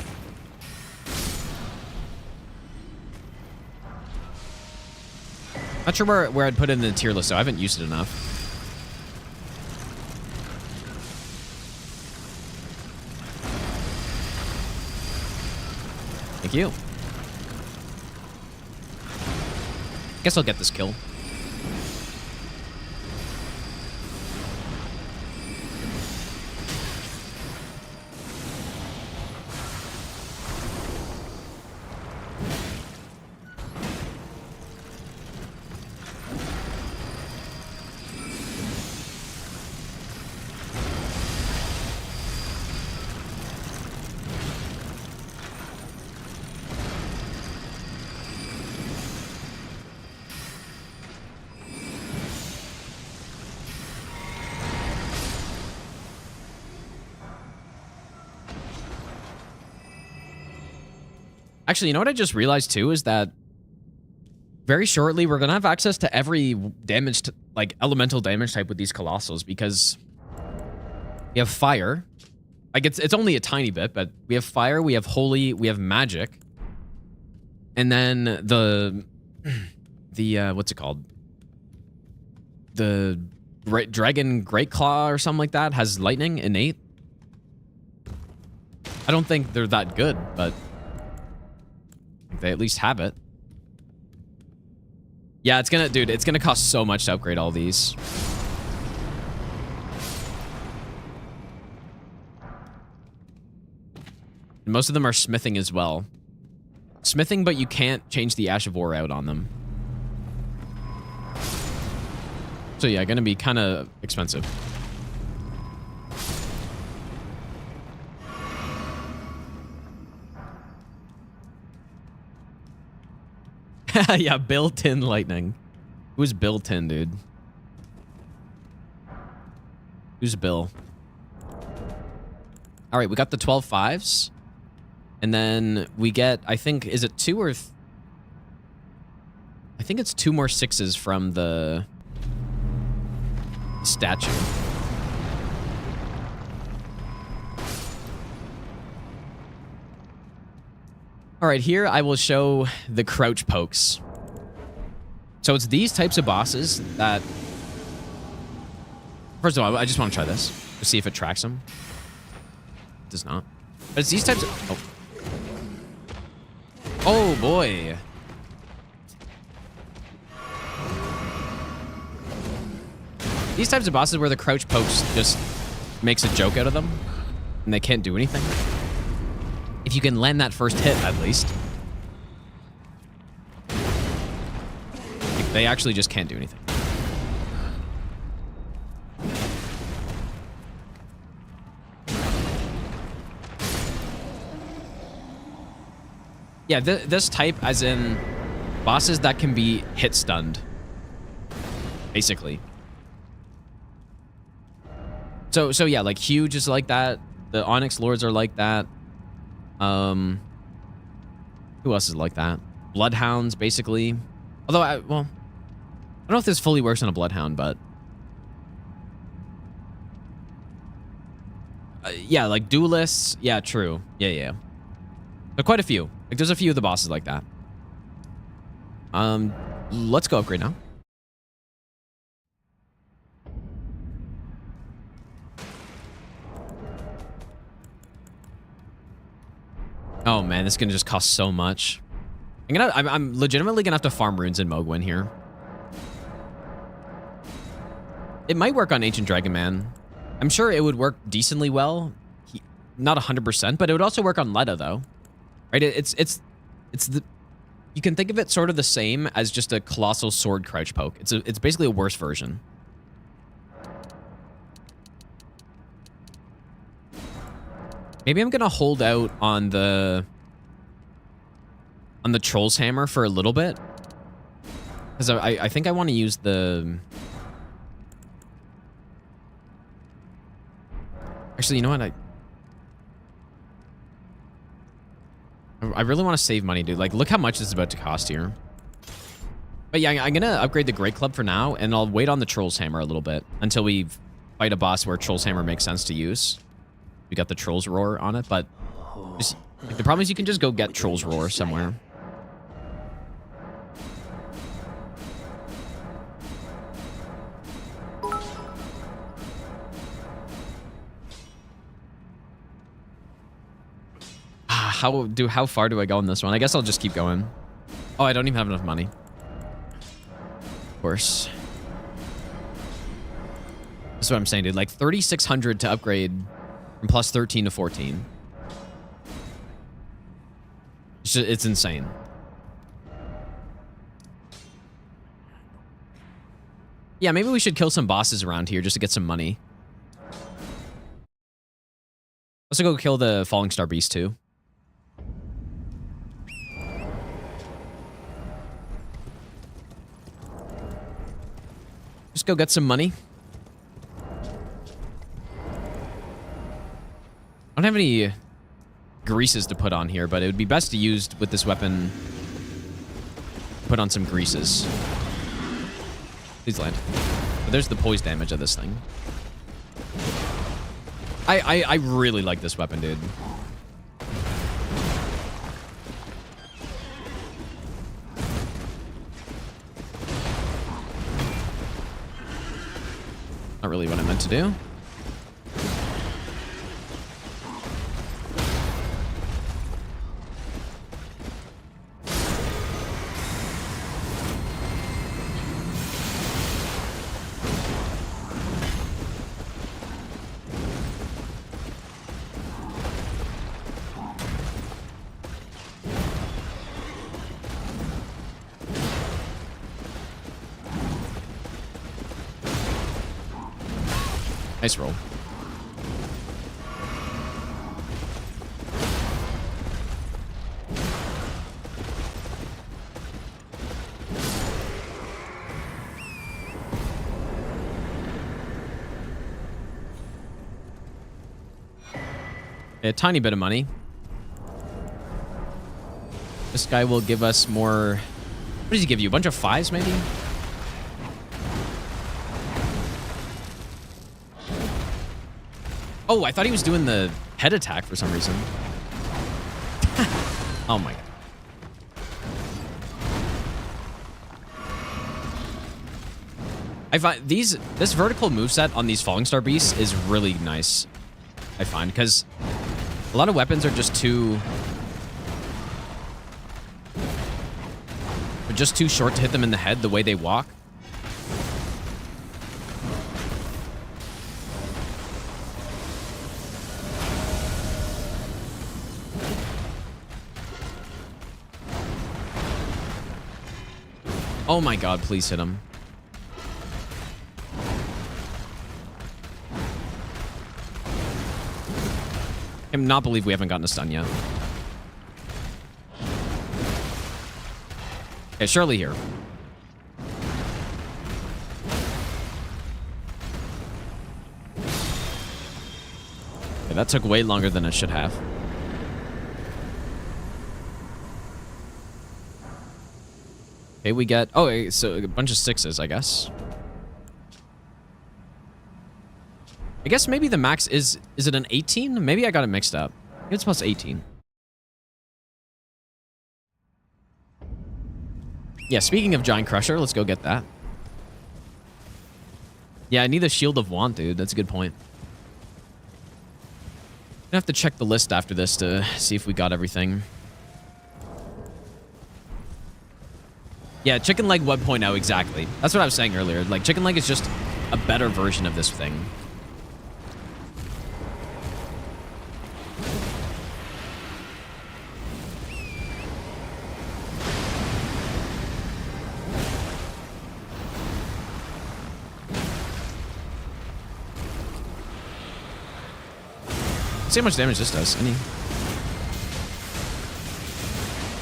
Not sure where I'd put it in the tier list, though. I haven't used it enough. Thank you. Guess I'll get this kill. Actually, you know what I just realized too is that very shortly we're gonna have access to every damage, like elemental damage type with these Colossals, because we have fire. Like it's only a tiny bit, but we have fire, we have holy, we have magic, and then the what's it called? The Dragon Great Claw or something like that has lightning innate. I don't think they're that good, but they at least have it. Yeah, it's gonna cost so much to upgrade all these. And most of them are smithing as well. Smithing, but you can't change the Ash of War out on them. So yeah, gonna be kind of expensive. Yeah, built-in lightning. Who's built-in, dude? Who's Bill? All right, we got the 12 5s. And then we get, I think, is it 2 or... I think it's 2 more 6s from the statue. All right, here I will show the crouch pokes. So it's these types of bosses that... First of all, I just want to try this to see if it tracks them. It does not. But it's these types of... Oh. Oh, boy. These types of bosses where the crouch pokes just makes a joke out of them. and they can't do anything. If you can land that first hit, at least. Like, they actually just can't do anything. Yeah, this type, as in bosses that can be hit stunned, basically. So yeah, like Huge is like that. The Onyx Lords are like that. Who else is like that? Bloodhounds, basically. Although, I don't know if this fully works on a Bloodhound, but yeah, like Duelists. Yeah, true. Yeah. But quite a few. Like, there's a few of the bosses like that. Let's go upgrade now. Oh man, this is gonna just cost so much. I'm legitimately gonna have to farm runes in Mogwin here. It might work on Ancient Dragon Man. I'm sure it would work decently well. Not 100%, but it would also work on Leda though. Right? It's the, you can think of it sort of the same as just a Colossal Sword crouch poke. It's basically a worse version. Maybe I'm gonna hold out on the Troll's Hammer for a little bit, because I think I want to use the. Actually, you know what? I really want to save money, dude. Like, look how much this is about to cost here. But yeah, I'm gonna upgrade the Great Club for now, and I'll wait on the Troll's Hammer a little bit until we fight a boss where Troll's Hammer makes sense to use. We got the Troll's Roar on it, but just, like, the problem is you can just go get Troll's Roar somewhere. How far do I go on this one? I guess I'll just keep going. Oh, I don't even have enough money. Of course. That's what I'm saying, dude. Like 3,600 to upgrade from plus 13 to 14. It's insane. Yeah, maybe we should kill some bosses around here just to get some money. Let's go kill the Falling Star Beast too. Just go get some money. I don't have any greases to put on here, but it would be best to use with this weapon. Put on some greases. Please land. But there's the poise damage of this thing. I really like this weapon, dude. Not really what I meant to do. Nice roll. A tiny bit of money. This guy will give us more. What does he give you? A bunch of 5s, maybe? Oh, I thought he was doing the head attack for some reason. Oh my god. I find this vertical moveset on these Falling Star Beasts is really nice, I find, because a lot of weapons are just too short to hit them in the head the way they walk. Oh my god, please hit him. I cannot believe we haven't gotten a stun yet. Okay, Shirley here. Okay, that took way longer than it should have. Okay, we get... Oh, so a bunch of 6s, I guess. I guess maybe the max is... Is it an 18? Maybe I got it mixed up. Maybe it's plus 18. Yeah, speaking of Giant Crusher, let's go get that. Yeah, I need the Shield of Want, dude. That's a good point. I'm gonna have to check the list after this to see if we got everything. Yeah, Chicken Leg 1.0, exactly. That's what I was saying earlier. Like, Chicken Leg is just a better version of this thing. See how much damage this does.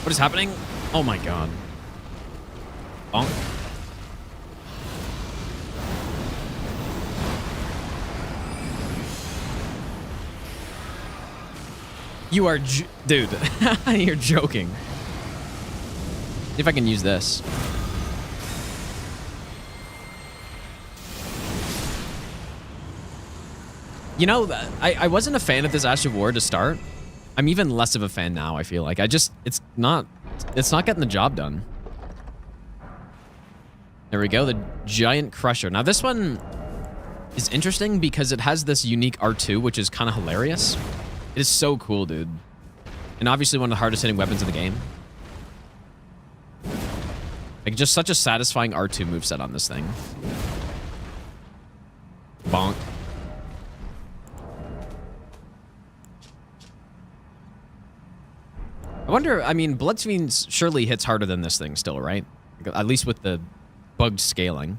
What is happening? Oh my god. Bonk. You are dude. You're joking. See if I can use this. You know, I wasn't a fan of this Ash of War to start. I'm even less of a fan now, I feel like. It's not getting the job done. There we go, the Giant Crusher. Now this one is interesting because it has this unique R2, which is kind of hilarious. It is so cool, dude. And obviously one of the hardest hitting weapons in the game. Like, just such a satisfying R2 moveset on this thing. Bonk. I wonder, I mean, Bloodfiend surely hits harder than this thing still, right? At least with the bugged scaling.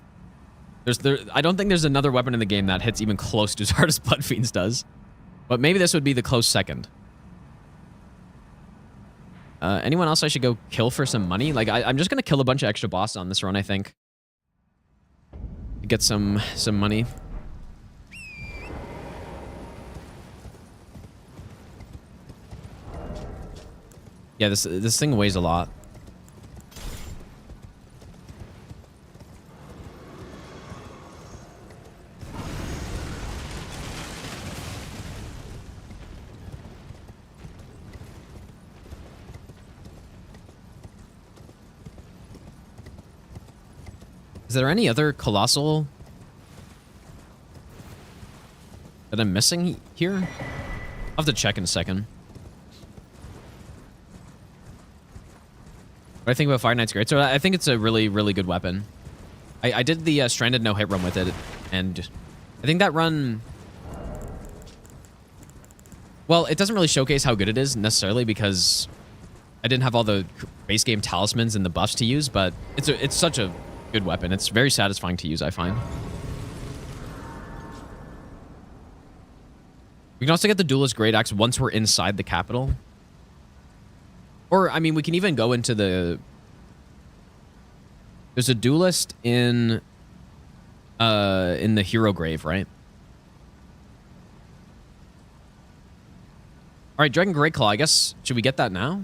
I don't think there's another weapon in the game that hits even close to as hard as Bloodfiend's does. But maybe this would be the close second. Anyone else I should go kill for some money? Like, I'm just going to kill a bunch of extra bosses on this run, I think. To get some money. Yeah, this thing weighs a lot. Is there any other Colossal that I'm missing here? I'll have to check in a second. What do I think about Fire Knight's Great? So I think it's a really, really good weapon. I did the Stranded no-hit run with it, and I think that run... Well, it doesn't really showcase how good it is, necessarily, because I didn't have all the base game talismans and the buffs to use, but it's such a good weapon. It's very satisfying to use, I find. We can also get the Duelist Great Axe once we're inside the capital. Or, I mean, we can even go into the... There's a duelist in the Hero Grave, right? All right, Dragon Greatclaw, I guess, should we get that now?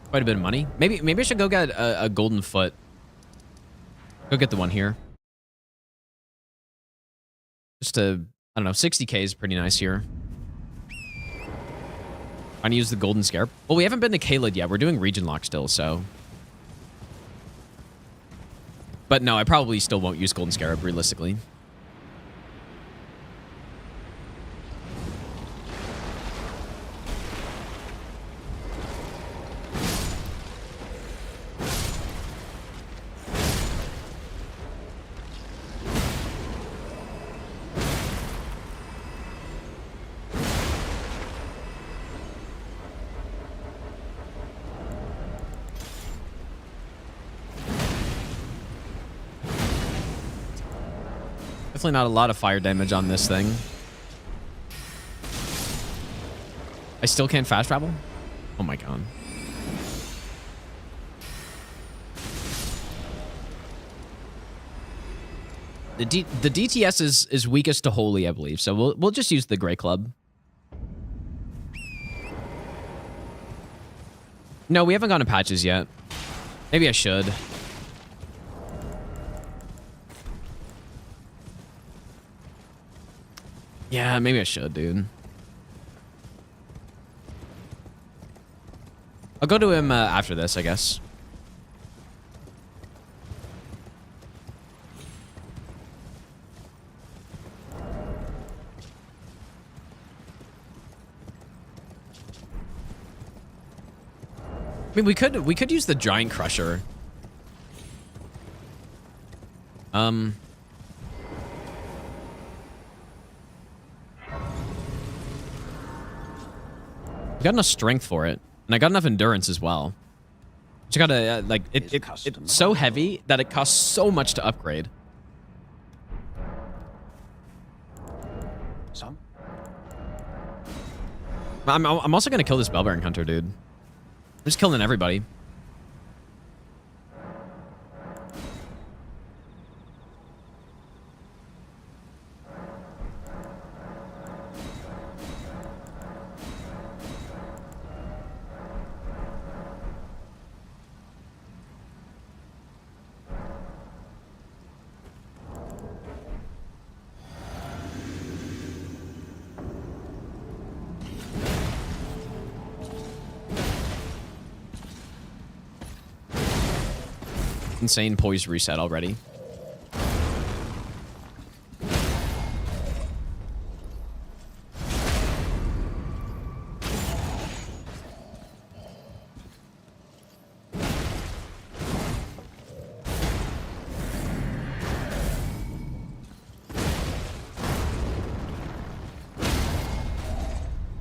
Quite a bit of money. Maybe I should go get a Golden Foot. Go get the one here. Just I don't know, 60k is pretty nice here. Trying to use the Golden Scarab. Well, we haven't been to Caelid yet. We're doing Region Lock still, so... But no, I probably still won't use Golden Scarab, realistically. Definitely not a lot of fire damage on this thing. I still can't fast travel? Oh my god. The DTS is weakest to holy, I believe. So we'll just use the Grey Club. No, we haven't gone to patches yet. Maybe I should. Yeah, maybe I should, dude. I'll go to him after this, I guess. I mean, we could use the Giant Crusher. We got enough strength for it, and I got enough endurance as well. Just gotta like it's so heavy that it costs so much to upgrade. Some. I'm also gonna kill this Bellbearing Hunter, dude. I'm just killing everybody. Insane poise reset already.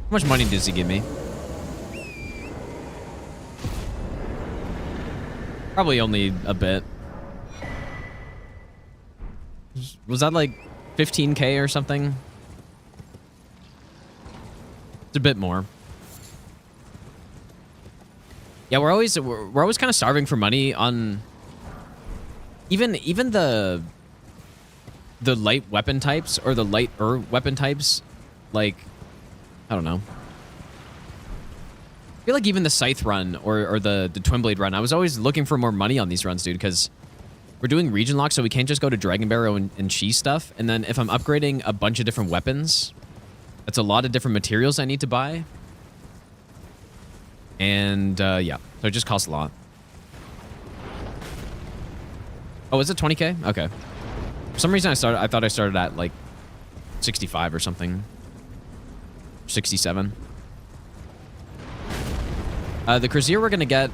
How much money does he give me? Probably only a bit. Was that like 15k or something? It's a bit more. Yeah, we're always kind of starving for money on even the light weapon types or the lighter weapon types. Like, I don't know. I feel like even the Scythe run or the Twin Blade run, I was always looking for more money on these runs, dude, because we're doing region lock, so we can't just go to Dragon Barrow and cheese stuff. And then if I'm upgrading a bunch of different weapons, that's a lot of different materials I need to buy. And yeah, so it just costs a lot. Oh, is it 20k? Okay. For some reason I thought I started at like 65 or something. 67. The Crusader we're gonna get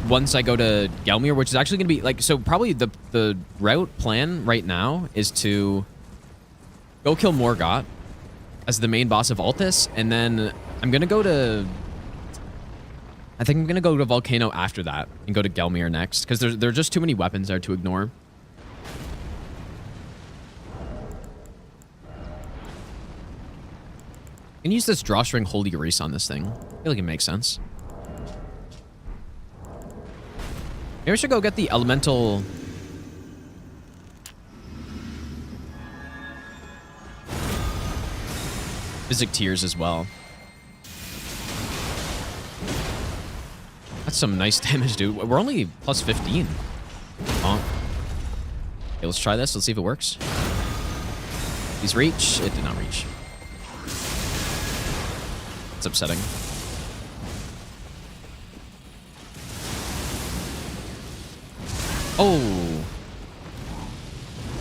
once I go to Gelmir, which is actually gonna be like, so probably the route plan right now is to go kill Morgott as the main boss of Altus, and then I'm gonna go to, I think I'm gonna go to Volcano after that and go to Gelmir next, because there are just too many weapons there to ignore. I can use this drawstring Holy Grease on this thing. I feel like it makes sense. Maybe I should go get the elemental... Physic Tears as well. That's some nice damage, dude. We're only plus 15. Oh. Okay, let's try this. Let's see if it works. Please reach. It did not reach. It's upsetting. Oh.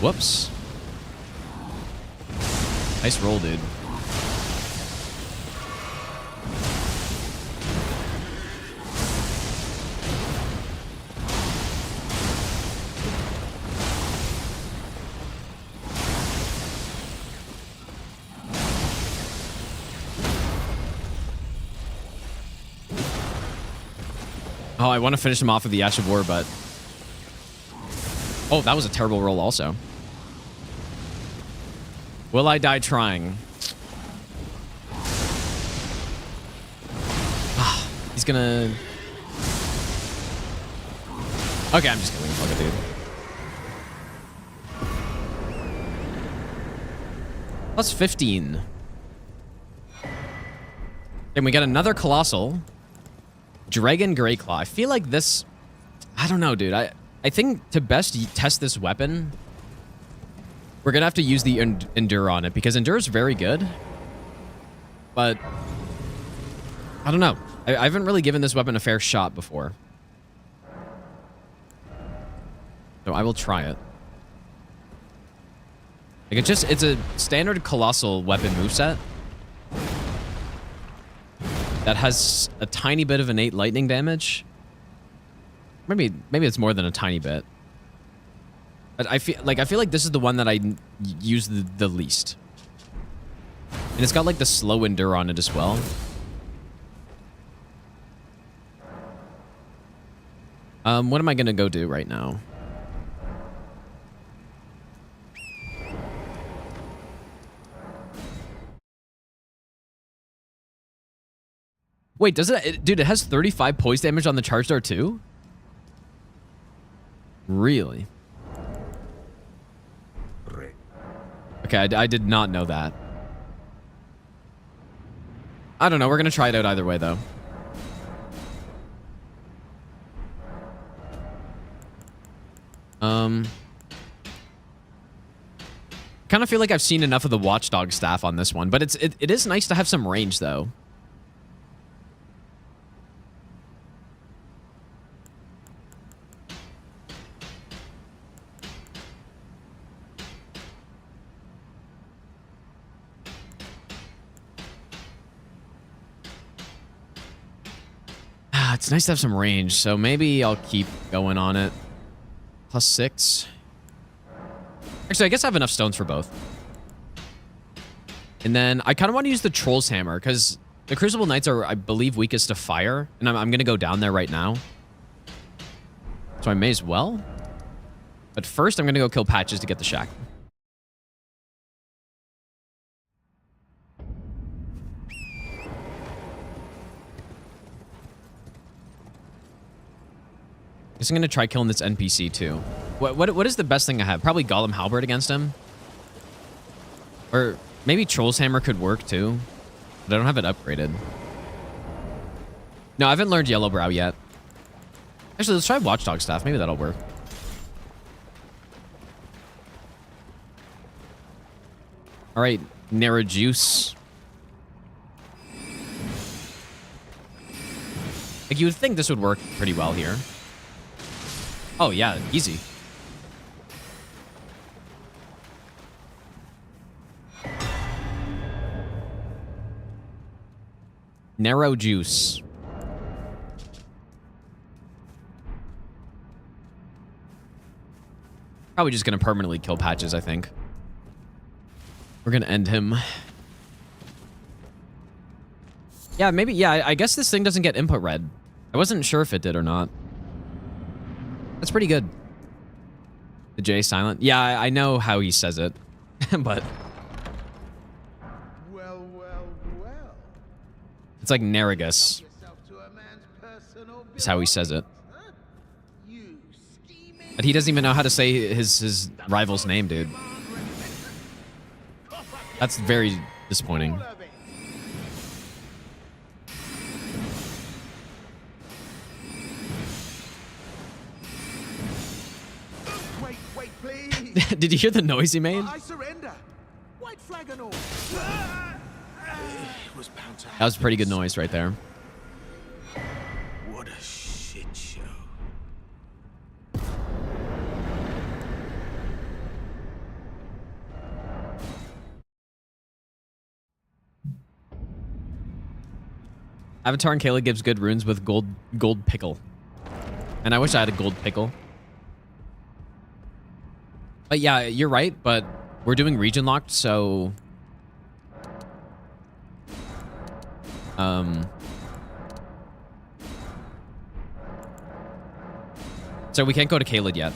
Whoops. Nice roll, dude. Oh, I want to finish him off with the Ash of War, but... Oh, that was a terrible roll also. Will I die trying? He's gonna... Okay, I'm just kidding. Fuck it, dude. Plus 15. And we got another Colossal. Dragon Greyclaw. I feel like this... I don't know, dude. I think to best test this weapon, we're going to have to use the Endure on it, because Endure is very good. But... I don't know. I haven't really given this weapon a fair shot before. So I will try it. Like it's a standard Colossal weapon moveset that has a tiny bit of innate lightning damage. Maybe it's more than a tiny bit. But I feel like this is the one that I use the least. And it's got like the slow Endure on it as well. What am I gonna go do right now? Wait, does it? Dude, it has 35 poise damage on the charge dart too? Really? Okay, I did not know that. I don't know. We're gonna try it out either way, though. Kind of feel like I've seen enough of the Watchdog staff on this one, but it is nice to have some range, though. It's nice to have some range, so maybe I'll keep going on it. Plus 6. Actually, I guess I have enough stones for both. And then I kind of want to use the Troll's Hammer, because the Crucible Knights are, I believe, weakest to fire. And I'm going to go down there right now. So I may as well. But first, I'm going to go kill Patches to get the shack. I guess I'm going to try killing this NPC too. What is the best thing I have? Probably Golem Halberd against him. Or maybe Troll's Hammer could work too. But I don't have it upgraded. No, I haven't learned Yellow Brow yet. Actually, let's try Watchdog Staff. Maybe that'll work. All right, Narrow Juice. Like, you would think this would work pretty well here. Oh, yeah, easy. Narrow Juice. Probably just going to permanently kill Patches, I think. We're going to end him. Yeah, maybe. Yeah, I guess this thing doesn't get input red. I wasn't sure if it did or not. That's pretty good. The J silent. Yeah, I know how he says it, but Well. it's like Naragus Yourself to a man's personal is how he says it. huh? You scheming. But he doesn't even know how to say his rival's name, dude. That's very disappointing. Wait, please. Did you hear the noise he made? I surrender. White flag and all. It was bound to That was a pretty good noise right there. What a shit show. Avatar and Kayla gives good runes with gold pickle. And I wish I had a gold pickle. But yeah, you're right, but we're doing region locked, so so we can't go to Kaled yet.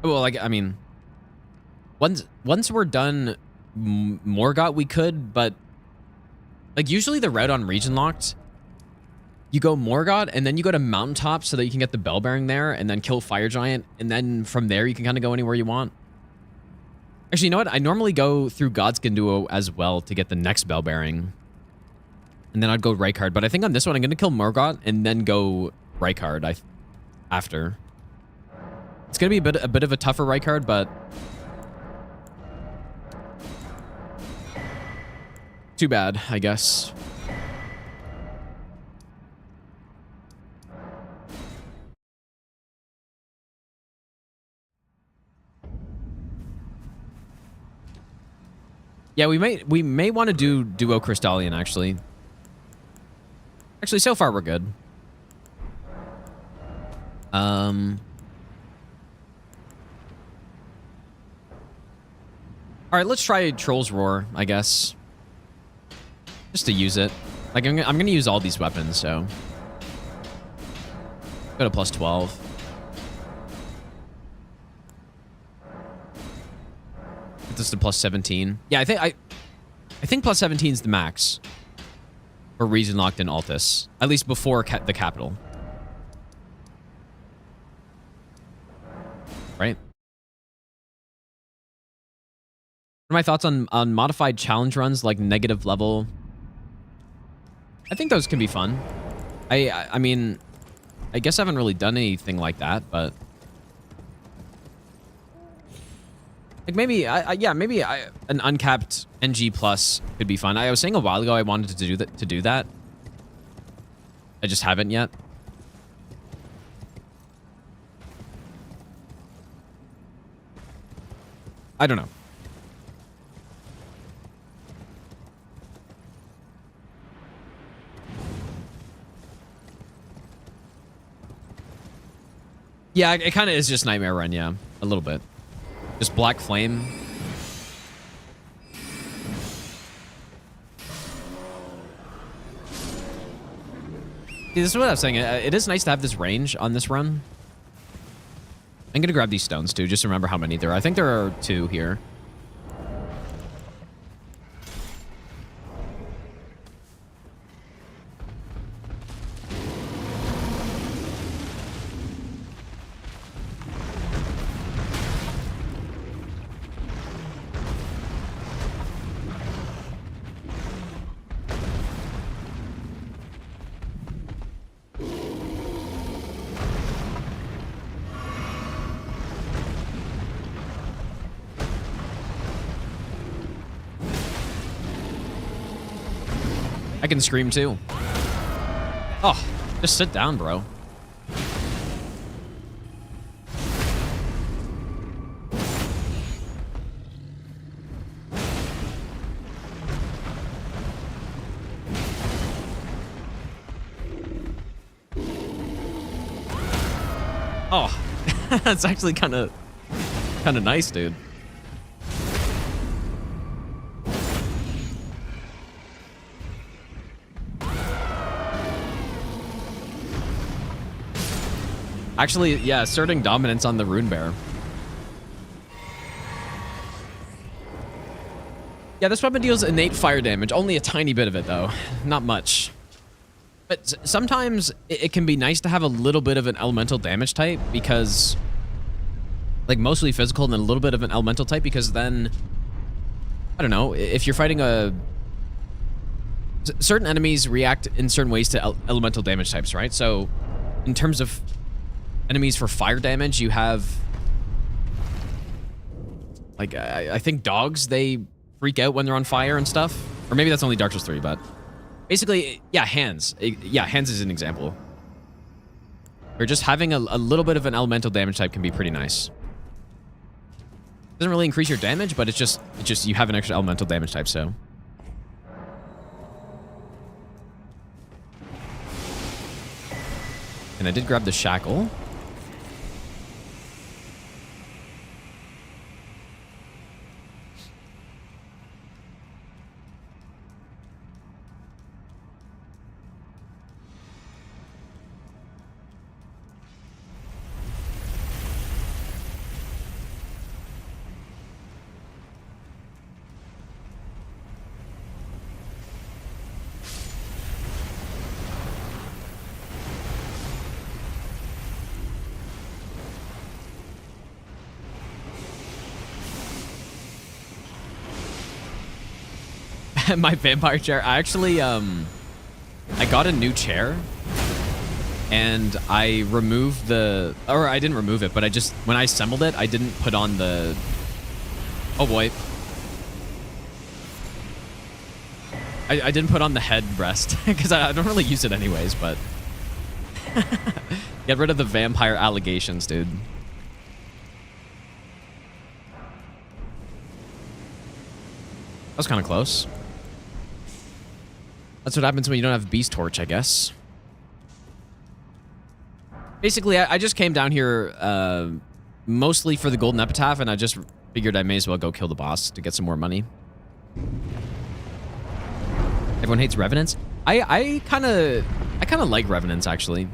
Well, like, I mean, Once we're done Morgott, we could, but like usually the route on region locked, you go Morgott and then you go to Mountaintop so that you can get the bell bearing there and then kill Fire Giant, and then from there you can kind of go anywhere you want. Actually, you know what? I normally go through Godskin Duo as well to get the next bell bearing, and then I'd go Rykard. But I think on this one I'm gonna kill Morgott and then go Rykard after. It's gonna be a bit of a tougher Rykard, but too bad, I guess. Yeah, we may want to do Duo Crystallion, actually. Actually, so far we're good. All right, let's try Troll's Roar, I guess. Just to use it. Like, I'm gonna use all these weapons, so. Go to plus 12. Get this to plus 17. Yeah, I think plus 17 is the max for region locked in Altus, at least before the capital. Right? What are my thoughts on modified challenge runs like negative level? I think those can be fun. I mean, I guess I haven't really done anything like that, but like maybe an uncapped NG plus could be fun. I was saying a while ago I wanted to do that. I just haven't yet. I don't know. Yeah, it kind of is just Nightmare Run, yeah. A little bit. Just Black Flame. See, this is what I was saying. It is nice to have this range on this run. I'm going to grab these stones, too, just to remember how many there are. I think there are 2 here. I can scream too. Oh, just sit down, bro. Oh, that's actually kind of nice, dude. Actually, yeah, asserting dominance on the Rune Bear. Yeah, this weapon deals innate fire damage. Only a tiny bit of it, though. Not much. But sometimes it can be nice to have a little bit of an elemental damage type because... like, mostly physical and then a little bit of an elemental type because then... I don't know, if you're fighting a... certain enemies react in certain ways to elemental damage types, right? So, in terms of... enemies for fire damage, you have like I think dogs, they freak out when they're on fire and stuff, or maybe that's only Dark Souls 3, but basically, yeah, hands. Yeah, hands is an example. Or just having a little bit of an elemental damage type can be pretty nice. Doesn't really increase your damage, but it's just you have an extra elemental damage type, so. And I did grab the shackle. My vampire chair. I actually, I got a new chair. And I removed the... Or I didn't remove it, but I just... When I assembled it, I didn't put on the... Oh, boy. I didn't put on the headrest. Because I don't really use it anyways, but... Get rid of the vampire allegations, dude. That was kind of close. That's what happens when you don't have Beast Torch, I guess. Basically, I just came down here mostly for the Golden Epitaph, and I just figured I may as well go kill the boss to get some more money. Everyone hates Revenants. I kind of like Revenants, actually.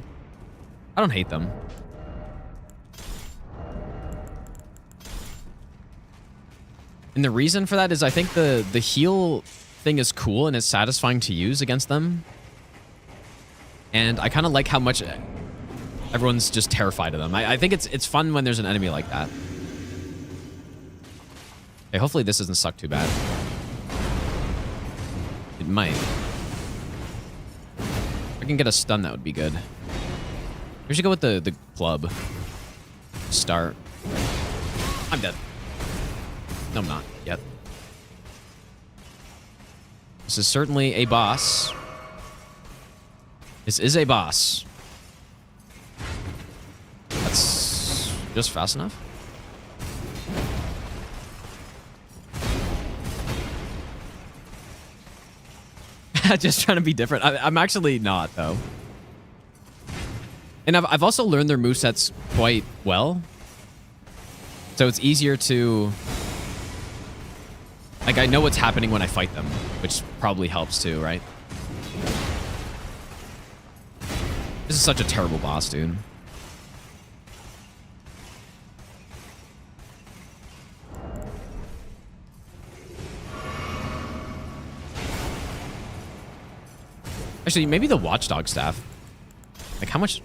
I don't hate them. And the reason for that is I think the heal thing is cool and it's satisfying to use against them. And I kind of like how much everyone's just terrified of them. I think it's fun when there's an enemy like that. Okay, hopefully this doesn't suck too bad. It might. If I can get a stun, that would be good. We should go with the club. Start. I'm dead. No, I'm not yet. This is certainly a boss. This is a boss. That's just fast enough. Just trying to be different. I'm actually not, though. And I've also learned their movesets quite well. So it's easier to... Like, I know what's happening when I fight them, which probably helps too, right? This is such a terrible boss, dude. Actually, maybe the Watchdog Staff. Like, how much...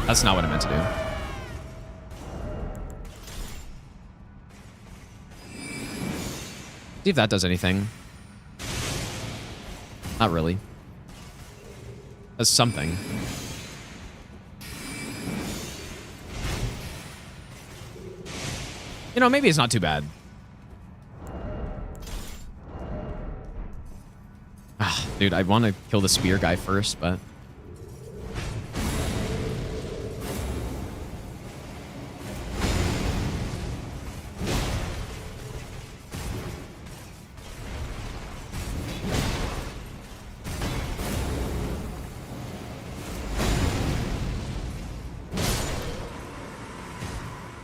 That's not what I meant to do. See if that does anything. Not really. Does something. You know, maybe it's not too bad. Ah, dude, I want to kill the spear guy first, but...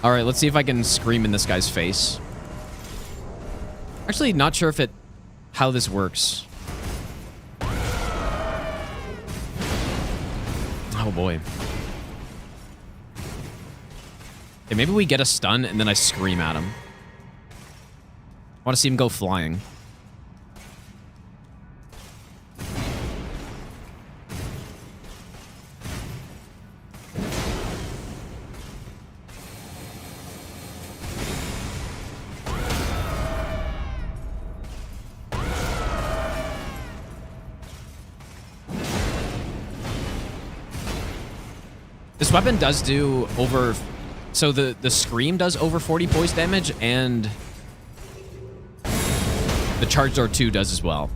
All right, let's see if I can scream in this guy's face. Actually, not sure if how this works. Oh boy. Okay, maybe we get a stun and then I scream at him. I want to see him go flying. This weapon does do over... So the Scream does over 40 poise damage, and the Charge Door 2 does as well.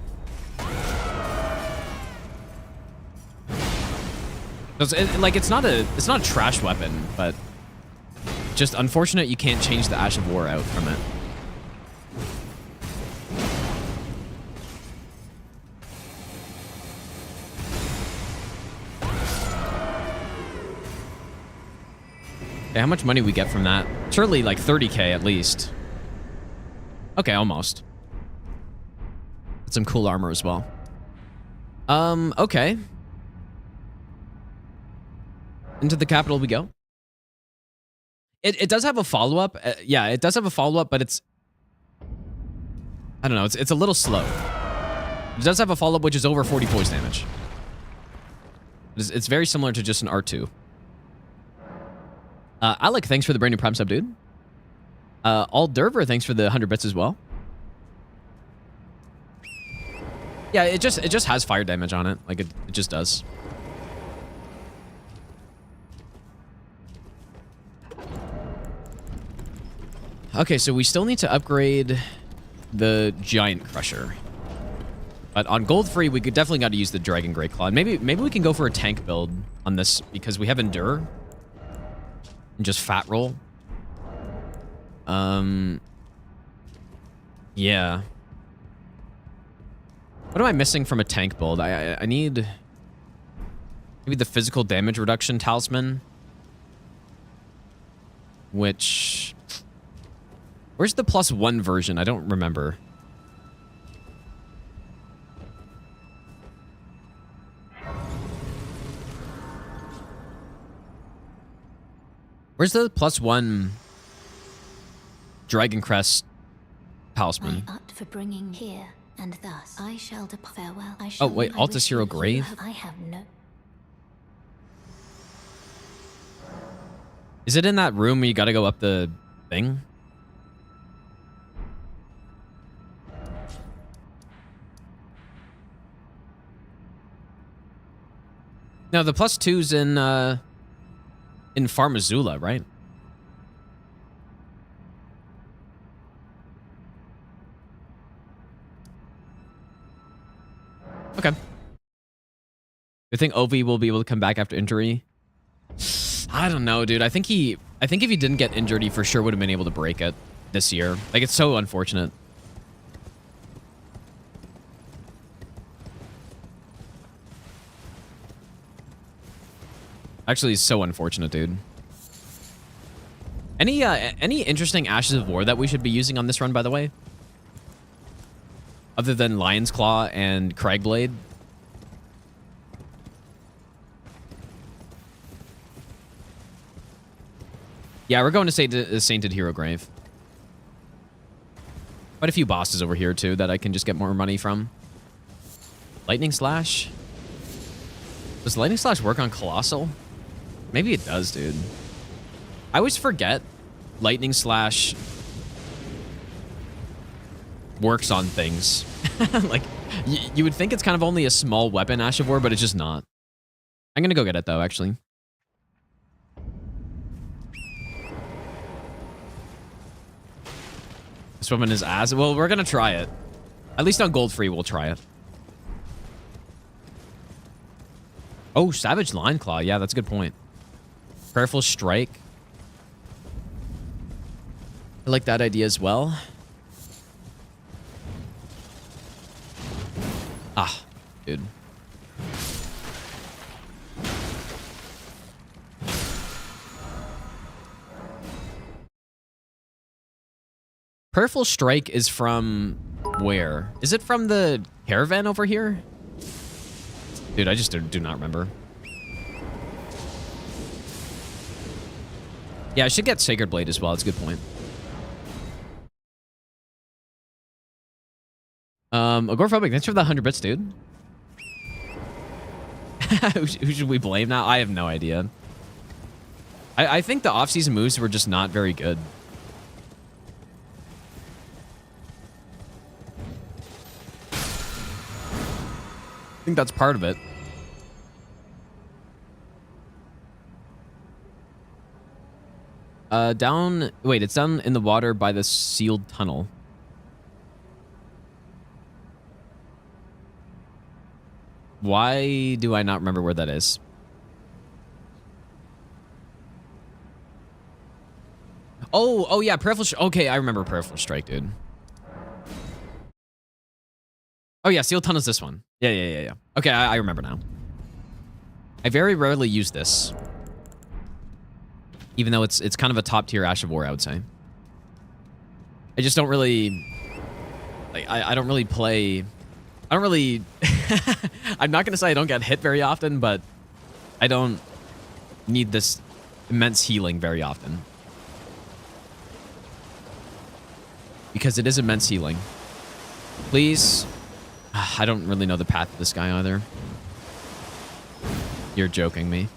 It's not a trash weapon, but just unfortunate you can't change the Ash of War out from it. Okay, how much money we get from that? Surely like 30k at least. Okay, almost. Get some cool armor as well. Okay. Into the capital we go. It does have a follow-up. Yeah, it does have a follow-up, but it's... I don't know, it's a little slow. It does have a follow-up which is over 40 poise damage. It's very similar to just an R2. Alec, thanks for the brand new Prime sub, dude. Alderver, thanks for the 100 bits as well. Yeah, it just has fire damage on it. Like, it just does. Okay, so we still need to upgrade the Giant Crusher. But on gold free, we could definitely got to use the Dragon Great Claw. Maybe we can go for a tank build on this because we have Endure. And just fat roll. Yeah. What am I missing from a tank build? I need maybe the physical damage reduction talisman. Which... Where's the +1 version? I don't remember. Where's the +1 Dragon Crest talisman? I opt for bringing here, and thus I shall depart. Farewell. Oh wait, Altus Hero Grave? I have no... Is it in that room where you gotta go up the thing? No, the +2's in Farmazula, right? Okay. You think Ovi will be able to come back after injury? I don't know, dude. I think if he didn't get injured, he for sure would have been able to break it this year. Like, it's so unfortunate. Actually, it's so unfortunate, dude. Any interesting Ashes of War that we should be using on this run, by the way? Other than Lion's Claw and Cragblade? Yeah, we're going to Sainted Hero Grave. Quite a few bosses over here, too, that I can just get more money from. Lightning Slash? Does Lightning Slash work on Colossal? Maybe it does, dude. I always forget Lightning Slash works on things. Like, you would think it's kind of only a small weapon, Ash of War, but it's just not. I'm gonna go get it, though, actually. This weapon is ass. Well, we're gonna try it. At least on gold free, we'll try it. Oh, Savage Line Claw. Yeah, that's a good point. Prayerful Strike. I like that idea as well. Ah, dude. Prayerful Strike is from where? Is it from the caravan over here? Dude, I just do not remember. Yeah, I should get Sacred Blade as well. That's a good point. Agoraphobic, thanks for the 100 bits, dude. Who should we blame now? I have no idea. I think the off-season moves were just not very good. I think that's part of it. Wait, it's down in the water by the sealed tunnel. Why do I not remember where that is? Oh yeah, Prayerful Strike. Okay, I remember Prayerful Strike, dude. Oh yeah, sealed tunnel's this one. Yeah. Okay, I remember now. I very rarely use this. Even though it's kind of a top tier Ash of War, I would say. I just don't really... Like, I don't really play... I don't really... I'm not going to say I don't get hit very often, but I don't need this immense healing very often. Because it is immense healing. Please. I don't really know the path of this guy either. You're joking me.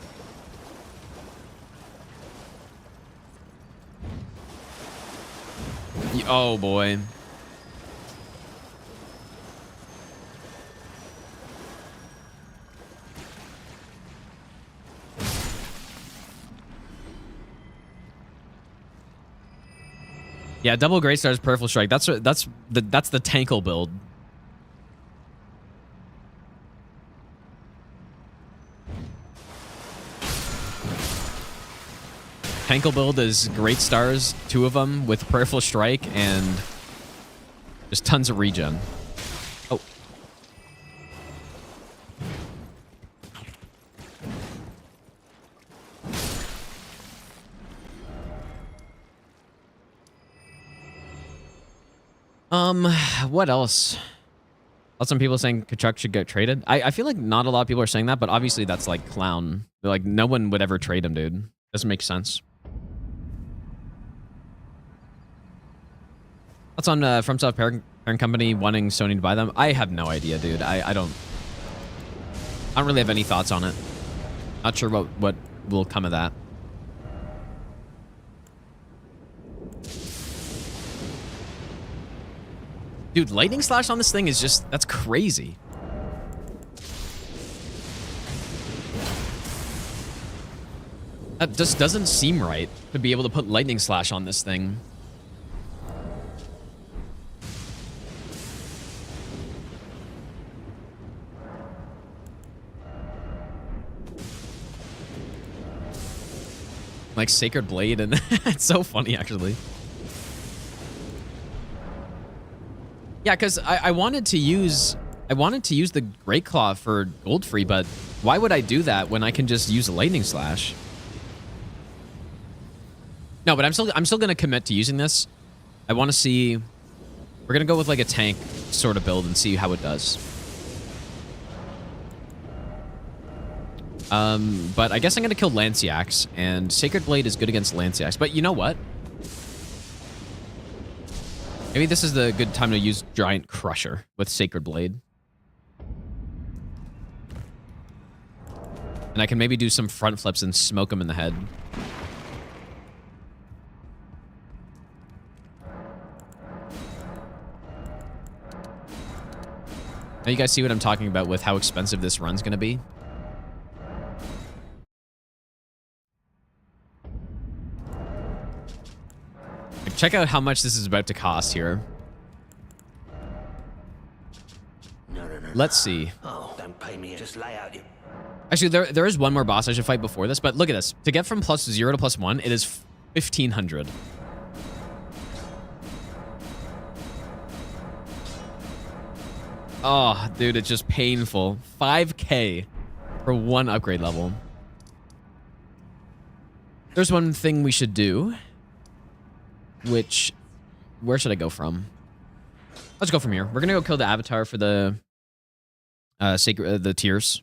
Oh boy. Yeah, double Great Stars, Peripheral Strike. That's the Tankle build. Tankle build is Great Stars, 2 of them with Peripheral Strike and just tons of regen. Oh. What else? Some people saying Kachuk should get traded. I feel like not a lot of people are saying that, but obviously that's like clown. They're like, no one would ever trade him, dude. Doesn't make sense. What's on FromSoft parent company wanting Sony to buy them? I have no idea, dude. I don't really have any thoughts on it. Not sure what will come of that. Dude, Lightning Slash on this thing is just, that's crazy. That just doesn't seem right to be able to put Lightning Slash on this thing. Like Sacred Blade, and it's so funny actually. Yeah, because I wanted to use the Great Claw for gold free, but why would I do that when I can just use a Lightning Slash? No, but I'm still gonna commit to using this. I want to see. We're gonna go with like a tank sort of build and see how it does. But I guess I'm gonna kill Lanciax, and Sacred Blade is good against Lanciax. But you know what? Maybe this is the good time to use Giant Crusher with Sacred Blade. And I can maybe do some front flips and smoke him in the head. Now you guys see what I'm talking about with how expensive this run's gonna be? Check out how much this is about to cost here. No. Let's see. Oh, don't pay me. Just lay out your... Actually, there is one more boss I should fight before this, but look at this. To get from +0 to +1, it is 1,500. Oh, dude, it's just painful. 5K for one upgrade level. There's one thing we should do. Which, where should I go from? Let's go from here. We're gonna go kill the avatar for the the tears.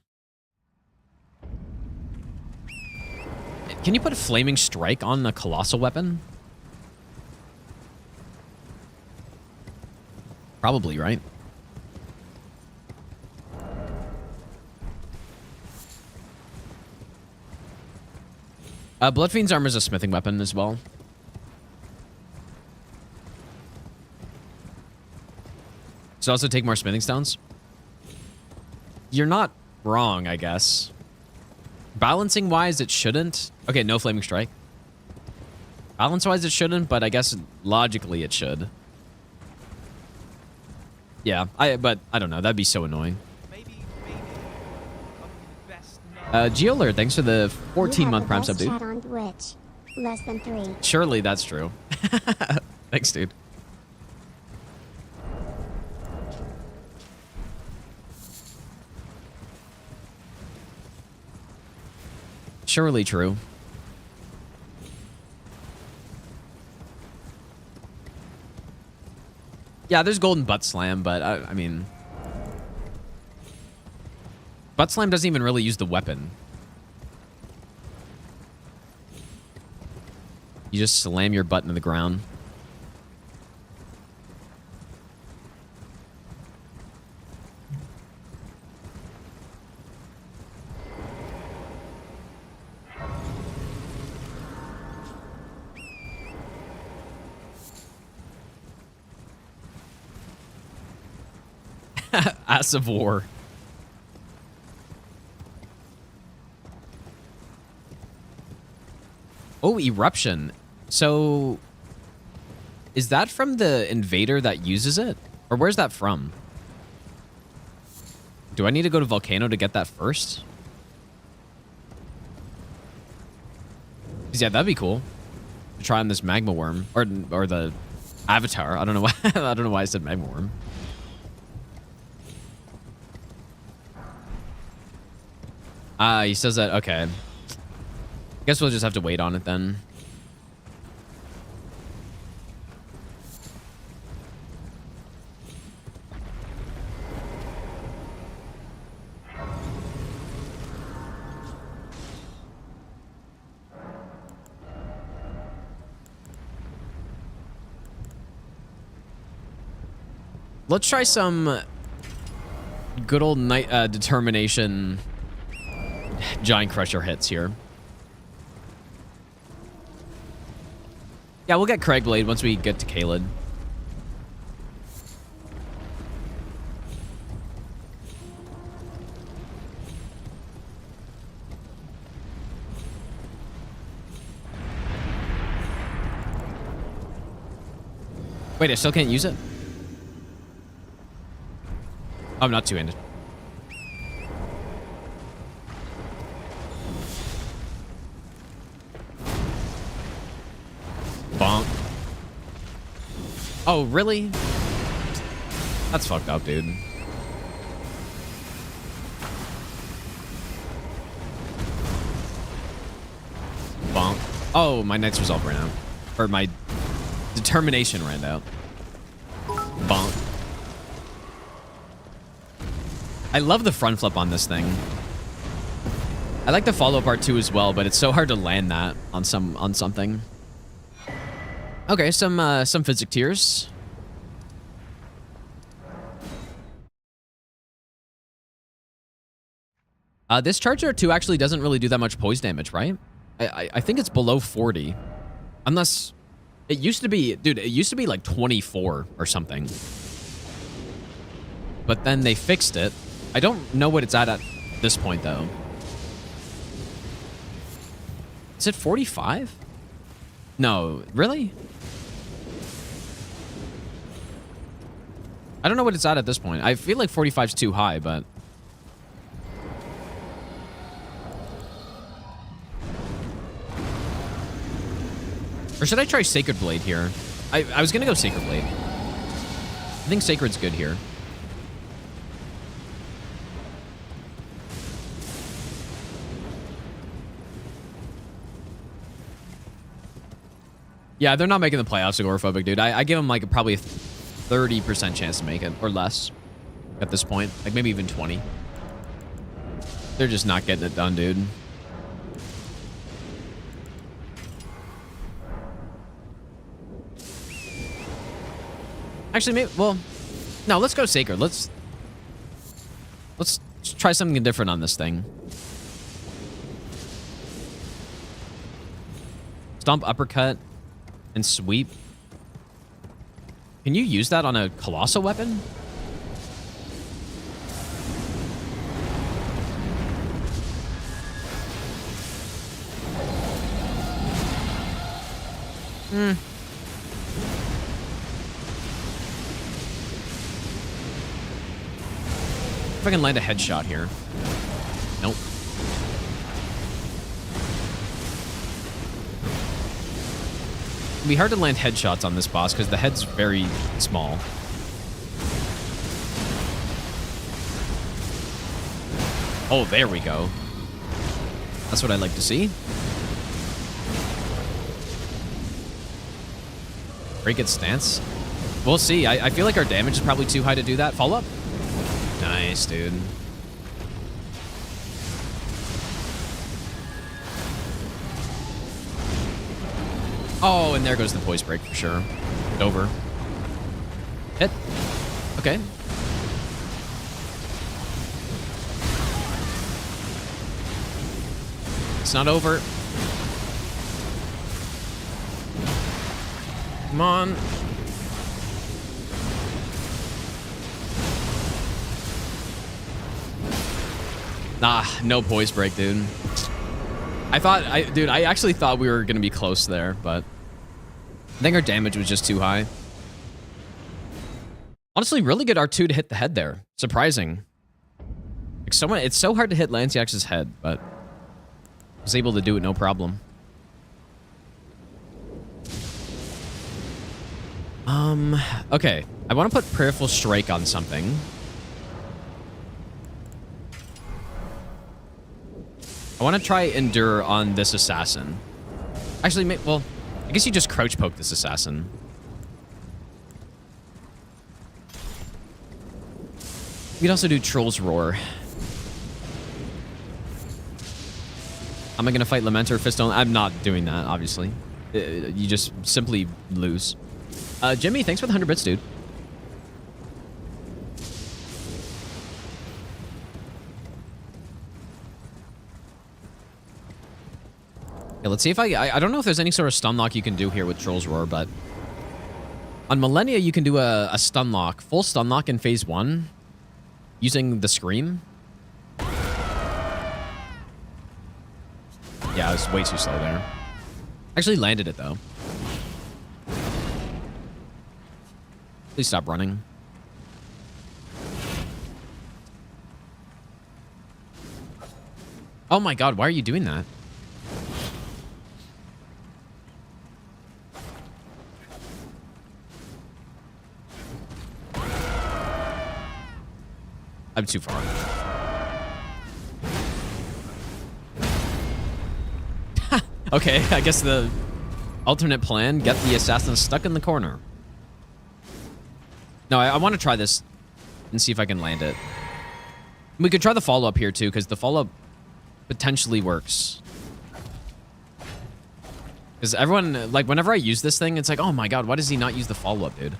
Can you put a flaming strike on the colossal weapon? Probably, right? Bloodfiend's armor is a smithing weapon as well. So also take more smithing stones? You're not wrong, I guess. Balancing wise, it shouldn't. Okay, no flaming strike. Balance wise, it shouldn't, but I guess logically it should. Yeah, but I don't know. That'd be so annoying. Maybe I'll be the best not Geolord, thanks for the 14-month Prime sub, dude. Chat on Twitch. Less than 3. Surely that's true. Thanks, dude. Surely true. Yeah, there's Golden Butt Slam, but I mean... Butt Slam doesn't even really use the weapon. You just slam your butt into the ground. Ass of War. Oh, Eruption. So, Is that from the invader that uses it? Or where's that from? Do I need to go to Volcano to get that first? 'Cause yeah, that'd be cool. To try on this magma worm. Or the avatar. I don't know why I don't know why I said magma worm. He says that, okay. Guess we'll just have to wait on it then. Let's try some good old night determination giant crusher hits here. Yeah, we'll get Craigblade once we get to Kaled. Wait, I still can't use it? Oh, I'm not two-handed. Bonk. Oh, really? That's fucked up, dude. Bonk. Oh, my Knight's Resolve ran out. Or my determination ran out. Bonk. I love the front flip on this thing. I like the follow part too as well, but it's so hard to land that on something. Okay, some physic tears. This Charger 2 actually doesn't really do that much poise damage, right? I think it's below 40. Unless it used to be, dude, it used to be like 24 or something. But then they fixed it. I don't know what it's at this point though. Is it 45? No, really? I don't know what it's at this point. I feel like 45 is too high, but... Or should I try Sacred Blade here? I was gonna go Sacred Blade. I think Sacred's good here. Yeah, they're not making the playoffs, Agoraphobic, dude. I give them like probably a 30% chance to make it, or less at this point. Like maybe even 20. They're just not getting it done, dude. Actually, maybe, well, no, let's go Sacred. Let's try something different on this thing. Stomp, uppercut, and sweep. Can you use that on a Colossal weapon? If I can land a headshot here. Nope. It'd be hard to land headshots on this boss because the head's very small. Oh, there we go. That's what I like to see. Very good stance. We'll see. I feel like our damage is probably too high to do that. Follow up. Nice, dude. Oh, and there goes the poise break for sure. Over. Hit. Okay. It's not over. Come on. Ah, no poise break, dude. I actually thought we were gonna be close there, but I think our damage was just too high. Honestly, really good R2 to hit the head there. Surprising. Like it's so hard to hit Lanciax's head, but I was able to do it no problem. Okay. I want to put Prayerful Strike on something. I want to try Endure on this assassin. Actually, well, I guess you just crouch poke this assassin. We could also do Troll's Roar. Am I going to fight Lamenter Fist only? I'm not doing that, obviously. You just simply lose. Jimmy, thanks for the 100 bits, dude. Yeah, let's see if I don't know if there's any sort of stun lock you can do here with Troll's Roar, but on Millennia, you can do a stun lock, full stun lock in phase 1 using the Scream. Yeah, I was way too slow there. Actually landed it, though. Please stop running. Oh my god, why are you doing that? I'm too far. Okay, I guess the alternate plan, get the assassin stuck in the corner. No, I want to try this and see if I can land it. We could try the follow-up here, too, because the follow-up potentially works. Because everyone, like, whenever I use this thing, it's like, oh my god, why does he not use the follow-up, dude?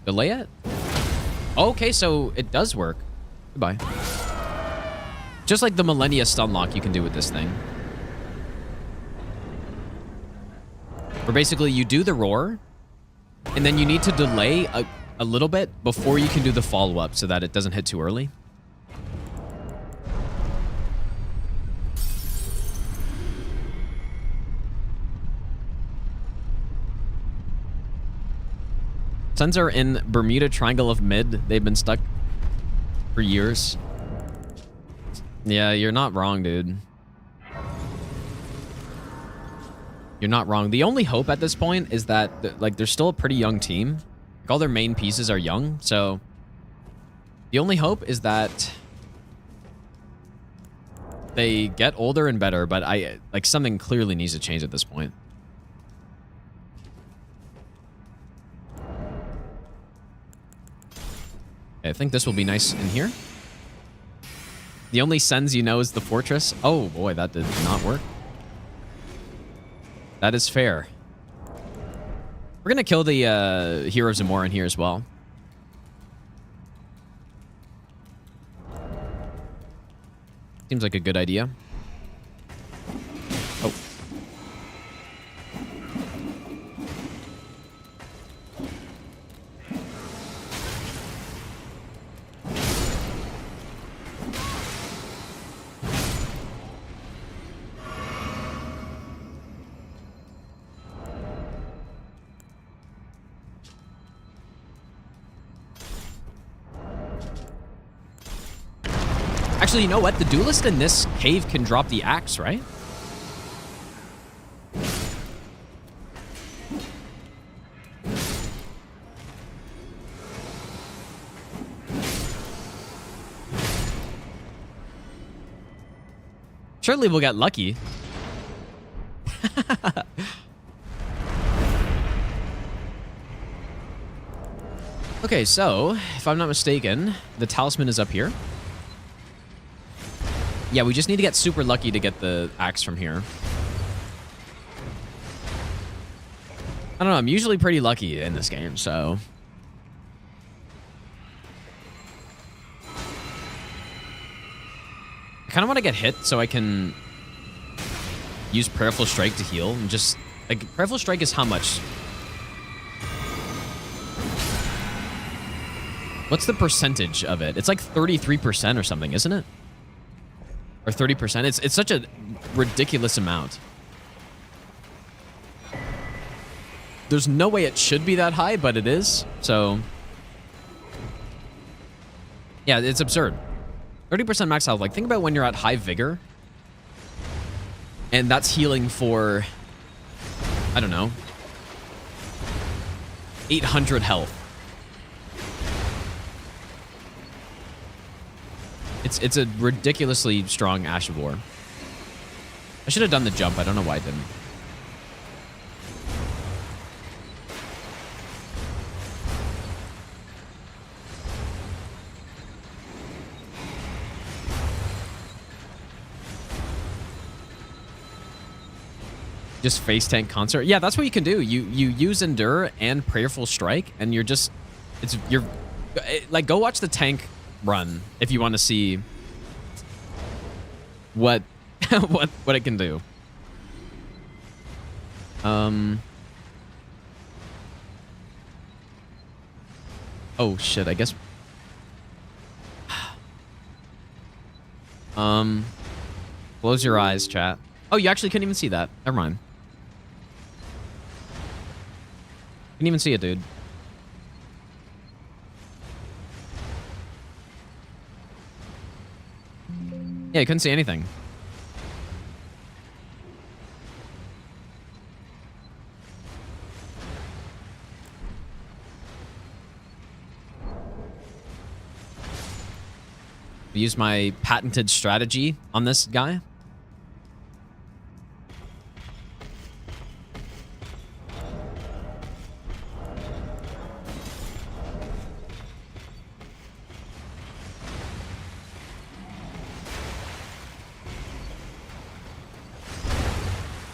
Delay it? Okay, so it does work. Goodbye. Just like the Millennia stun lock you can do with this thing. Where basically you do the roar, and then you need to delay a little bit before you can do the follow-up so that it doesn't hit too early. Suns are in Bermuda Triangle of Mid. They've been stuck for years. Yeah, you're not wrong, dude. You're not wrong. The only hope at this point is that, like, they're still a pretty young team. Like, all their main pieces are young, so the only hope is that they get older and better, but like, something clearly needs to change at this point. Okay, I think this will be nice in here. The only sends you know is the fortress. Oh boy, that did not work. That is fair. We're gonna kill the Hero of Zamora in here as well. Seems like a good idea. Oh. Actually, you know what? The duelist in this cave can drop the axe, right? Surely we'll get lucky. Okay, so, if I'm not mistaken, the talisman is up here. Yeah, we just need to get super lucky to get the axe from here. I don't know, I'm usually pretty lucky in this game, so... I kind of want to get hit so I can use Prayerful Strike to heal. And just, like, Prayerful Strike is how much? What's the percentage of it? It's like 33% or something, isn't it? Or 30%. It's such a ridiculous amount. there's no way it should be that high, but it is. So yeah, it's absurd. 30% max health. Like, think about when you're at high vigor, and that's healing for, I don't know, 800 health. It's a ridiculously strong Ash of War. I should have done the jump. I don't know why I didn't. Just face tank concert. Yeah, that's what you can do. You use Endure and Prayerful Strike, and you're just, you're like, go watch the tank run if you want to see what what it can do. Oh shit, I guess. Close your eyes, chat. Oh, you actually couldn't even see that. Never mind. Couldn't even see it, dude. Yeah, you couldn't see anything. I use my patented strategy on this guy.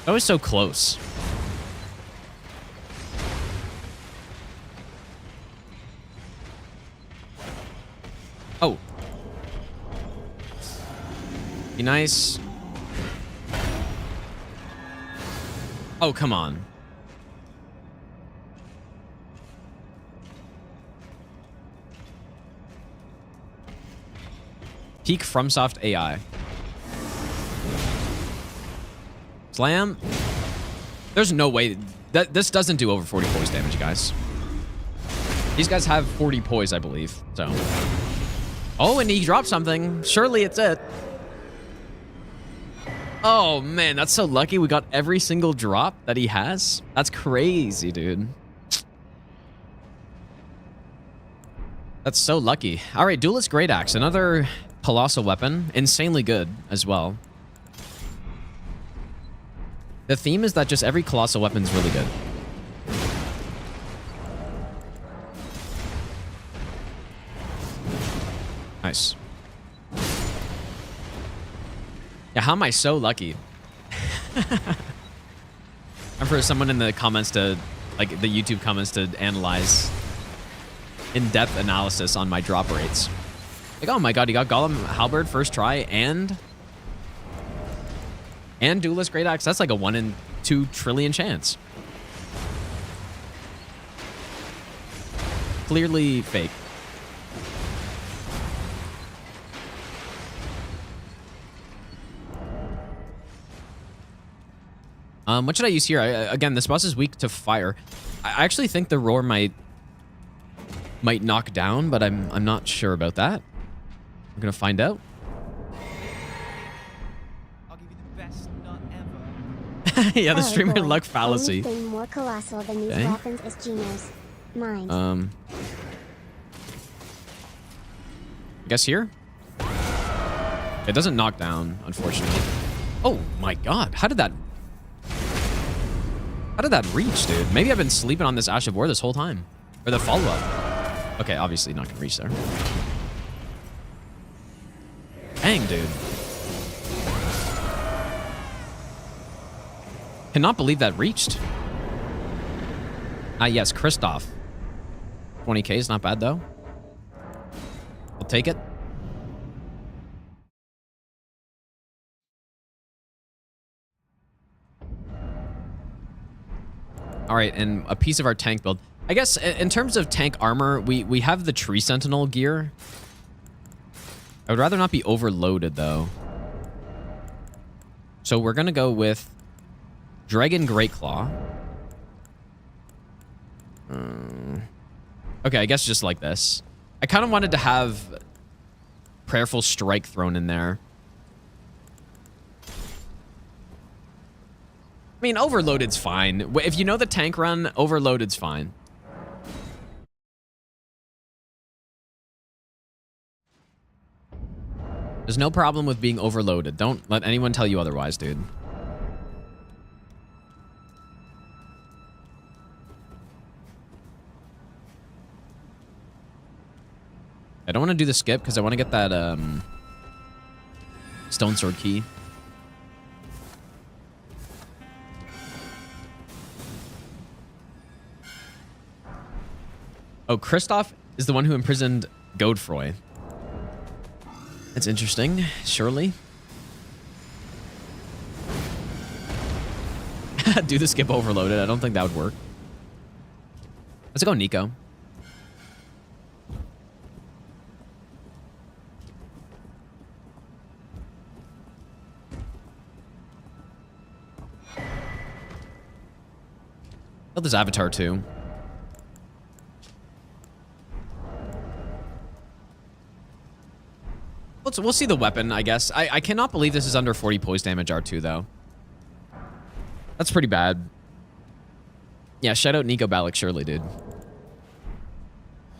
That was so close. Oh. Be nice. Oh, come on. Peak FromSoft AI. Slam. There's no way that this doesn't do over 40 poise damage, guys. These guys have 40 poise, I believe. So. Oh, and he dropped something. Surely it's it. Oh, man, that's so lucky. We got every single drop that he has. That's crazy, dude. That's so lucky. All right, Duelist Great Axe. Another Colossal weapon. Insanely good as well. The theme is that just every Colossal weapon is really good. Nice. Yeah, how am I so lucky? And for someone in the comments to, like the YouTube comments, to analyze in-depth analysis on my drop rates. Like, oh my god, you got Golem Halberd first try and Duelist Great Axe. That's like a 1 in 2 trillion chance. Clearly fake. What should I use here? Again, this boss is weak to fire. I actually think the roar might knock down, but I'm not sure about that. We're gonna find out. I'll give you the best nut ever. Yeah, the Oh, streamer boy. luck fallacy. Anything more colossal than these Okay. weapons is Geno's. Mine. I guess here? It doesn't knock down, unfortunately. Oh my god, how did that reach, dude? Maybe I've been sleeping on this Ash of War this whole time. Or the follow-up. Okay, obviously not gonna reach there. Dang, dude. Cannot believe that reached. Ah, yes, Kristoff. 20k is not bad, though. I'll take it. All right, and a piece of our tank build. I guess in terms of tank armor, we have the Tree Sentinel gear. I would rather not be overloaded, though. So we're going to go with Dragon Great Claw. Okay, I guess just like this. I kind of wanted to have Prayerful Strike thrown in there. I mean, Overloaded's fine. If you know the tank run, Overloaded's fine. There's no problem with being overloaded. Don't let anyone tell you otherwise, dude. I don't want to do the skip because I want to get that Stone Sword key. Oh, Kristoff is the one who imprisoned Godefroy. That's interesting, surely. Do the skip overloaded. I don't think that would work. Let's go Nico. Build this avatar too. We'll see the weapon, I guess. I cannot believe this is under 40 poise damage R2, though. That's pretty bad. Yeah, shout out Nico Balak, surely, dude.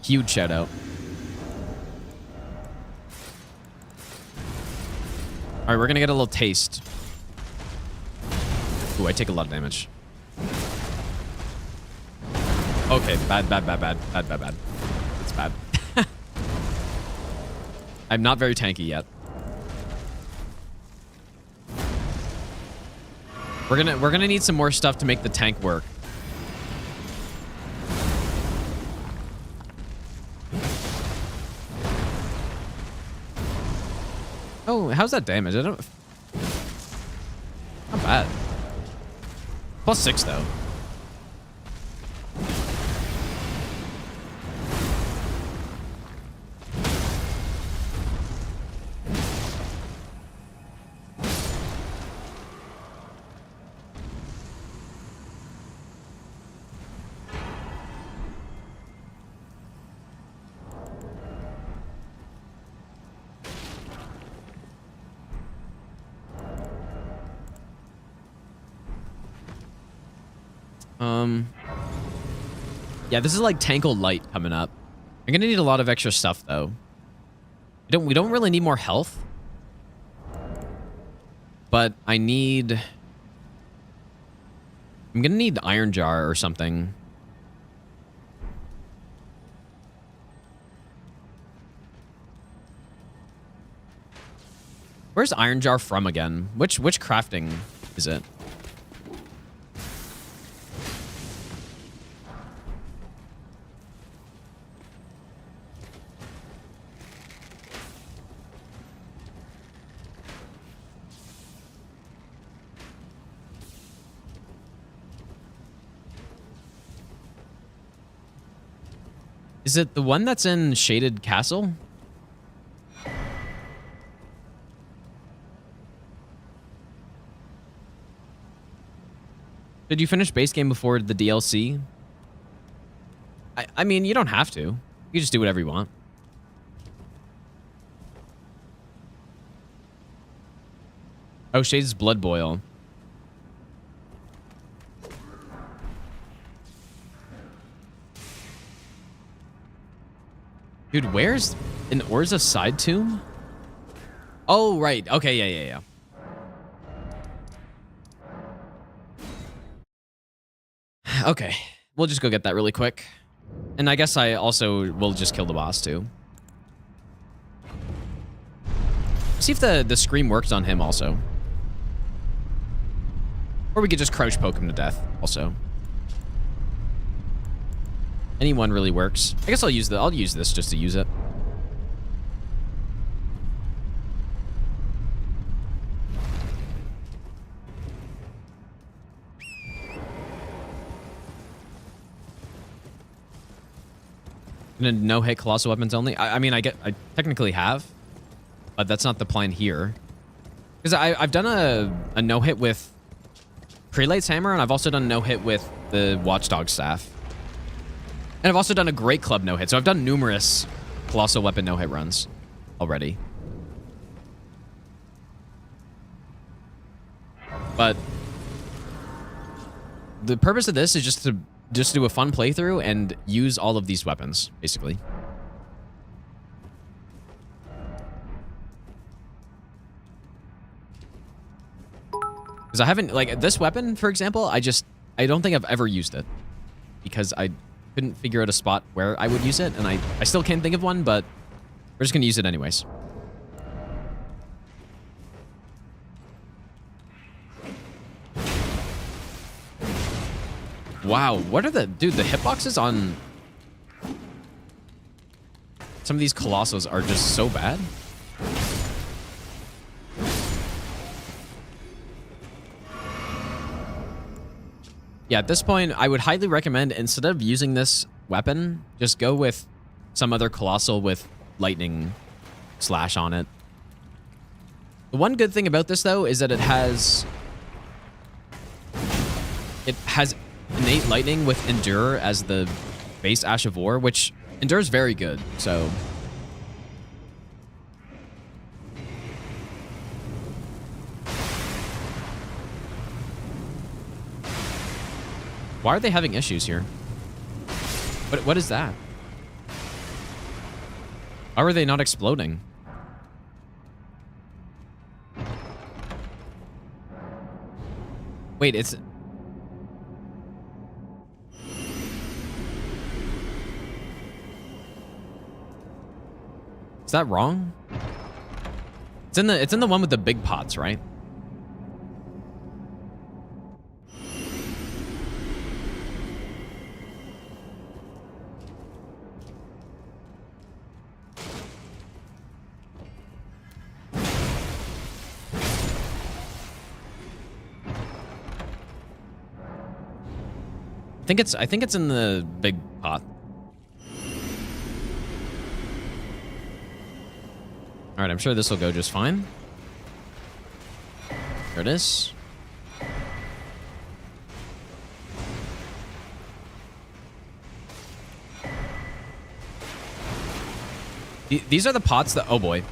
Huge shout out. All right, we're going to get a little taste. Ooh, I take a lot of damage. Okay, bad. It's bad. I'm not very tanky yet. We're gonna need some more stuff to make the tank work. Oh, how's that damage? I don't. Not bad. +6 though. Yeah, this is like Tankle Light coming up. I'm gonna need a lot of extra stuff though. We don't really need more health. But I'm gonna need Iron Jar or something. Where's Iron Jar from again? Which crafting is it? Is it the one that's in Shaded Castle? Did you finish base game before the DLC? I mean, you don't have to. You just do whatever you want. Oh, Shaded's Blood Boil. Dude, where's an Orza side tomb? Oh, right. Okay, yeah. Okay, we'll just go get that really quick. And I guess I also will just kill the boss too. See if the scream works on him also. Or we could just crouch poke him to death also. Anyone really works. I guess I'll use this just to use it. Gonna no-hit colossal weapons only. I mean, I technically have, but that's not the plan here. Because I've done a no-hit with Prelate's Hammer, and I've also done no-hit with the Watchdog Staff. And I've also done a great club no-hit. So I've done numerous Colossal Weapon no-hit runs already. But the purpose of this is just to do a fun playthrough and use all of these weapons, basically. Because I haven't, like, this weapon, for example, I don't think I've ever used it. Because I couldn't figure out a spot where I would use it, and I still can't think of one, but we're just going to use it anyways. Wow, what are the... Dude, the hitboxes on some of these Colossals are just so bad. Yeah, at this point, I would highly recommend, instead of using this weapon, just go with some other Colossal with lightning slash on it. The one good thing about this, though, is that it has innate lightning with Endure as the base Ash of War, which Endure is very good, so... Why are they having issues here? What is that? How are they not exploding? Wait, it's... Is that wrong? It's in the one with the big pots, right? I think it's in the big pot. All right, I'm sure this will go just fine. There it is. These are the pots that... Oh, boy.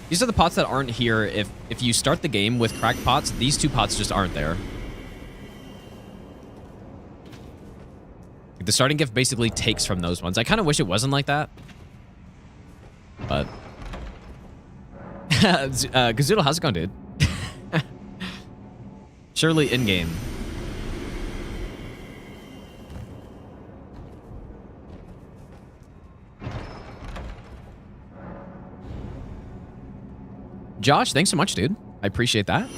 These are the pots that aren't here. If you start the game with cracked pots, these two pots just aren't there. The starting gift basically takes from those ones. I kind of wish it wasn't like that. But... Gazoodle, how's it going, dude? Surely in-game. Josh, thanks so much, dude. I appreciate that.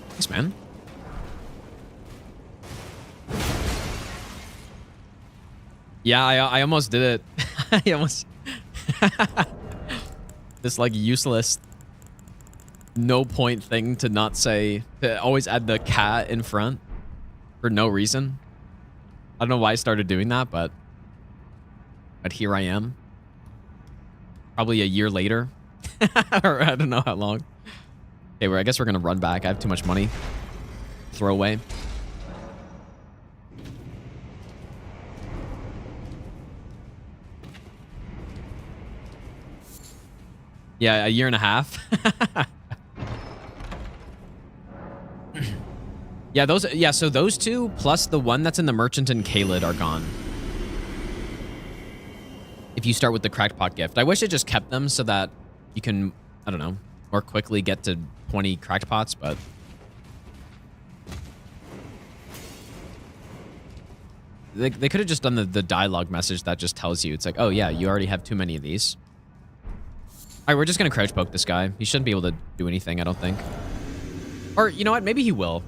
Thanks, man. Yeah, I almost did it. I almost... This, like, useless, no point thing to not say... To always add the cat in front for no reason. I don't know why I started doing that, but here I am. Probably a year later. Or I don't know how long. Okay, I guess we're going to run back. I have too much money. Throw away. Yeah, a year and a half. Yeah, so those two plus the one that's in the Merchant and Kaled are gone. If you start with the cracked pot gift. I wish it just kept them so that you can, I don't know, more quickly get to 20 cracked pots, but... They could have just done the dialogue message that just tells you. It's like, oh yeah, you already have too many of these. All right, we're just going to crouch poke this guy. He shouldn't be able to do anything, I don't think. Or, you know what? Maybe he will.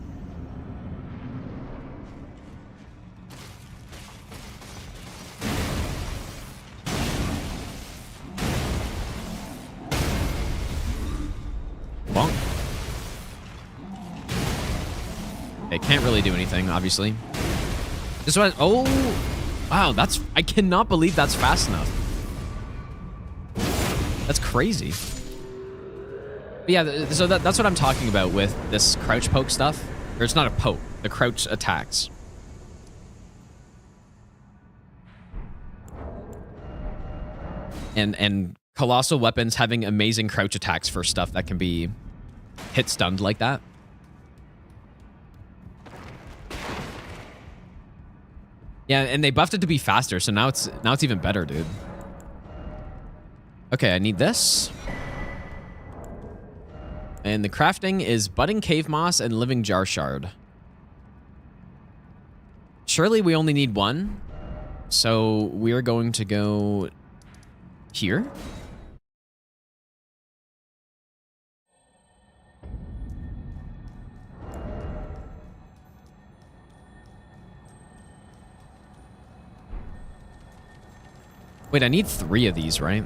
Bonk. They can't really do anything, obviously. This one... Oh! Wow, that's... I cannot believe that's fast enough. That's crazy. But yeah, so that's what I'm talking about with this crouch poke stuff. Or it's not a poke. The crouch attacks. And colossal weapons having amazing crouch attacks for stuff that can be hit stunned like that. Yeah, and they buffed it to be faster, so now it's even better, dude. Okay, I need this. And the crafting is budding cave moss and living jar shard. Surely we only need one. So we're going to go here. Wait, I need 3 of these, right?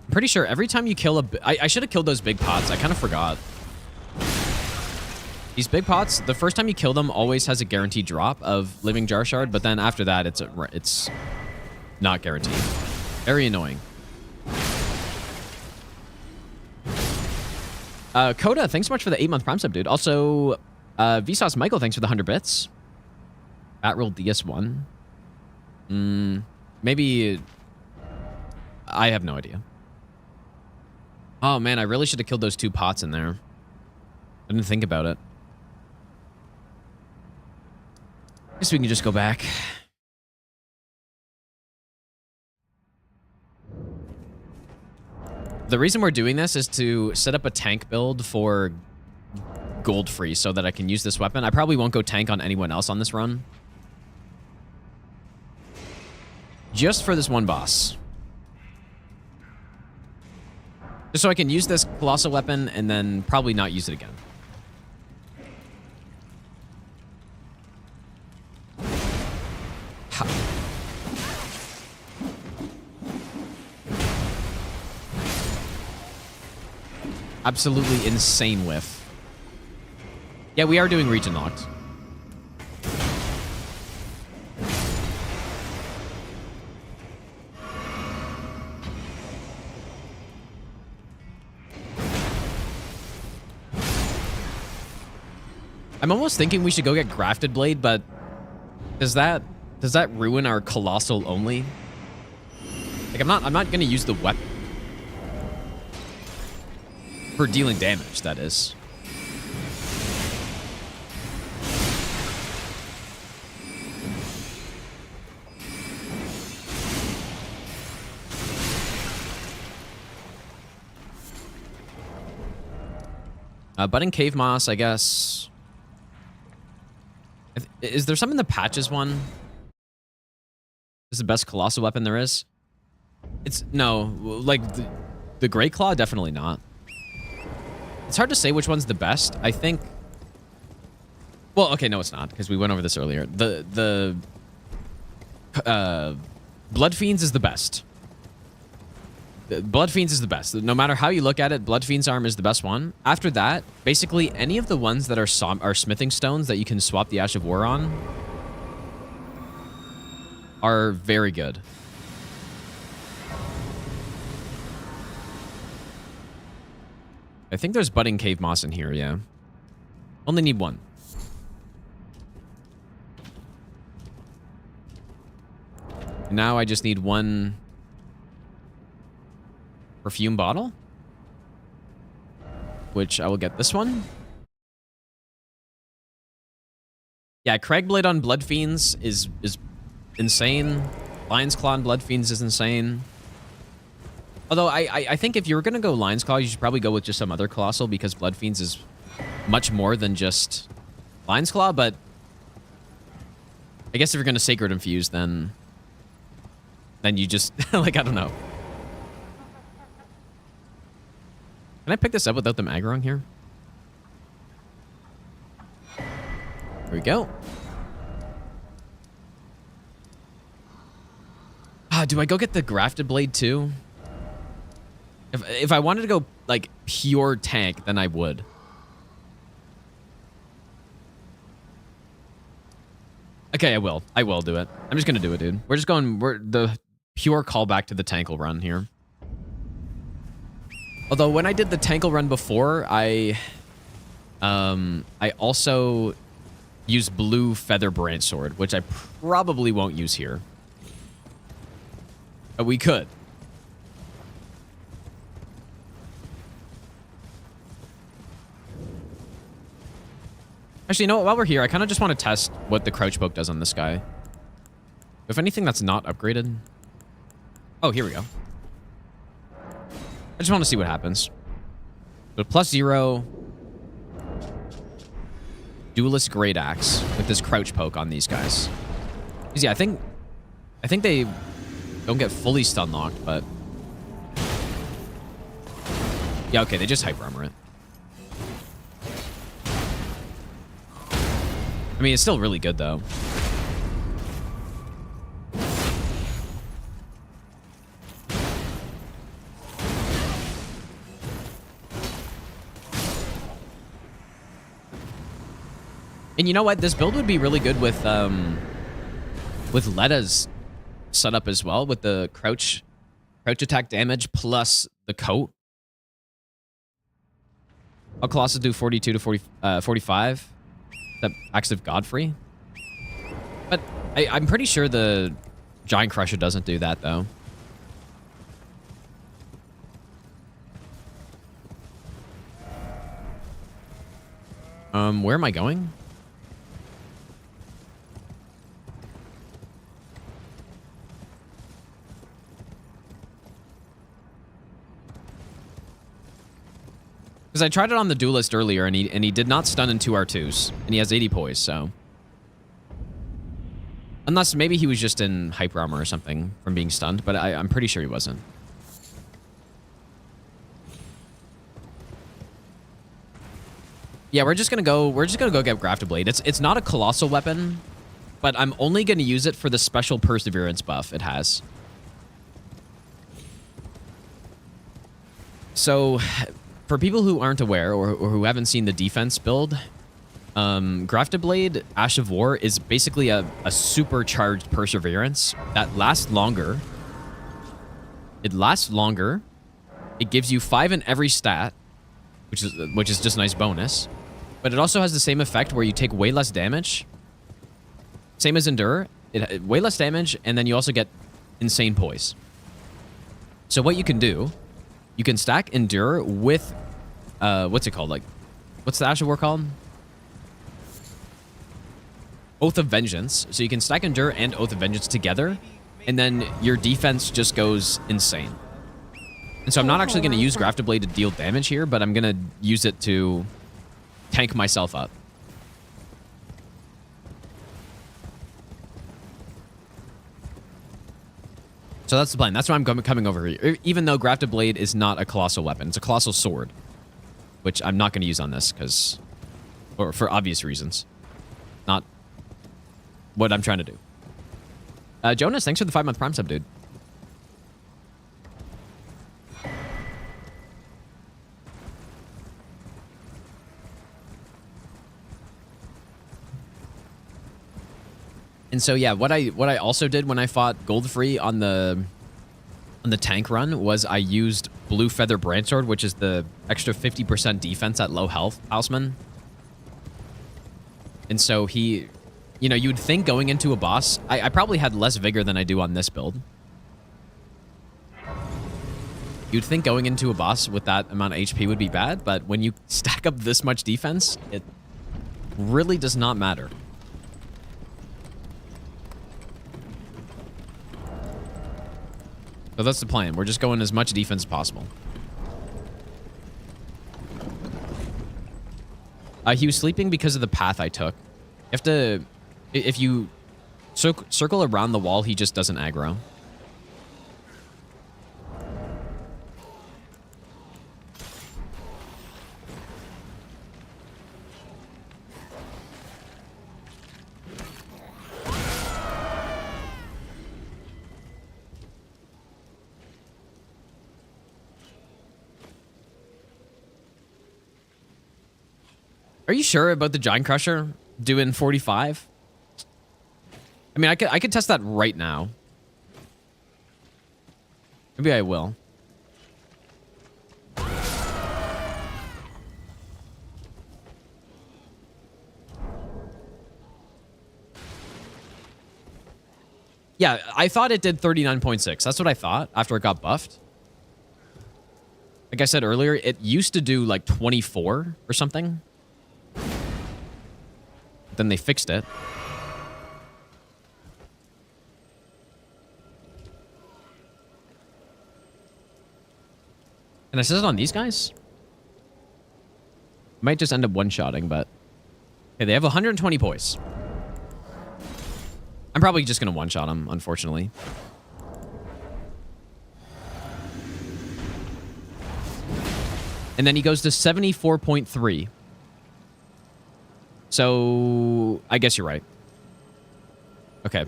I'm pretty sure every time you kill a... I should have killed those big pots. I kind of forgot. These big pots, the first time you kill them always has a guaranteed drop of living jar shard, but then after that, it's not guaranteed. Very annoying. Coda, thanks so much for the 8-month Prime sub, dude. Also, Vsauce Michael, thanks for the 100 bits. Batroll DS1. Maybe... I have no idea. Oh, man, I really should have killed those 2 pots in there. I didn't think about it. Guess we can just go back. The reason we're doing this is to set up a tank build for gold free so that I can use this weapon. I probably won't go tank on anyone else on this run. Just for this one boss. Just so I can use this colossal weapon and then probably not use it again. Absolutely insane whiff. Yeah, we are doing region locked. I'm almost thinking we should go get Grafted Blade, but does that ruin our Colossal only? Like, I'm not gonna use the weapon. For dealing damage, that is. Budding Cave Moss, I guess. Is there some in the patches one? This is the best colossal weapon there is? It's... No. Like, the Great Claw? Definitely not. It's hard to say which one's the best. I think... Well, okay, no, it's not, because we went over this earlier. The Blood Fiends is the best. Blood Fiends is the best. No matter how you look at it, Blood Fiend's arm is the best one. After that, basically any of the ones that are smithing stones that you can swap the Ash of War on are very good. I think there's Budding Cave Moss in here, yeah. Only need 1. Now I just need 1 perfume bottle, which I will get this one. Yeah, Craigblade on Blood Fiends is insane. Lion's Claw on Blood Fiends is insane. Although I think if you were going to go Lion's Claw, you should probably go with just some other Colossal because Blood Fiends is much more than just Lion's Claw, but I guess if you're going to Sacred Infuse, then you just, like, I don't know. Can I pick this up without them aggroing here? There we go. Do I go get the Grafted Blade too? If I wanted to go, like, pure tank, then I would. Okay, I will. I will do it. I'm just gonna do it, dude. We're the pure callback to the Tankle run here. Although, when I did the Tankle run before, I I also use blue feather branch sword, which I probably won't use here. But we could. Actually, you know what? While we're here, I kind of just want to test what the crouch poke does on this guy. If anything that's not upgraded. Oh, here we go. I just want to see what happens. So +0. Duelist Great Axe with this crouch poke on these guys. 'Cause yeah, I think they don't get fully stun locked, but yeah, okay, they just hyper armor it. I mean, it's still really good though. And you know what? This build would be really good with Letta's setup as well, with the crouch attack damage plus the coat. I'll Colossal do 42 to 45. That active Godfrey. But I'm pretty sure the Giant Crusher doesn't do that though. Where am I going? Because I tried it on the Duelist earlier, and he did not stun in 2 R2s. And he has 80 poise, so... Unless maybe he was just in hyper armor or something from being stunned, but I'm pretty sure he wasn't. Yeah, we're just gonna go get Grafted Blade. It's not a colossal weapon, but I'm only gonna use it for the special perseverance buff it has. So, for people who aren't aware or who haven't seen the defense build, Grafted Blade Ash of War is basically a supercharged perseverance that lasts longer. It lasts longer. It gives you 5 in every stat, which is just a nice bonus. But it also has the same effect where you take way less damage. Same as Endure. Way less damage, and then you also get insane poise. So what you can do, you can stack Endure with, what's it called? Like, what's the Ash of War called? Oath of Vengeance. So you can stack Endure and Oath of Vengeance together, and then your defense just goes insane. And so I'm not actually going to use Grafted Blade to deal damage here, but I'm going to use it to tank myself up. So that's the plan. That's why I'm coming over here. Even though Grafted Blade is not a colossal weapon. It's a colossal sword. Which I'm not going to use on this, because... Or for obvious reasons. Not what I'm trying to do. Jonas, thanks for the 5-month Prime sub, dude. And so yeah, what I also did when I fought Goldfree on the tank run was I used Blue Feather Branchsword, which is the extra 50% defense at low health Houseman. And so he, you know, you'd think going into a boss, I probably had less vigor than I do on this build. You'd think going into a boss with that amount of HP would be bad, but when you stack up this much defense, it really does not matter. So that's the plan. We're just going as much defense as possible. He was sleeping because of the path I took. You have to... If you circle around the wall, he just doesn't aggro. Are you sure about the Giant Crusher doing 45? I mean, I could test that right now. Maybe I will. Yeah, I thought it did 39.6. That's what I thought after it got buffed. Like I said earlier, it used to do like 24 or something. Then they fixed it. Can I set it on these guys? Might just end up one-shotting, but... Okay, they have 120 poise. I'm probably just going to one-shot them, unfortunately. And then he goes to 74.3. So, I guess you're right. Okay.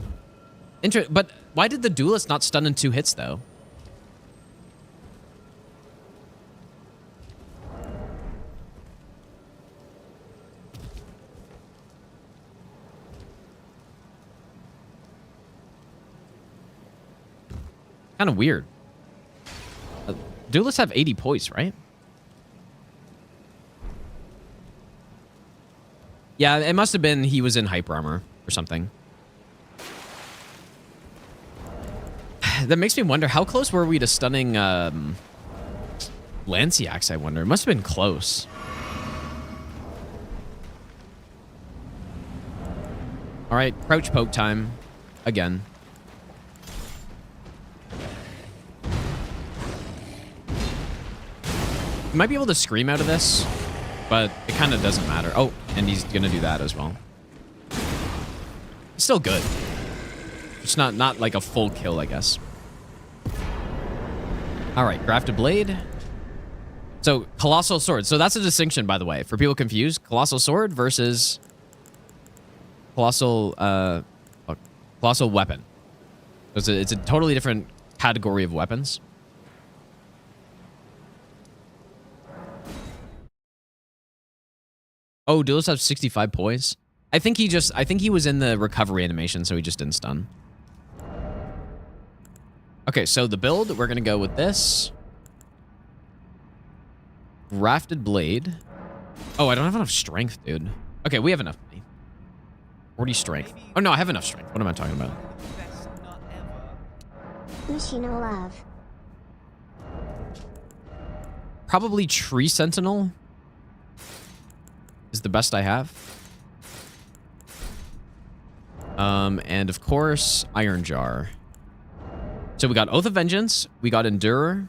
But why did the duelist not stun in 2 hits, though? Kind of weird. Duelists have 80 poise, right? Yeah, it must have been he was in hyper armor or something. That makes me wonder, how close were we to stunning Lanciax, I wonder? It must have been close. All right, crouch poke time again. You might be able to scream out of this, but it kind of doesn't matter. Oh, and he's going to do that as well. It's still good. It's not like a full kill, I guess. All right, grafted blade. So, Colossal Sword. So that's a distinction, by the way. For people confused, Colossal Sword versus Colossal Weapon. It's a totally different category of weapons. Oh, duelists have 65 poise. I think he was in the recovery animation, so he just didn't stun. Okay, so the build, we're gonna go with this. Rafted blade. Oh, I don't have enough strength, dude. Okay, we have enough money. 40 strength. Oh no, I have enough strength. What am I talking about? Best nut ever. Ushino love. Probably Tree Sentinel is the best I have. And of course, Iron Jar. So we got Oath of Vengeance. We got Endurer.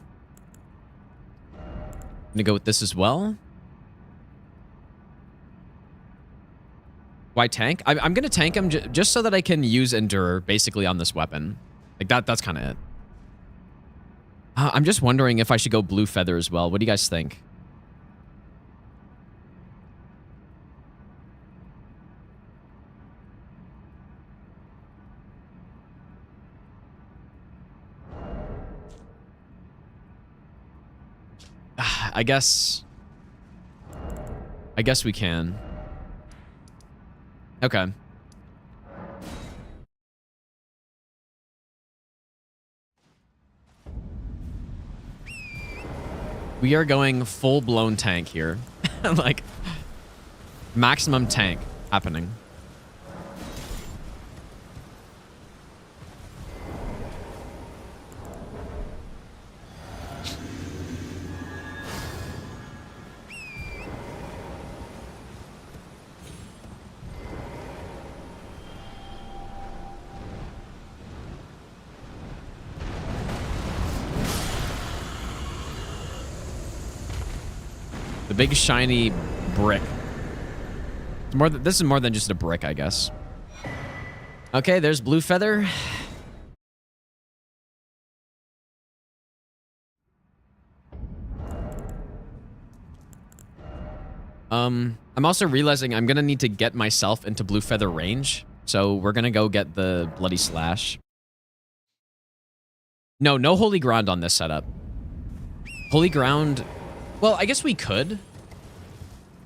I'm gonna go with this as well. Why tank? I'm gonna tank him just so that I can use Endurer basically on this weapon. Like that's kind of it. I'm just wondering if I should go Blue Feather as well. What do you guys think? I guess we can. Okay. We are going full-blown tank here. Like, maximum tank happening. The big shiny brick. This is more than just a brick, I guess. Okay, there's Blue Feather. I'm also realizing I'm gonna need to get myself into Blue Feather range. So we're gonna go get the Bloody Slash. No Holy Ground on this setup. Holy Ground... Well, I guess we could.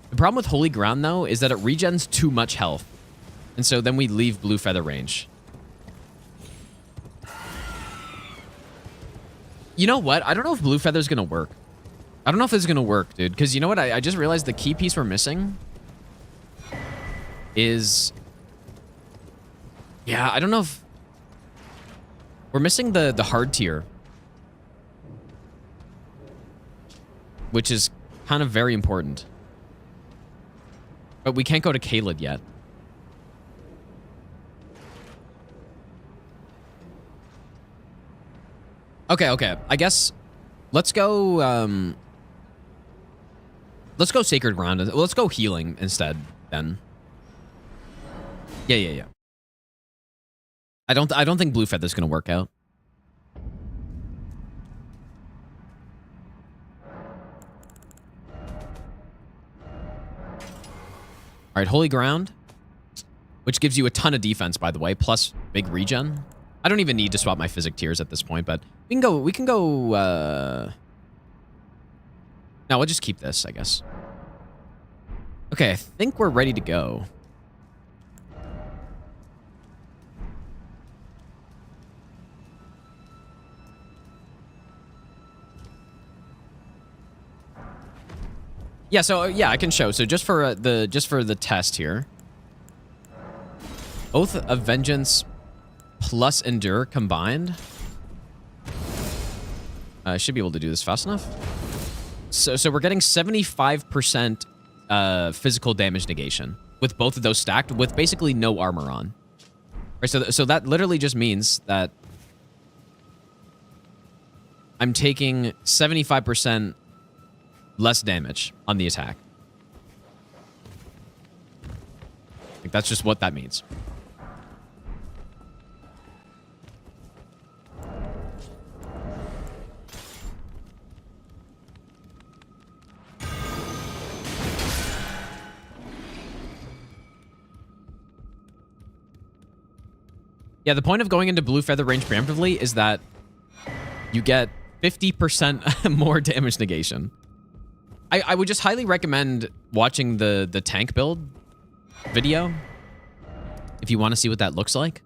The problem with Holy Ground, though, is that it regens too much health. And so then we leave Blue Feather range. You know what? I don't know if Blue Feather's gonna work. I don't know if this is gonna work, dude. Because you know what? I just realized the key piece we're missing is... Yeah, I don't know if... We're missing the hard tier, which is kind of very important. But we can't go to Kaled yet. Okay. I guess let's go Sacred Ground. Let's go healing instead then. Yeah. I don't think Blue Feather's gonna work out. All right, Holy Ground, which gives you a ton of defense, by the way, plus big regen. I don't even need to swap my Physic tiers at this point, but we can go. No, we'll just keep this, I guess. Okay, I think we're ready to go. Yeah, so yeah, I can show. So just for the test here, Oath of Vengeance plus Endure combined. I should be able to do this fast enough. So we're getting 75% physical damage negation with both of those stacked with basically no armor on. Right, so that literally just means that I'm taking 75% less damage on the attack. Like, that's just what that means. Yeah, the point of going into Blue Feather range preemptively is that you get 50% more damage negation. I would just highly recommend watching the tank build video if you want to see what that looks like.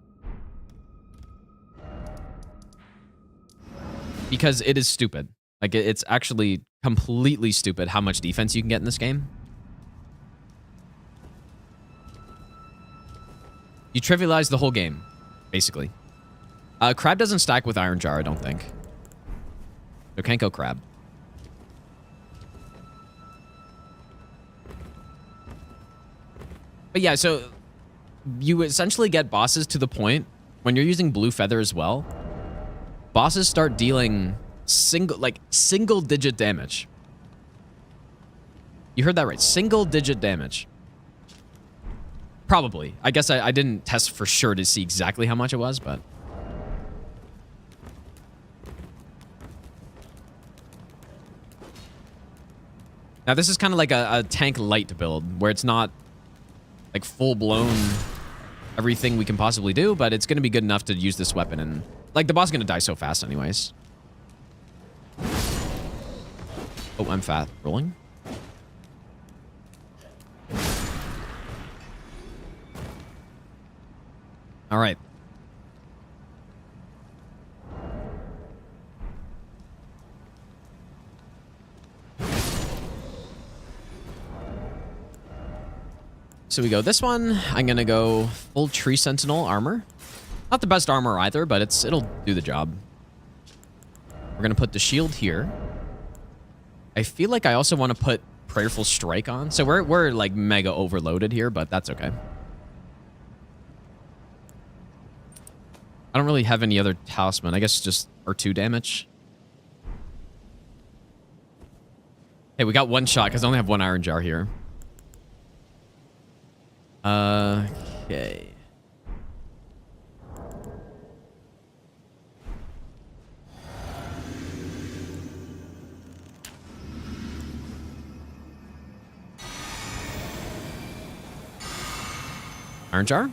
Because it is stupid. Like, it's actually completely stupid how much defense you can get in this game. You trivialize the whole game, basically. Crab doesn't stack with Iron Jar, I don't think. So can't go Crab. But yeah, so you essentially get bosses to the point when you're using Blue Feather as well. Bosses start dealing single digit damage. You heard that right. Single digit damage. Probably. I guess I didn't test for sure to see exactly how much it was, but... Now, this is kind of like a tank light build, where it's not like full-blown everything we can possibly do, but it's going to be good enough to use this weapon, and like the boss is going to die so fast anyways. Oh, I'm fat. Rolling. All right. So we go this one. I'm going to go full Tree Sentinel armor. Not the best armor either, but it'll do the job. We're going to put the shield here. I feel like I also want to put Prayerful Strike on. So we're like mega overloaded here, but that's okay. I don't really have any other talisman. I guess just R2 damage. Hey, we got one shot because I only have one Iron Jar here. Okay. Iron Jar?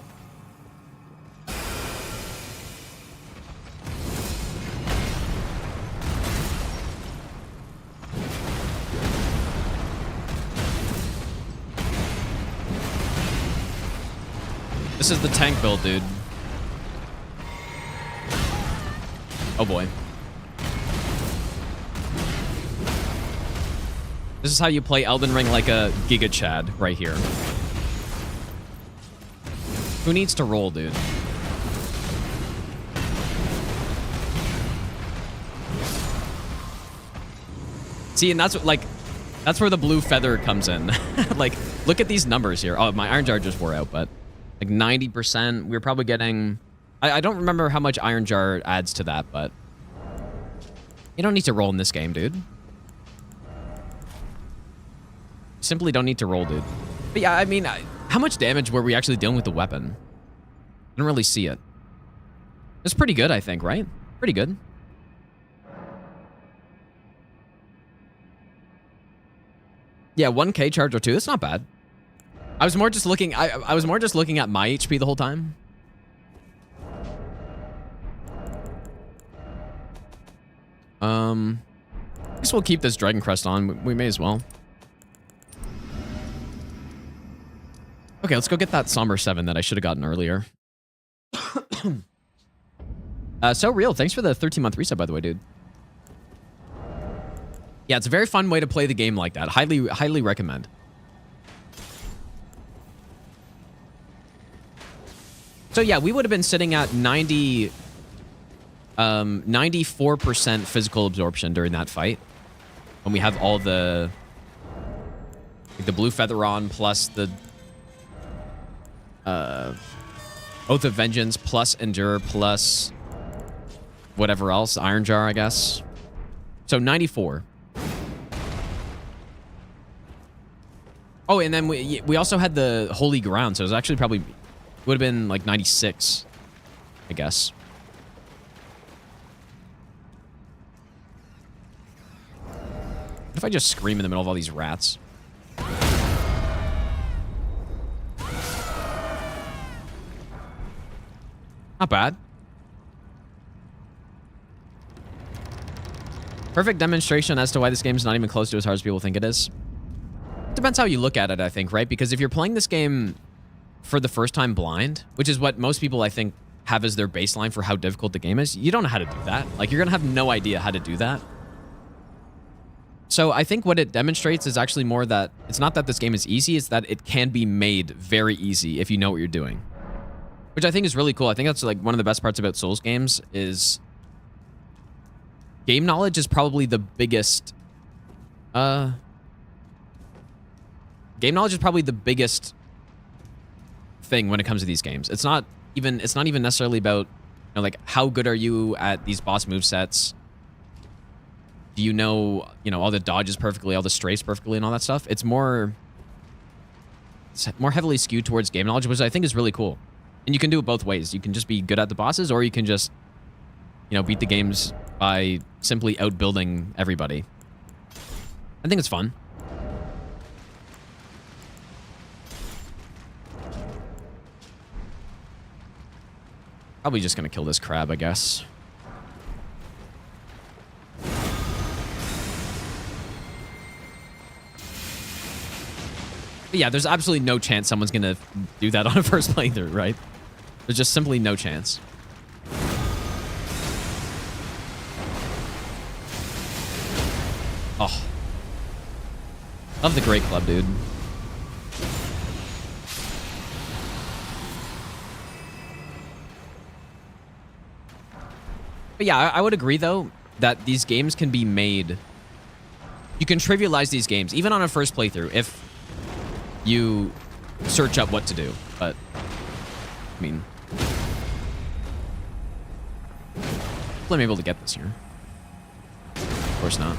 This is the tank build, dude. Oh boy. This is how you play Elden Ring like a Giga Chad right here. Who needs to roll, dude? See, and that's what, like, that's where the blue feather comes in. Like, look at these numbers here. Oh, my iron jar just wore out, but like 90%. We're probably getting... I don't remember how much iron jar adds to that, but you don't need to roll in this game, dude. Simply don't need to roll, dude. But yeah, I mean, how much damage were we actually dealing with the weapon? I don't really see it. It's pretty good, I think, right? Pretty good. Yeah, 1k charge or 2. That's not bad. I was more just looking... I was more just looking at my HP the whole time. I guess we'll keep this Dragon Crest on. We may as well. Okay, let's go get that Somber 7 that I should have gotten earlier. So real, thanks for the 13-month reset, by the way, dude. Yeah, it's a very fun way to play the game like that. Highly recommend. So yeah, we would have been sitting at 94% physical absorption during that fight. When we have all the... like the blue feather on, plus the... Oath of Vengeance, plus Endure, plus... whatever else. Iron Jar, I guess. So 94. Oh, and then we also had the Holy Ground, so it was actually probably... would have been like 96, I guess. What if I just scream in the middle of all these rats? Not bad. Perfect demonstration as to why this game is not even close to as hard as people think it is. It depends how you look at it, I think, right? Because if you're playing this game for the first time blind, which is what most people, I think, have as their baseline for how difficult the game is, you don't know how to do that. Like, you're going to have no idea how to do that. So I think what it demonstrates is actually more that it's not that this game is easy, it's that it can be made very easy if you know what you're doing. Which I think is really cool. I think that's like one of the best parts about Souls games is game knowledge is probably the biggest game knowledge is probably the biggest thing when it comes to these games. It's not even necessarily about, you know, like how good are you at these boss movesets? Do you know all the dodges perfectly, all the strays perfectly, and all that stuff? It's more heavily skewed towards game knowledge, which I think is really cool. And you can do it both ways. You can just be good at the bosses, or you can just, beat the games by simply outbuilding everybody. I think it's fun. Probably just gonna kill this crab, I guess. But yeah, there's absolutely no chance someone's gonna do that on a first playthrough, right? There's just simply no chance. Oh. Love the Great Club, dude. But yeah, I would agree, though, that these games can be made... You can trivialize these games, even on a first playthrough, if you search up what to do. But, I mean... I'm able to get this here. Of course not.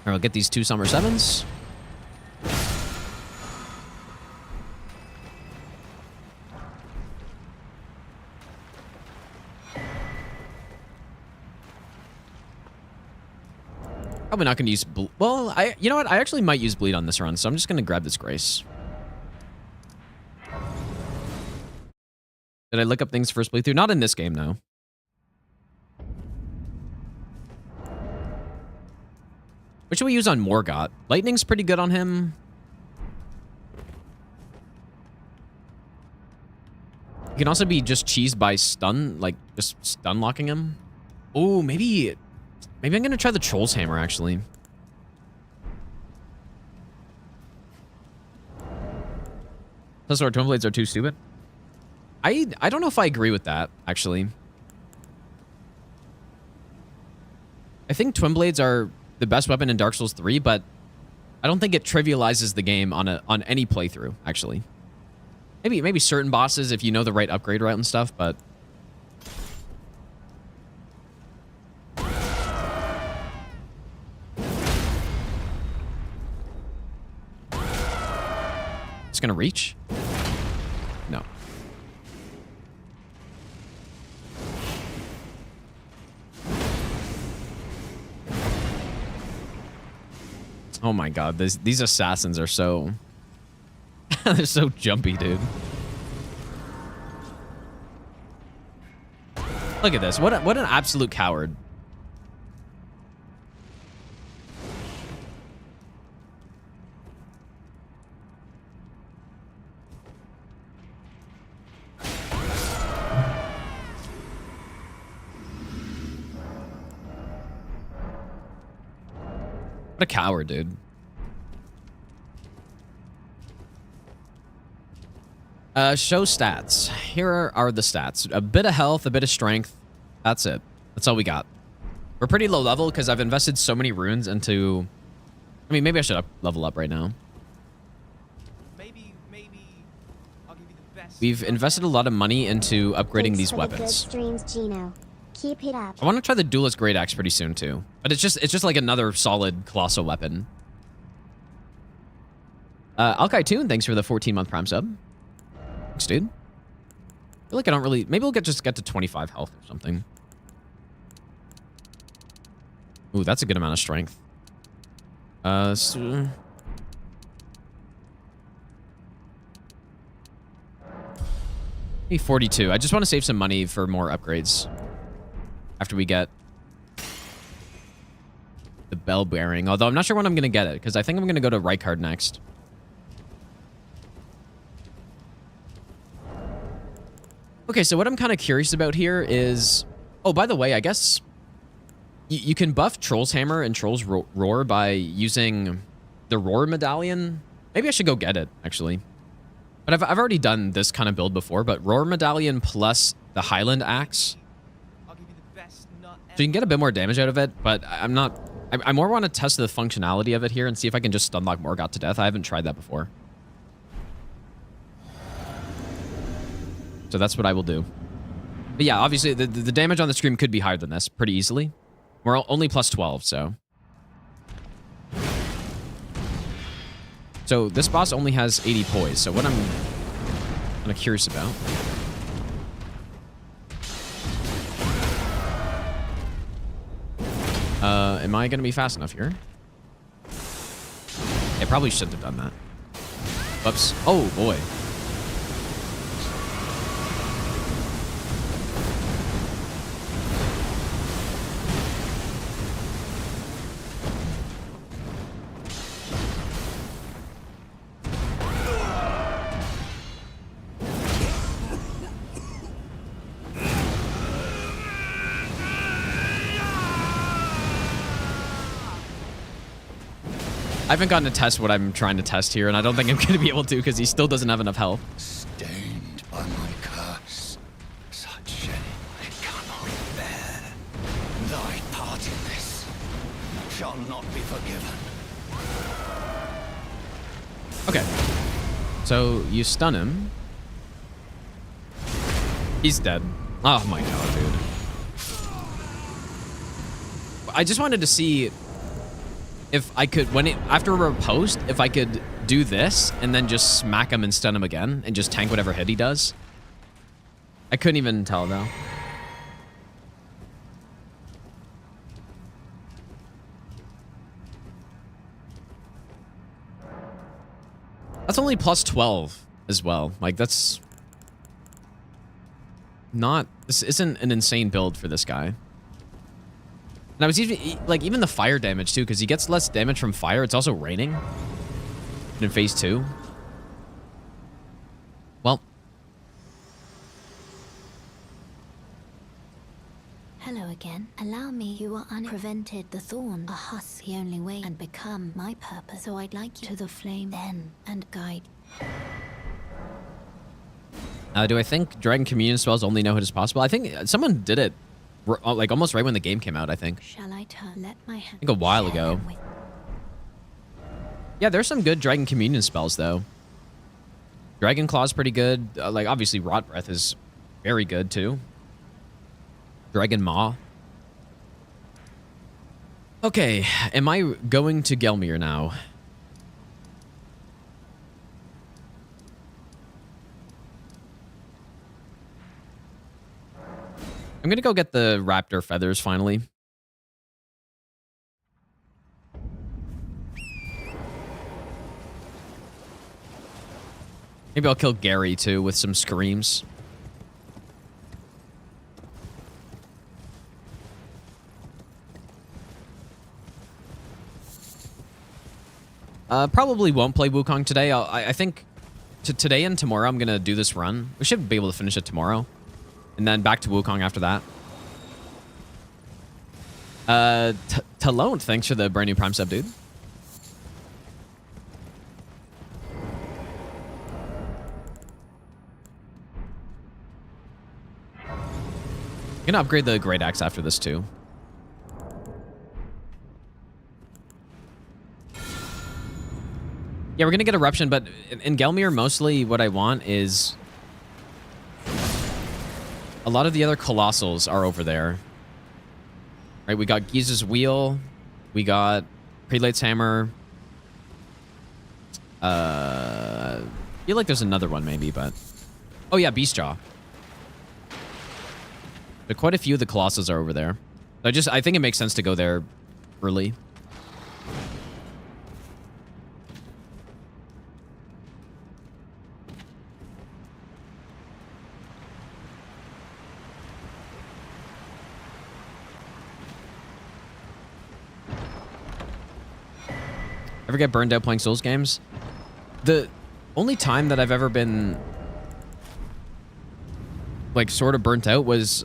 Alright, we'll get these 2 Summer 7s. Probably not going to use... Well, you know what? I actually might use Bleed on this run, so I'm just going to grab this Grace. Did I look up things first playthrough? Not in this game, no. What should we use on Morgott? Lightning's pretty good on him. He can also be just cheesed by stun, like just stun locking him. Oh, maybe I'm going to try the Troll's Hammer, actually. Plus, our Twin Blades are too stupid. I don't know if I agree with that, actually. I think Twin Blades are the best weapon in Dark Souls 3, but I don't think it trivializes the game on any playthrough, actually. Maybe certain bosses if you know the right upgrade route and stuff, but... It's gonna reach? No. Oh my god, these assassins are so... They're so jumpy, dude. Look at this. What an absolute coward. What a coward, dude. Show stats. Here are the stats. A bit of health, a bit of strength. That's it. That's all we got. We're pretty low level because I've invested so many runes into... I mean, maybe I should level up right now. Maybe I'll give you the best. We've invested a lot of money into upgrading Thanks these for the good weapons. streams, Gino. Keep it up. I want to try the Duelist Great Axe pretty soon too. But it's just like another solid Colossal weapon. Alkai Toon, thanks for the 14-month Prime sub. Thanks, dude. I feel like I don't really... Maybe we'll just get to 25 health or something. Ooh, that's a good amount of strength. So... Maybe 42. I just want to save some money for more upgrades. After we get... the bell bearing. Although I'm not sure when I'm going to get it, because I think I'm going to go to Rykard next. Okay, so what I'm kind of curious about here is... Oh, by the way, I guess... You can buff Troll's Hammer and Troll's Roar by using the Roar Medallion. Maybe I should go get it, actually. But I've already done this kind of build before, but Roar Medallion plus the Highland Axe. I'll give you the best nut So you can get a bit more damage out of it, but I'm not... I more want to test the functionality of it here and see if I can just stunlock Morgoth to death. I haven't tried that before. So that's what I will do. But yeah, obviously, the damage on the screen could be higher than this pretty easily. We're only plus 12, so... So this boss only has 80 poise, so what I'm kind of curious about... am I going to be fast enough here? I probably shouldn't have done that. Whoops. Oh, boy. I haven't gotten to test what I'm trying to test here, and I don't think I'm going to be able to because he still doesn't have enough health. Stained by my curse, such shedding I cannot bear. Thy part in this shall not be forgiven. Okay. So you stun him. He's dead. Oh my god, dude. I just wanted to see if I could, after a riposte, if I could do this and then just smack him and stun him again and just tank whatever hit he does. I couldn't even tell though. That's only plus 12 as well. Like that's not, this isn't an insane build for this guy. And I was even the fire damage too, because he gets less damage from fire. It's also raining in phase 2. Well. Hello again. Allow me, you are unprevented. The thorn, a husk, the only way, and become my purpose. So I'd like you to the flame then, and guide. Do I think Dragon Communion spells only no hit is possible? I think someone did it like almost right when the game came out, I think. Shall I turn? Let my hand. I think a while ago. Yeah, there's some good Dragon Communion spells, though. Dragon Claw's pretty good. Like, obviously, Rot Breath is very good, too. Dragon Maw. Okay, am I going to Gelmir now? I'm gonna go get the raptor feathers, finally. Maybe I'll kill Gary, too, with some screams. Probably won't play Wukong today. I think today and tomorrow I'm going to do this run. We should be able to finish it tomorrow. And then back to Wukong after that. Talone, thanks for the brand new Prime sub, dude. I'm gonna upgrade the Great Axe after this too. Yeah, we're gonna get Eruption, but in Gelmir, mostly what I want is... a lot of the other Colossals are over there. Right, we got Giza's Wheel. We got Prelate's Hammer. I feel like there's another one maybe, but... oh yeah, Beastjaw. But quite a few of the Colossals are over there. So I think it makes sense to go there early. Ever get burned out playing Souls games? The only time that I've ever been like sort of burnt out was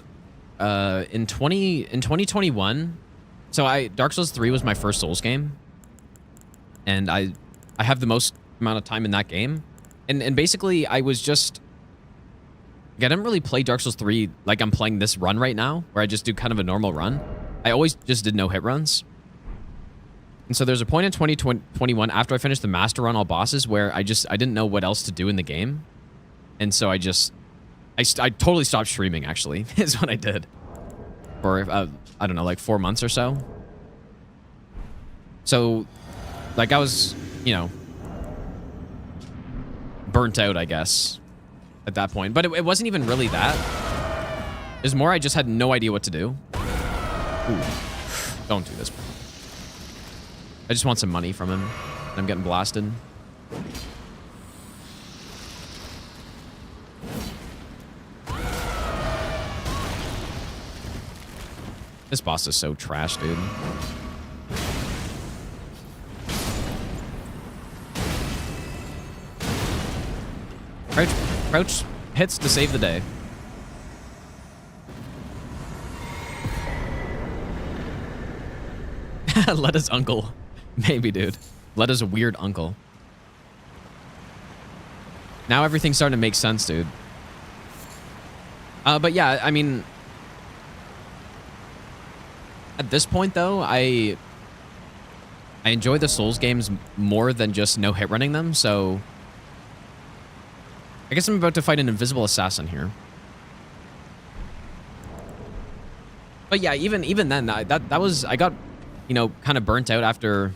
in 2021. So Dark Souls 3 was my first Souls game. And I have the most amount of time in that game. And basically I was just like, I didn't really play Dark Souls 3 like I'm playing this run right now, where I just do kind of a normal run. I always just did no hit runs. And so there's a point in 2021 after I finished the master run all bosses where I didn't know what else to do in the game. And so I totally stopped streaming, actually, is what I did. For, I don't know, like 4 months or so. So, like, I was, you know, burnt out, I guess, at that point. But it wasn't even really that. It was more I just had no idea what to do. Ooh, don't do this, bro. I just want some money from him. I'm getting blasted. This boss is so trash, dude. Crouch hits to save the day. Let his uncle. Maybe, dude. Let his weird uncle. Now everything's starting to make sense, dude. But yeah, I mean... at this point, though, I enjoy the Souls games more than just no-hit running them, so... I guess I'm about to fight an invisible assassin here. But yeah, even then, that was... I got, you know, kind of burnt out after...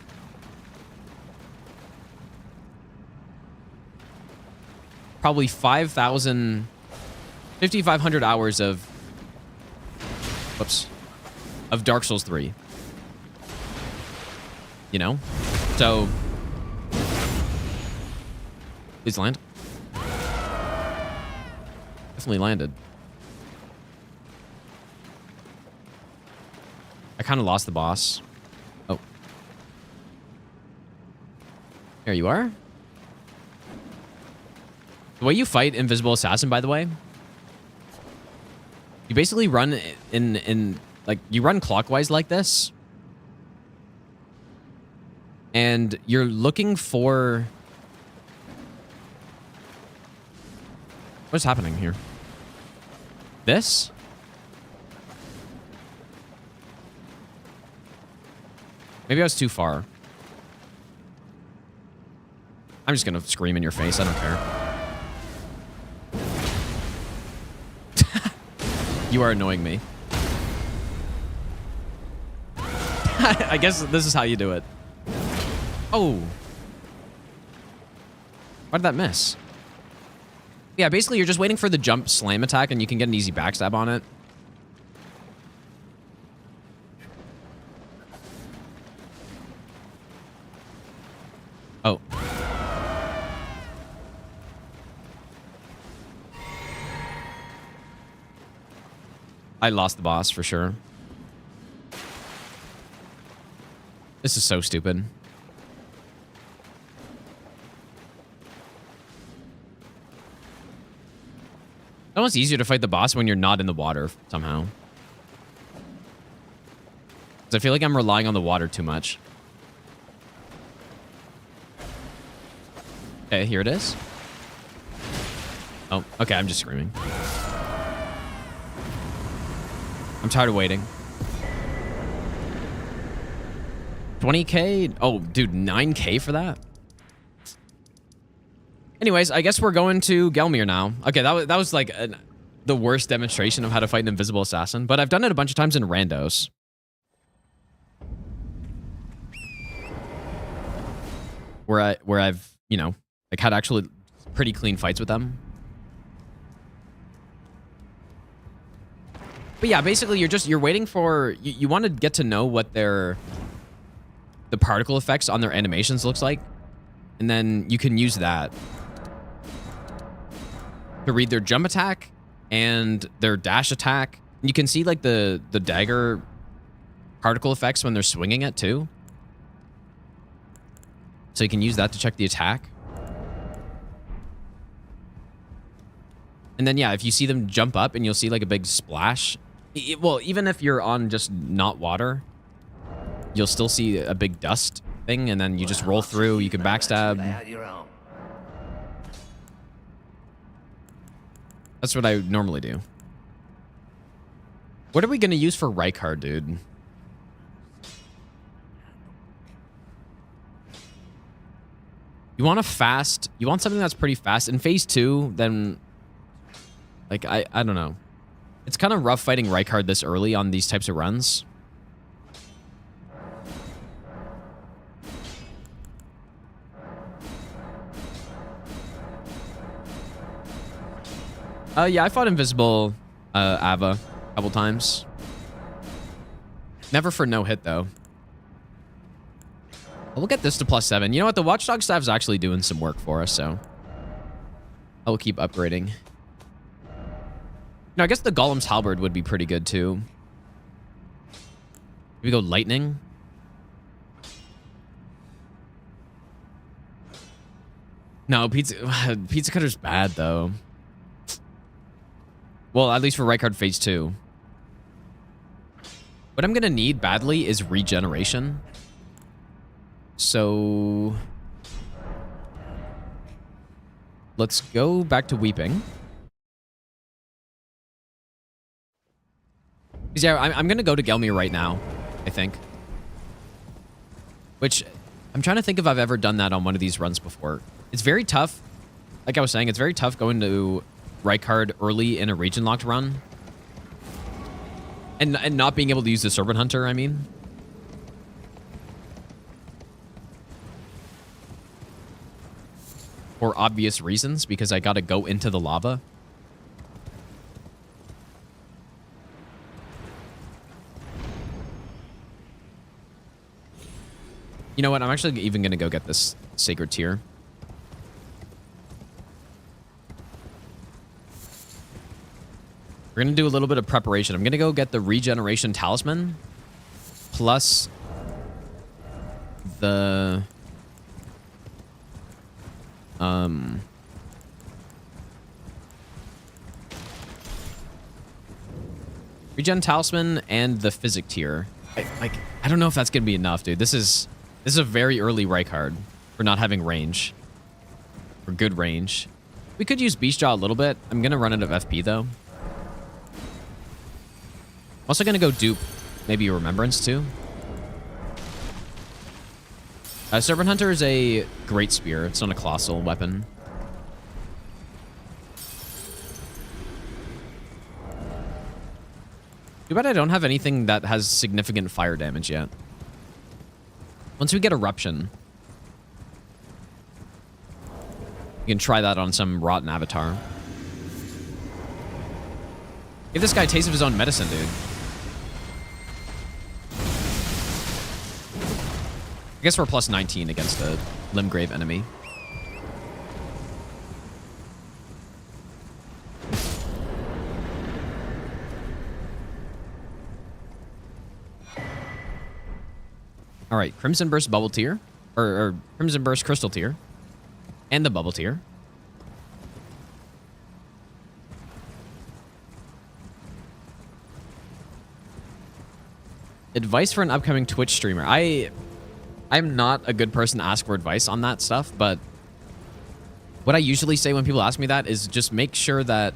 probably 5,500 hours of... whoops. Of Dark Souls 3. You know? So... please land. Definitely landed. I kind of lost the boss. Oh. There you are. The way you fight Invisible Assassin, by the way, you basically run in like, you run clockwise like this. And you're looking for... What's happening here? This? Maybe I was too far. I'm just gonna scream in your face. I don't care. You are annoying me. I guess this is how you do it. Oh. Why did that miss? Yeah, basically you're just waiting for the jump slam attack and you can get an easy backstab on it. Oh. I lost the boss for sure. This is so stupid. It's almost easier to fight the boss when you're not in the water somehow. Because I feel like I'm relying on the water too much. Okay, here it is. Oh, okay, I'm just screaming. I'm tired of waiting. 20k? Oh, dude, 9k for that? Anyways, I guess we're going to Gelmir now. Okay, that was like the worst demonstration of how to fight an invisible assassin, but I've done it a bunch of times in randos. Where I've, you know, like had actually pretty clean fights with them. But yeah, basically you're waiting for, you want to get to know what the particle effects on their animations looks like. And then you can use that to read their jump attack and their dash attack. You can see like the dagger particle effects when they're swinging it too. So you can use that to check the attack. And then, yeah, if you see them jump up and you'll see like a big splash. Well, even if you're on just not water, you'll still see a big dust thing. And then you just roll through. You can backstab. That's what I normally do. What are we going to use for Rykard, dude? You want you want something that's pretty fast. In phase 2, then, like, I don't know. It's kind of rough fighting Rykard this early on these types of runs. Yeah, I fought Invisible Ava a couple times. Never for no hit, though. We'll get this to +7. You know what? The Watchdog Staff's actually doing some work for us, so I will keep upgrading. No, I guess the Golem's halberd would be pretty good, too. Maybe go Lightning. No, Pizza Cutter's bad, though. Well, at least for Rykard phase 2. What I'm going to need badly is regeneration. So let's go back to Weeping. Yeah, I'm going to go to Gelmir right now, I think. Which, I'm trying to think if I've ever done that on one of these runs before. It's very tough. Like I was saying, it's very tough going to Rykard early in a region-locked run. And not being able to use the Serpent Hunter, I mean. For obvious reasons, because I gotta go into the lava. You know what? I'm actually even gonna go get this Sacred Tear. We're gonna do a little bit of preparation. I'm gonna go get the Regeneration Talisman. Plus the Regen Talisman and the Physic Tier. I don't know if that's gonna be enough, dude. This is a very early Rykard for not having range. For good range. We could use Beast Jaw a little bit. I'm going to run out of FP, though. I'm also going to go dupe maybe Remembrance, too. Serpent Hunter is a great spear. It's not a colossal weapon. Too bad I don't have anything that has significant fire damage yet. Once we get Eruption, you can try that on some rotten avatar. Give this guy a taste of his own medicine, dude. I guess we're plus 19 against a Limgrave enemy. All right, Crimson Burst Bubble Tier, or Crimson Burst Crystal Tier, and the Bubble Tier. Advice for an upcoming Twitch streamer. I'm not a good person to ask for advice on that stuff, but what I usually say when people ask me that is just make sure that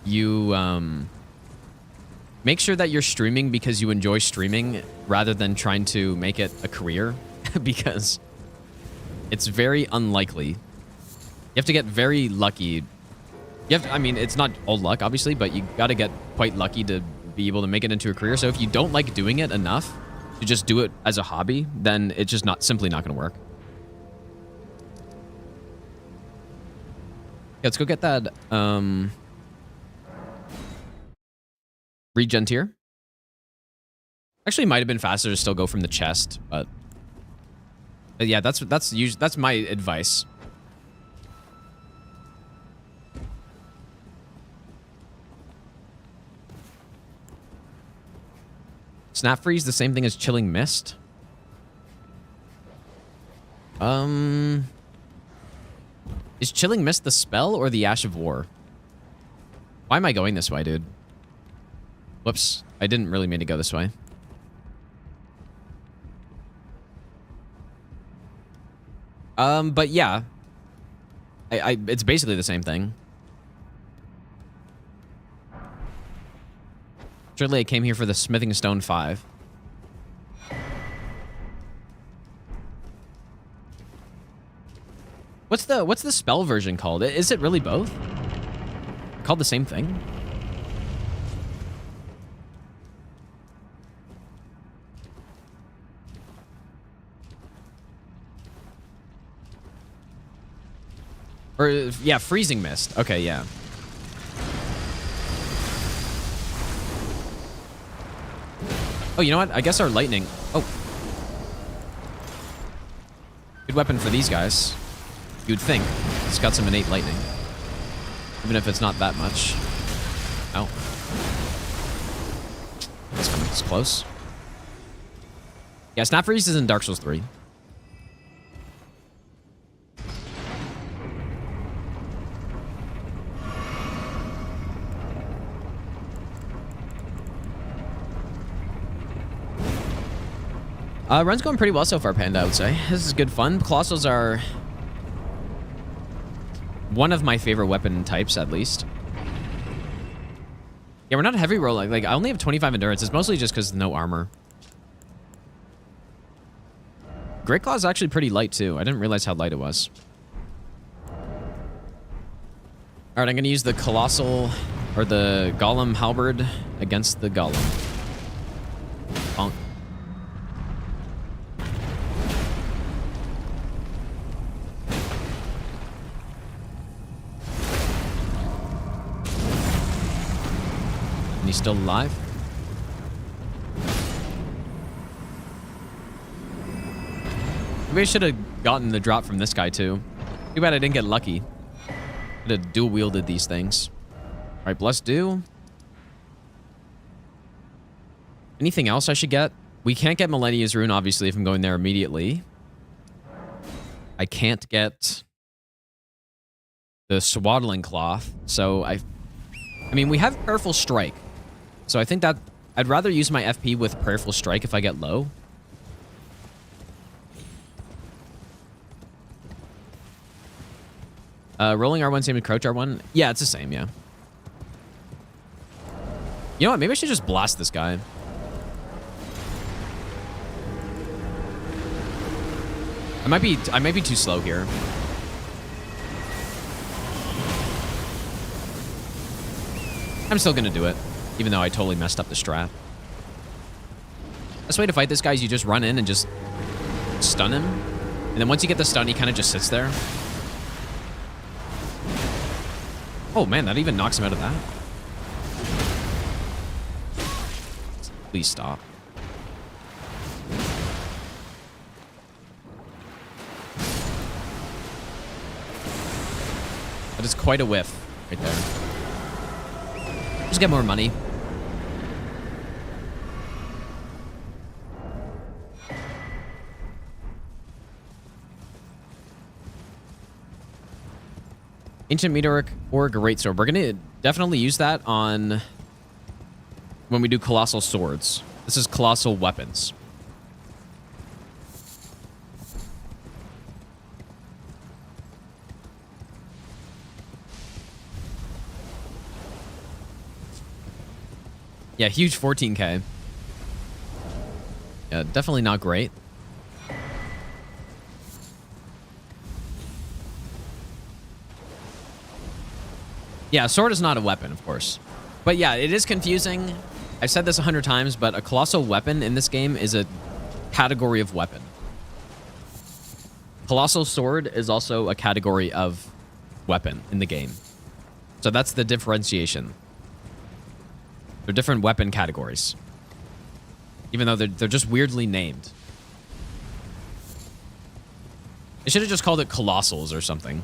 you make sure that you're streaming because you enjoy streaming rather than trying to make it a career because it's very unlikely. You have to get very lucky. You have to, I mean, it's not all luck, obviously, but you got to get quite lucky to be able to make it into a career. So if you don't like doing it enough to just do it as a hobby, then it's just simply not going to work. Yeah, let's go get that regen tier. Actually, might have been faster to still go from the chest, but yeah, that's my advice. Snap Freeze, the same thing as Chilling Mist. Is Chilling Mist the spell or the Ash of War? Why am I going this way, dude? Whoops, I didn't really mean to go this way. But yeah, it's basically the same thing. Surely I came here for the Smithing Stone 5. What's the spell version called? Is it really both? Called the same thing? Or, yeah, Freezing Mist. Okay, yeah. Oh, you know what? I guess our lightning... Oh. Good weapon for these guys. You'd think. It's got some innate lightning. Even if it's not that much. Oh. That's coming. It's close. Yeah, Snap Freeze is in Dark Souls 3. Run's going pretty well so far, Panda, I would say. This is good fun. Colossals are one of my favorite weapon types, at least. Yeah, we're not a heavy roll. Like I only have 25 endurance. It's mostly just because no armor. Great Claw is actually pretty light, too. I didn't realize how light it was. All right, I'm going to use the Colossal, or the Golem halberd against the Golem. Bonk. And he's still alive. Maybe I should have gotten the drop from this guy too. Too bad I didn't get lucky. Could have dual wielded these things. All right, Bless Do. Anything else I should get? We can't get Millennia's Rune, obviously, if I'm going there immediately. I can't get the Swaddling Cloth, so I mean, we have Prayerful Strike. So I think that I'd rather use my FP with Prayerful Strike if I get low. Rolling R1 same as crouch R1. Yeah, it's the same. Yeah. You know what? Maybe I should just blast this guy. I might be too slow here. I'm still gonna do it, even though I totally messed up the strat. Best way to fight this guy is you just run in and just stun him. And then once you get the stun, he kind of just sits there. Oh man, that even knocks him out of that. Please stop. That is quite a whiff right there. Just get more money. Ancient Meteoric or Great Sword. We're going to definitely use that on when we do Colossal Swords. This is Colossal Weapons. Yeah, huge 14k. Yeah, definitely not great. Yeah, sword is not a weapon, of course. But yeah, it is confusing. I've said this 100 times, but a colossal weapon in this game is a category of weapon. Colossal sword is also a category of weapon in the game. So that's the differentiation. They're different weapon categories. Even though they're just weirdly named. They should have just called it Colossals or something.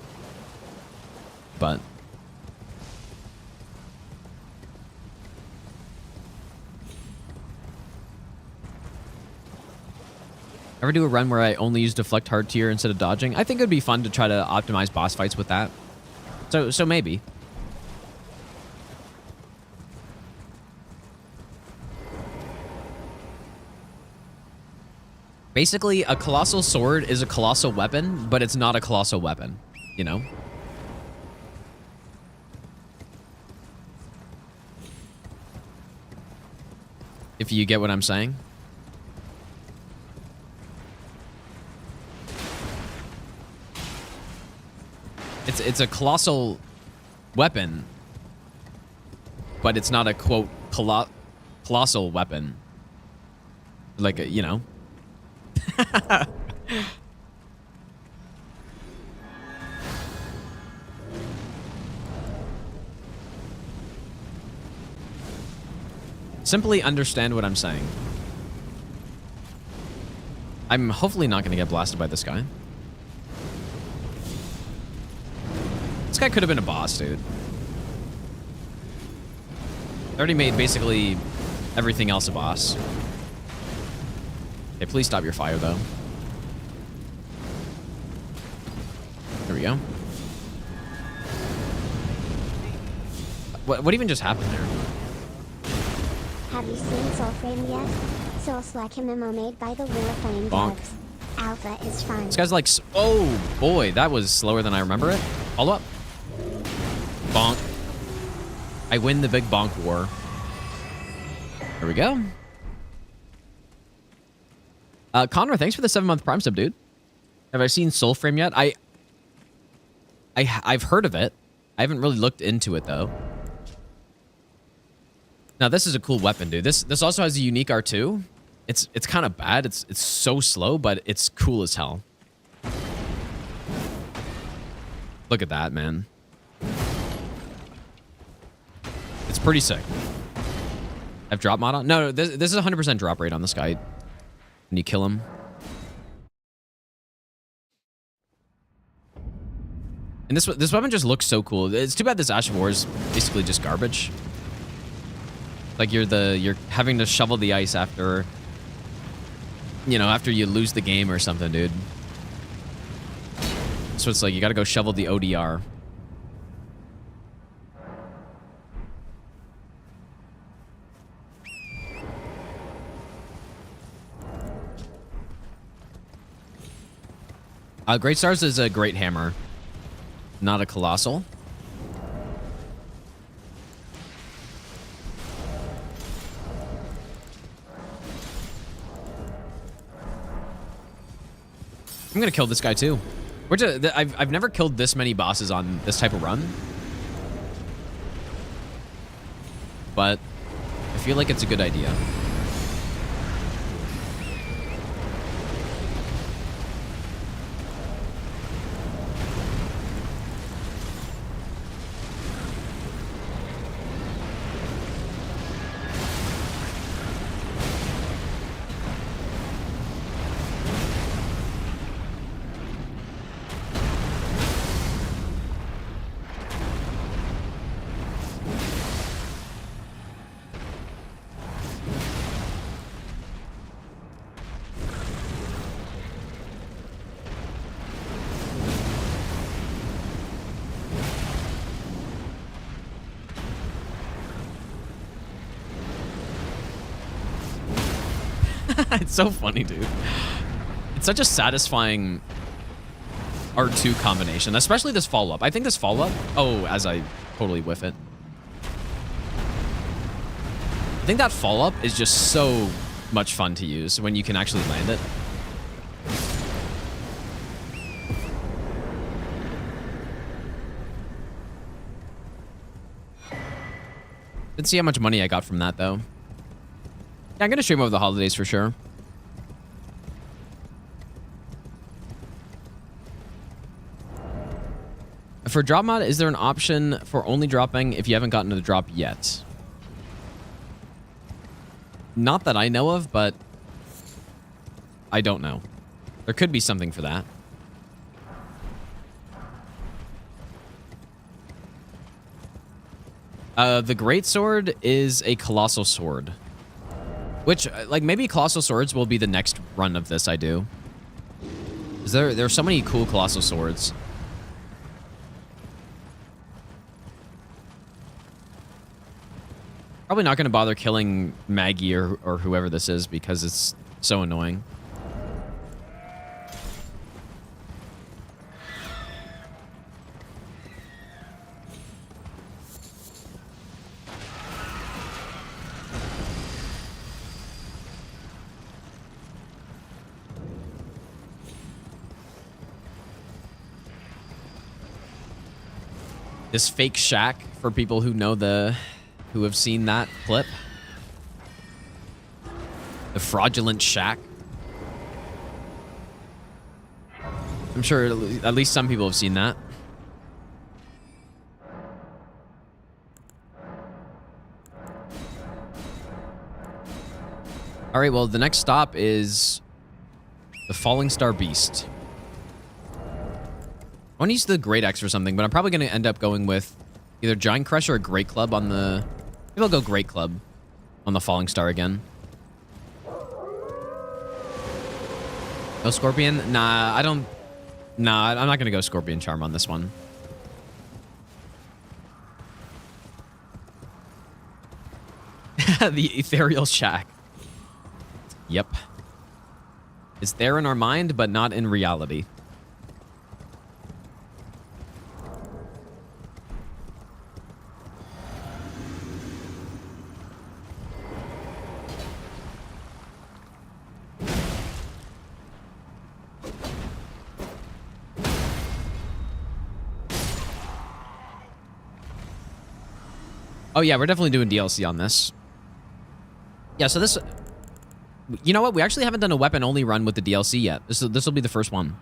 But... ever do a run where I only use deflect hard tier instead of dodging? I think it would be fun to try to optimize boss fights with that. So maybe. Basically, a colossal sword is a colossal weapon, but it's not a colossal weapon, you know? If you get what I'm saying. It's a colossal weapon, but it's not a, quote, colossal weapon. Like, you know. Simply understand what I'm saying. I'm hopefully not going to get blasted by this guy. This guy could have been a boss, dude. I already made basically everything else a boss. Okay, please stop your fire, though. There we go. What even just happened there? Have you seen Soul Frame yet? Soul's like a memo made by the Warframe Bonk. devs. Alpha is fun. This guy's like... oh, boy. That was slower than I remember it. Follow up. Bonk. I win the big bonk war. There we go. Connor, thanks for the 7-month Prime sub, dude. Have I seen Soul Frame yet? I've heard of it. I haven't really looked into it, though. Now, this is a cool weapon, dude. This also has a unique R2. It's kind of bad. It's so slow, but it's cool as hell. Look at that, man. It's pretty sick. Have drop mod on? No, this is 100% drop rate on this guy. When you kill him. And this weapon just looks so cool. It's too bad this Ash of War is basically just garbage. Like you're having to shovel the ice after, you know, after you lose the game or something, dude. So it's like you gotta go shovel the ODR. Great Stars is a great hammer. Not a Colossal. I'm gonna kill this guy too. I've never killed this many bosses on this type of run, but I feel like it's a good idea. It's so funny, dude. It's such a satisfying R2 combination, especially this follow-up. I think this follow-up... Oh, as I totally whiff it. I think that follow-up is just so much fun to use when you can actually land it. Didn't see how much money I got from that, though. Yeah, I'm gonna stream over the holidays for sure. For drop mod, is there an option for only dropping if you haven't gotten to the drop yet? Not that I know of, but I don't know. There could be something for that. The Greatsword is a Colossal Sword. Which, like, maybe Colossal Swords will be the next run of this I do. There are so many cool Colossal Swords. Probably not going to bother killing Maggie or whoever this is because it's so annoying. This fake shack for people who know who have seen that clip. The fraudulent shack. I'm sure at least some people have seen that. All right, well, the next stop is the Falling Star Beast. I want to use the Great Axe or something, but I'm probably going to end up going with either Giant Crush or a Great Club on the... Maybe I'll go Great Club on the Falling Star again. No Scorpion? Nah, I don't... Nah, I'm not going to go Scorpion Charm on this one. The Ethereal Shack. Yep. It's there in our mind, but not in reality. Oh yeah, we're definitely doing DLC on this. Yeah, so this... You know what? We actually haven't done a weapon-only run with the DLC yet. This will be the first one.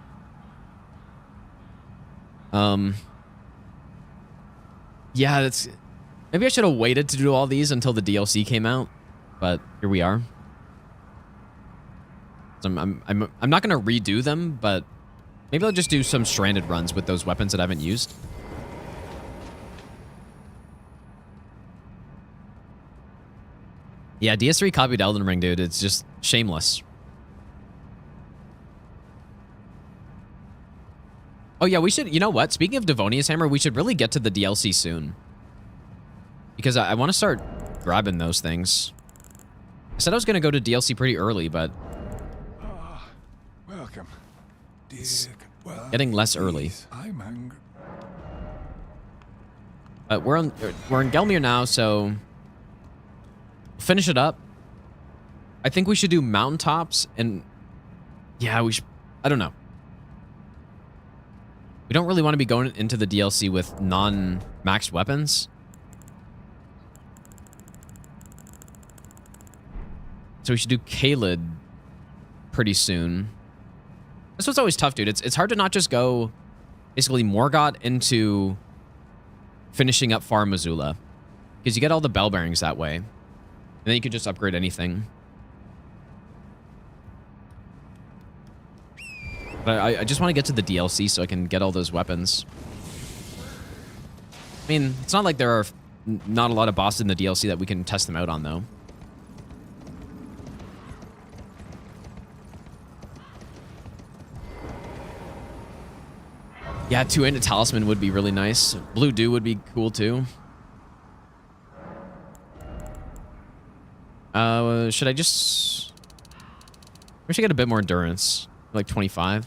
Yeah, that's... Maybe I should have waited to do all these until the DLC came out, but here we are. So I'm not going to redo them, but maybe I'll just do some stranded runs with those weapons that I haven't used. Yeah, DS3 copied Elden Ring, dude. It's just shameless. Oh, yeah, we should... You know what? Speaking of Devonia's Hammer, we should really get to the DLC soon. Because I want to start grabbing those things. I said I was going to go to DLC pretty early, but... Welcome. It's getting less early. I'm hungry. But we're in Gelmir now, so finish it up. I think we should do mountaintops, and yeah, we should. I don't know. We don't really want to be going into the DLC with non-maxed weapons. So we should do Kaled pretty soon. This was always tough, dude. It's hard to not just go basically Morgoth into finishing up Far Missoula, because you get all the bell bearings that way. And then you could just upgrade anything. But I just want to get to the DLC so I can get all those weapons. I mean, it's not like there are not a lot of bosses in the DLC that we can test them out on, though. Yeah, 2-handed talisman would be really nice. Blue Dew would be cool, too. Should I just... We should get a bit more endurance. Like 25.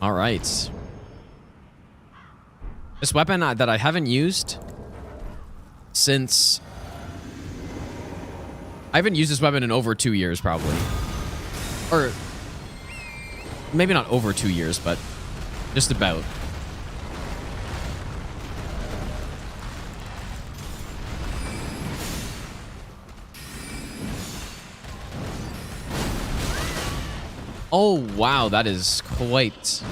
All right. This weapon that I haven't used since... I haven't used this weapon in over 2 years, probably. Or maybe not over 2 years, but just about. Oh, wow, that is quite...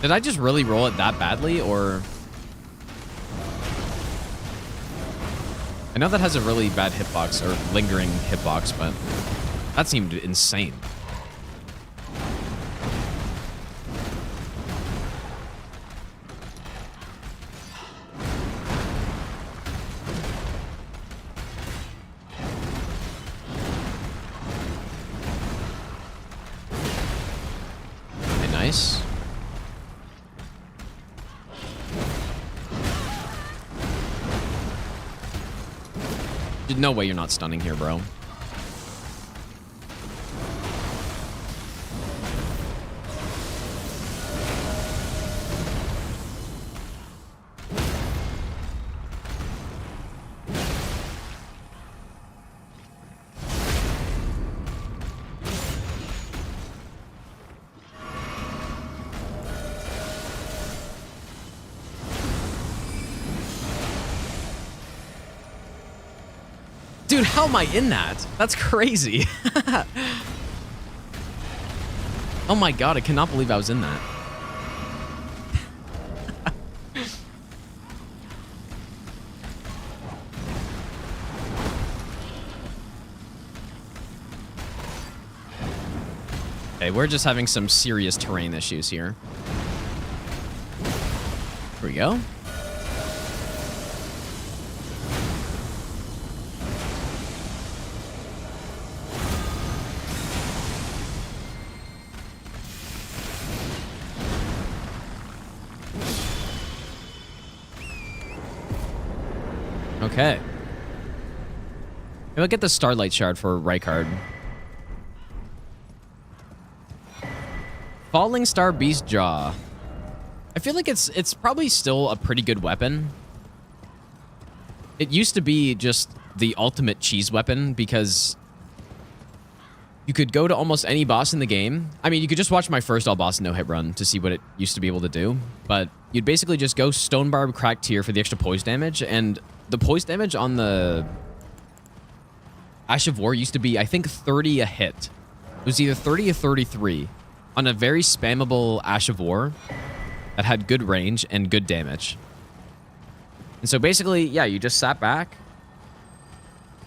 Did I just really roll it that badly, or... I know that has a really bad hitbox, or lingering hitbox, but that seemed insane. Okay, nice. No way you're not stunning here, bro. Dude, how am I in that? That's crazy. Oh my god, I cannot believe I was in that. Okay, we're just having some serious terrain issues here. Here we go. Okay. Maybe I'll get the Starlight Shard for Rykard. Falling Star Beast Jaw. I feel like it's probably still a pretty good weapon. It used to be just the ultimate cheese weapon because you could go to almost any boss in the game. I mean, you could just watch my first all boss no-hit run to see what it used to be able to do. But you'd basically just go Stone Barb, Crack Tier for the extra poise damage, and the poise damage on the Ash of War used to be, I think, 30 a hit. It was either 30 or 33 on a very spammable Ash of War that had good range and good damage. And so basically, yeah, you just sat back,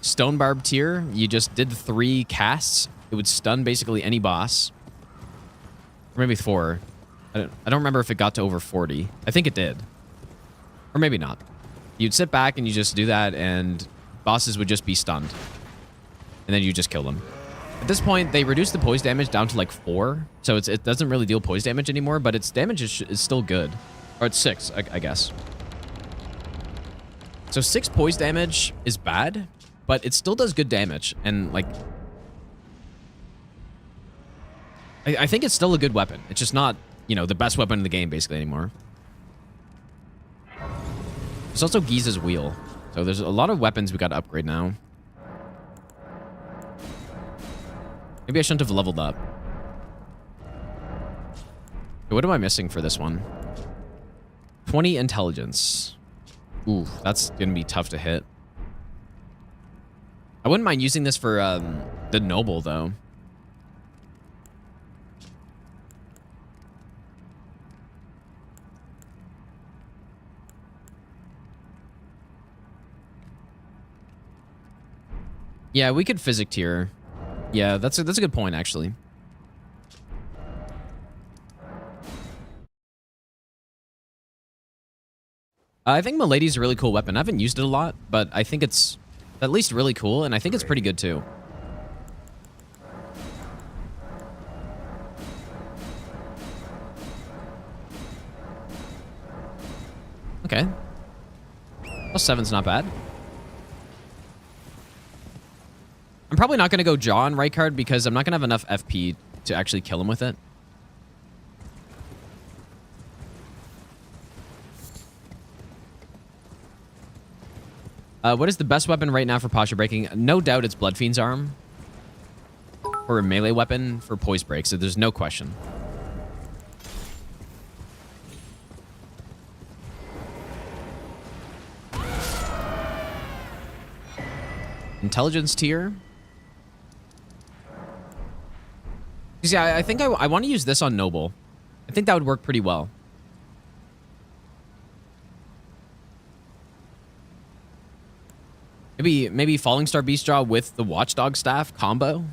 Stone Barb Tier, you just did 3 casts. It would stun basically any boss. Or maybe 4. I don't remember if it got to over 40. I think it did. Or maybe not. You'd sit back and you just do that, and bosses would just be stunned. And then you just kill them. At this point, they reduced the poise damage down to like 4. So it doesn't really deal poise damage anymore, but its damage is still good. Or it's 6, I guess. So 6 poise damage is bad, but it still does good damage. And like... I think it's still a good weapon. It's just not, you know, the best weapon in the game basically anymore. There's also Giza's wheel. So there's a lot of weapons we got to upgrade now. Maybe I shouldn't have leveled up. Okay, what am I missing for this one? 20 intelligence. Ooh, that's going to be tough to hit. I wouldn't mind using this for the noble, though. Yeah, we could physic tier. Yeah, that's a good point, actually. I think Milady's a really cool weapon. I haven't used it a lot, but I think it's at least really cool, and I think it's pretty good, too. Okay. +7's not bad. I'm probably not going to go Jaw on right card because I'm not going to have enough FP to actually kill him with it. What is the best weapon right now for posture breaking? No doubt it's Bloodfiend's Arm. Or a melee weapon for poise break, so there's no question. Intelligence tier. Yeah, I think I want to use this on Noble. I think that would work pretty well. Maybe Falling Star Beastjaw with the Watchdog Staff combo.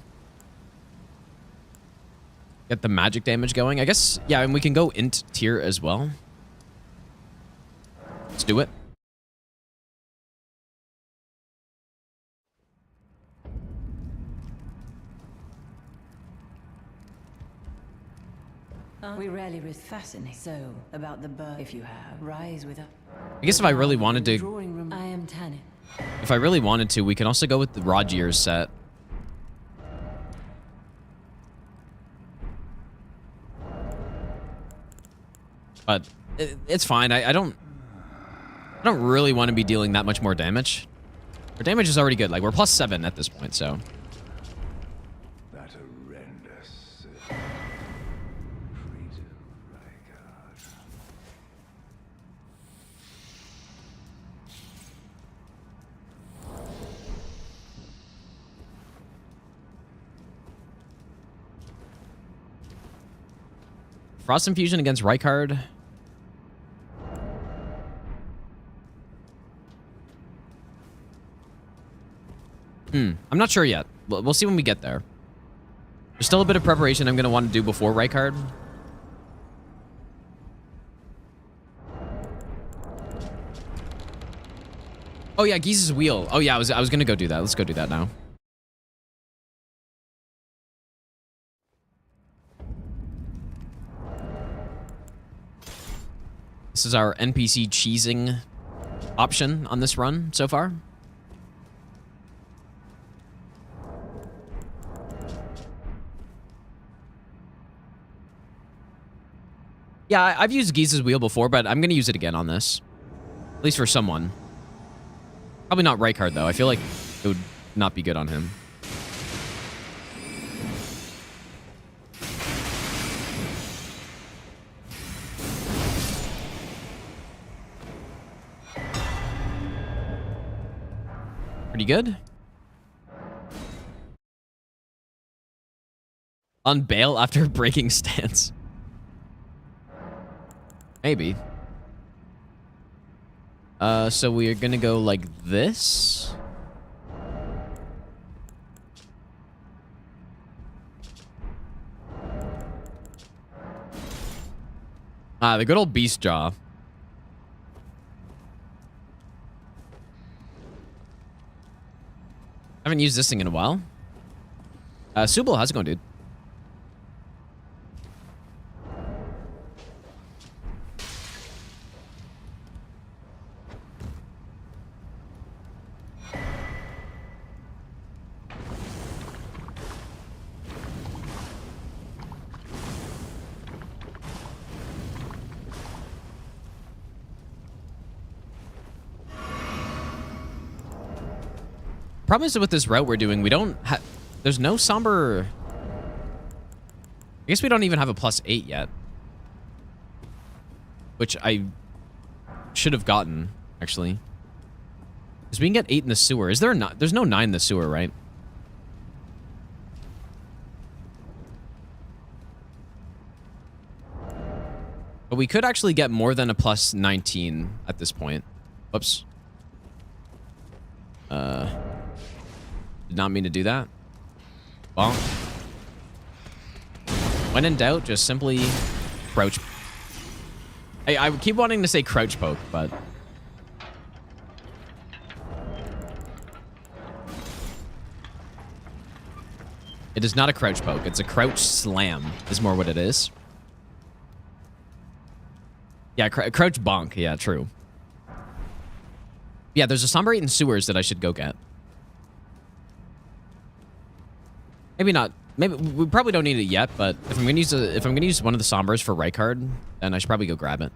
Get the magic damage going. I guess, yeah, and we can go int tier as well. Let's do it. We rarely risk fascinating. So, about the bird, if you have, rise with a... I guess if I really wanted to... Drawing room. I am Tanit. If I really wanted to, we can also go with the Rogier's set. But it's fine. I don't really want to be dealing that much more damage. Our damage is already good. Like, we're +7 at this point, so... That horrendous freedom, Rykard. Frost Infusion against Rykard. I'm not sure yet. We'll see when we get there. There's still a bit of preparation I'm going to want to do before Rykard. Oh yeah, Giza's wheel. Oh yeah, I was going to go do that. Let's go do that now. This is our NPC cheesing option on this run so far. Yeah, I've used Giza's wheel before, but I'm going to use it again on this. At least for someone. Probably not Rykard, though. I feel like it would not be good on him. Pretty good. On bail after breaking stance. Maybe. So we are gonna go like this. Ah, the good old beast jaw. Haven't used this thing in a while. Subal, how's it going, dude? Problem is with this route we're doing, we don't have... There's no somber... I guess we don't even have a +8 yet. Which I should have gotten, actually. Because we can get 8 in the sewer. Is there a... There's no 9 in the sewer, right? But we could actually get more than a +19 at this point. Whoops. Did not mean to do that. Well, when in doubt, just simply crouch. I keep wanting to say crouch poke, but it is not a crouch poke. It's a crouch slam, is more what it is. Yeah, crouch bonk. Yeah, true. Yeah, there's a somber 8 in sewers that I should go get. Maybe not. Maybe we probably don't need it yet, but if I'm gonna use one of the sombers for Rykard, then I should probably go grab it.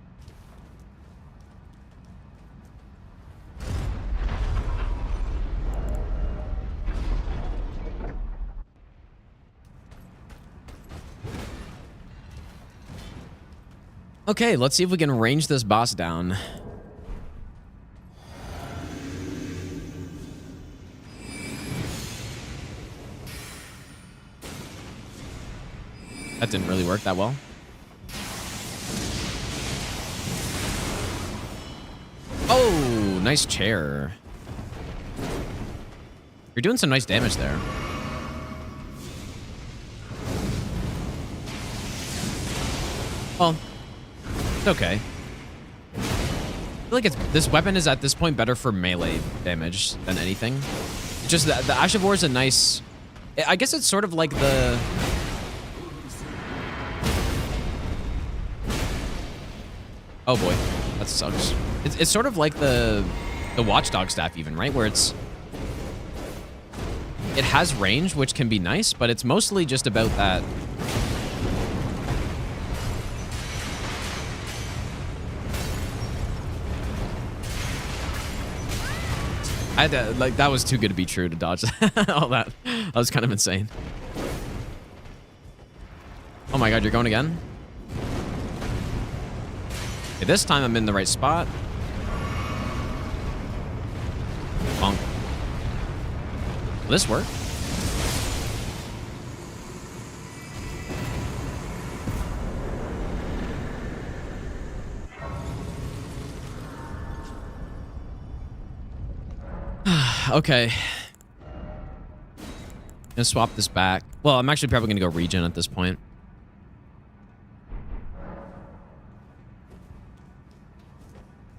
Okay, let's see if we can range this boss down. That didn't really work that well. Oh, nice chair. You're doing some nice damage there. Well, it's okay. I feel like this weapon is at this point better for melee damage than anything. It's just that the Ash of War is a nice... I guess it's sort of like the... Oh boy, that sucks. It's sort of like the Watchdog staff even, right? Where it has range, which can be nice, but it's mostly just about that. I had to, like, that was too good to be true to dodge all that. That was kind of insane. Oh my god, you're going again? Okay, this time I'm in the right spot. Bonk. Will this work? Okay. Gonna swap this back. Well, I'm actually probably gonna go regen at this point.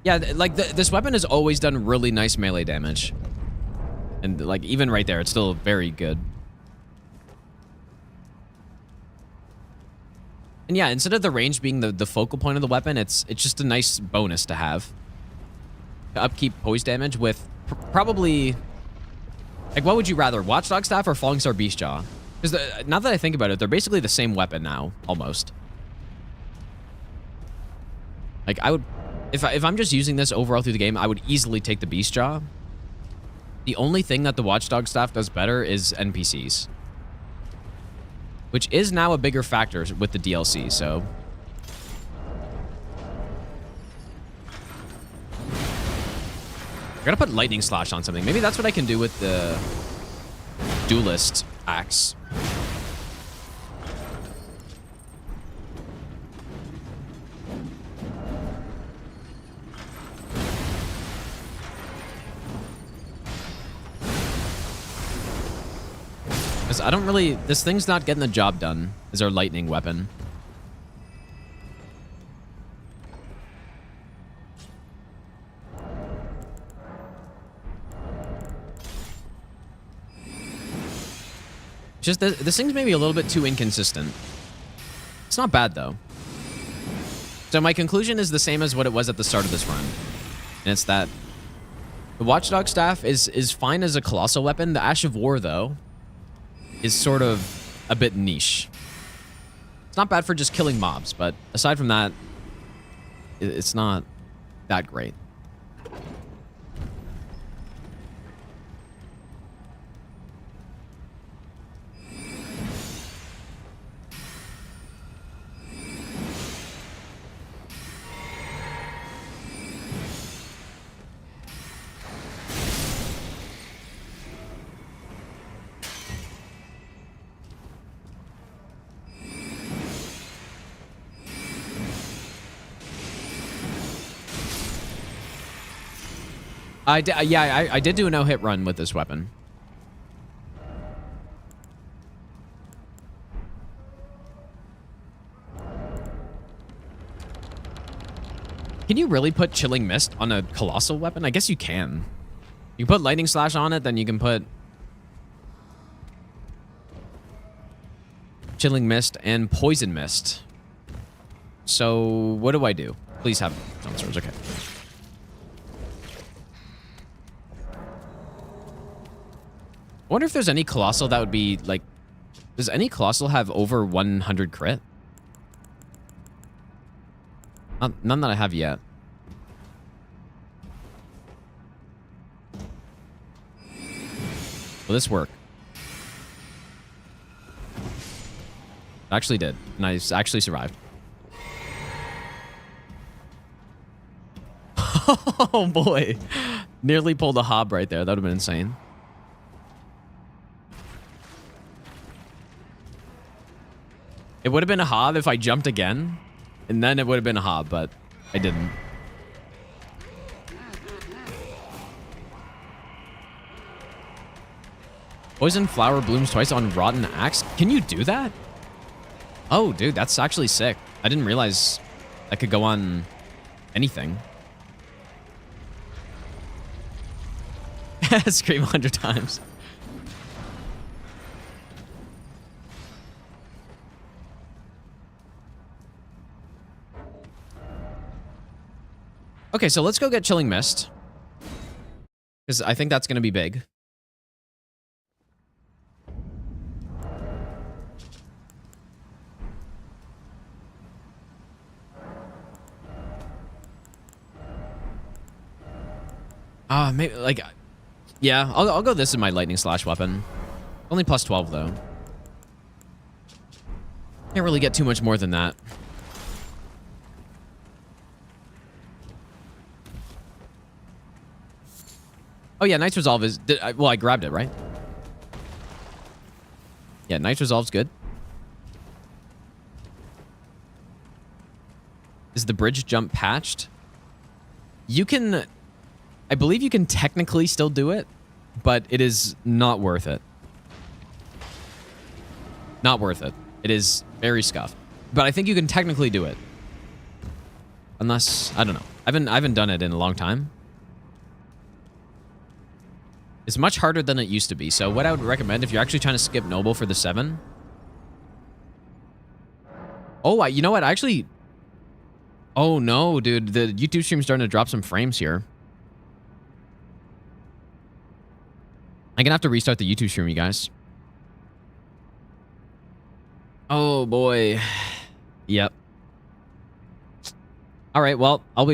Yeah, like this weapon has always done really nice melee damage. And like even right there, it's still very good. And yeah, instead of the range being the focal point of the weapon, it's just a nice bonus to have. To upkeep poise damage with probably... Like, what would you rather, Watchdog Staff or Falling Star Beastjaw? Because now that I think about it, they're basically the same weapon now, almost. Like, I would... If I'm just using this overall through the game, I would easily take the Beastjaw. The only thing that the Watchdog Staff does better is NPCs. Which is now a bigger factor with the DLC, so... I gotta put Lightning Slash on something. Maybe that's what I can do with the Duelist Axe. Because I don't really... This thing's not getting the job done as our lightning weapon. Just this thing's maybe a little bit too inconsistent. It's not bad, though. So my conclusion is the same as what it was at the start of this run. And it's that the Watchdog Staff is fine as a Colossal weapon. The Ash of War, though, is sort of a bit niche. It's not bad for just killing mobs, but aside from that, it's not that great. I did do a no-hit run with this weapon. Can you really put Chilling Mist on a Colossal weapon? I guess you can. You can put Lightning Slash on it, then you can put Chilling Mist and Poison Mist. So, what do I do? Please have Stone Swords, okay. I wonder if there's any Colossal that would be, like... Does any Colossal have over 100 crit? None that I have yet. Will this work? It actually did. And I actually survived. Oh boy. Nearly pulled a hob right there. That would have been insane. It would have been a hob if I jumped again. And then it would have been a hob, but I didn't. Poison flower blooms twice on rotten axe. Can you do that? Oh, dude, that's actually sick. I didn't realize that could go on anything. Scream 100 times. Okay, so let's go get Chilling Mist. Because I think that's going to be big. Maybe, like... Yeah, I'll go this in my Lightning Slash weapon. Only plus 12, though. Can't really get too much more than that. Oh yeah, Knight's Resolve is... well, I grabbed it, right? Yeah, Knight's Resolve's good. Is the bridge jump patched? You can... I believe you can technically still do it, but it is not worth it. Not worth it. It is very scuffed. But I think you can technically do it. Unless... I don't know. I haven't done it in a long time. It's much harder than it used to be. So what I would recommend if you're actually trying to skip Noble for the 7. Oh, you know what? Actually... Oh, no, dude. The YouTube stream's starting to drop some frames here. I'm gonna have to restart the YouTube stream, you guys. Oh, boy. Yep. All right, well, I'll be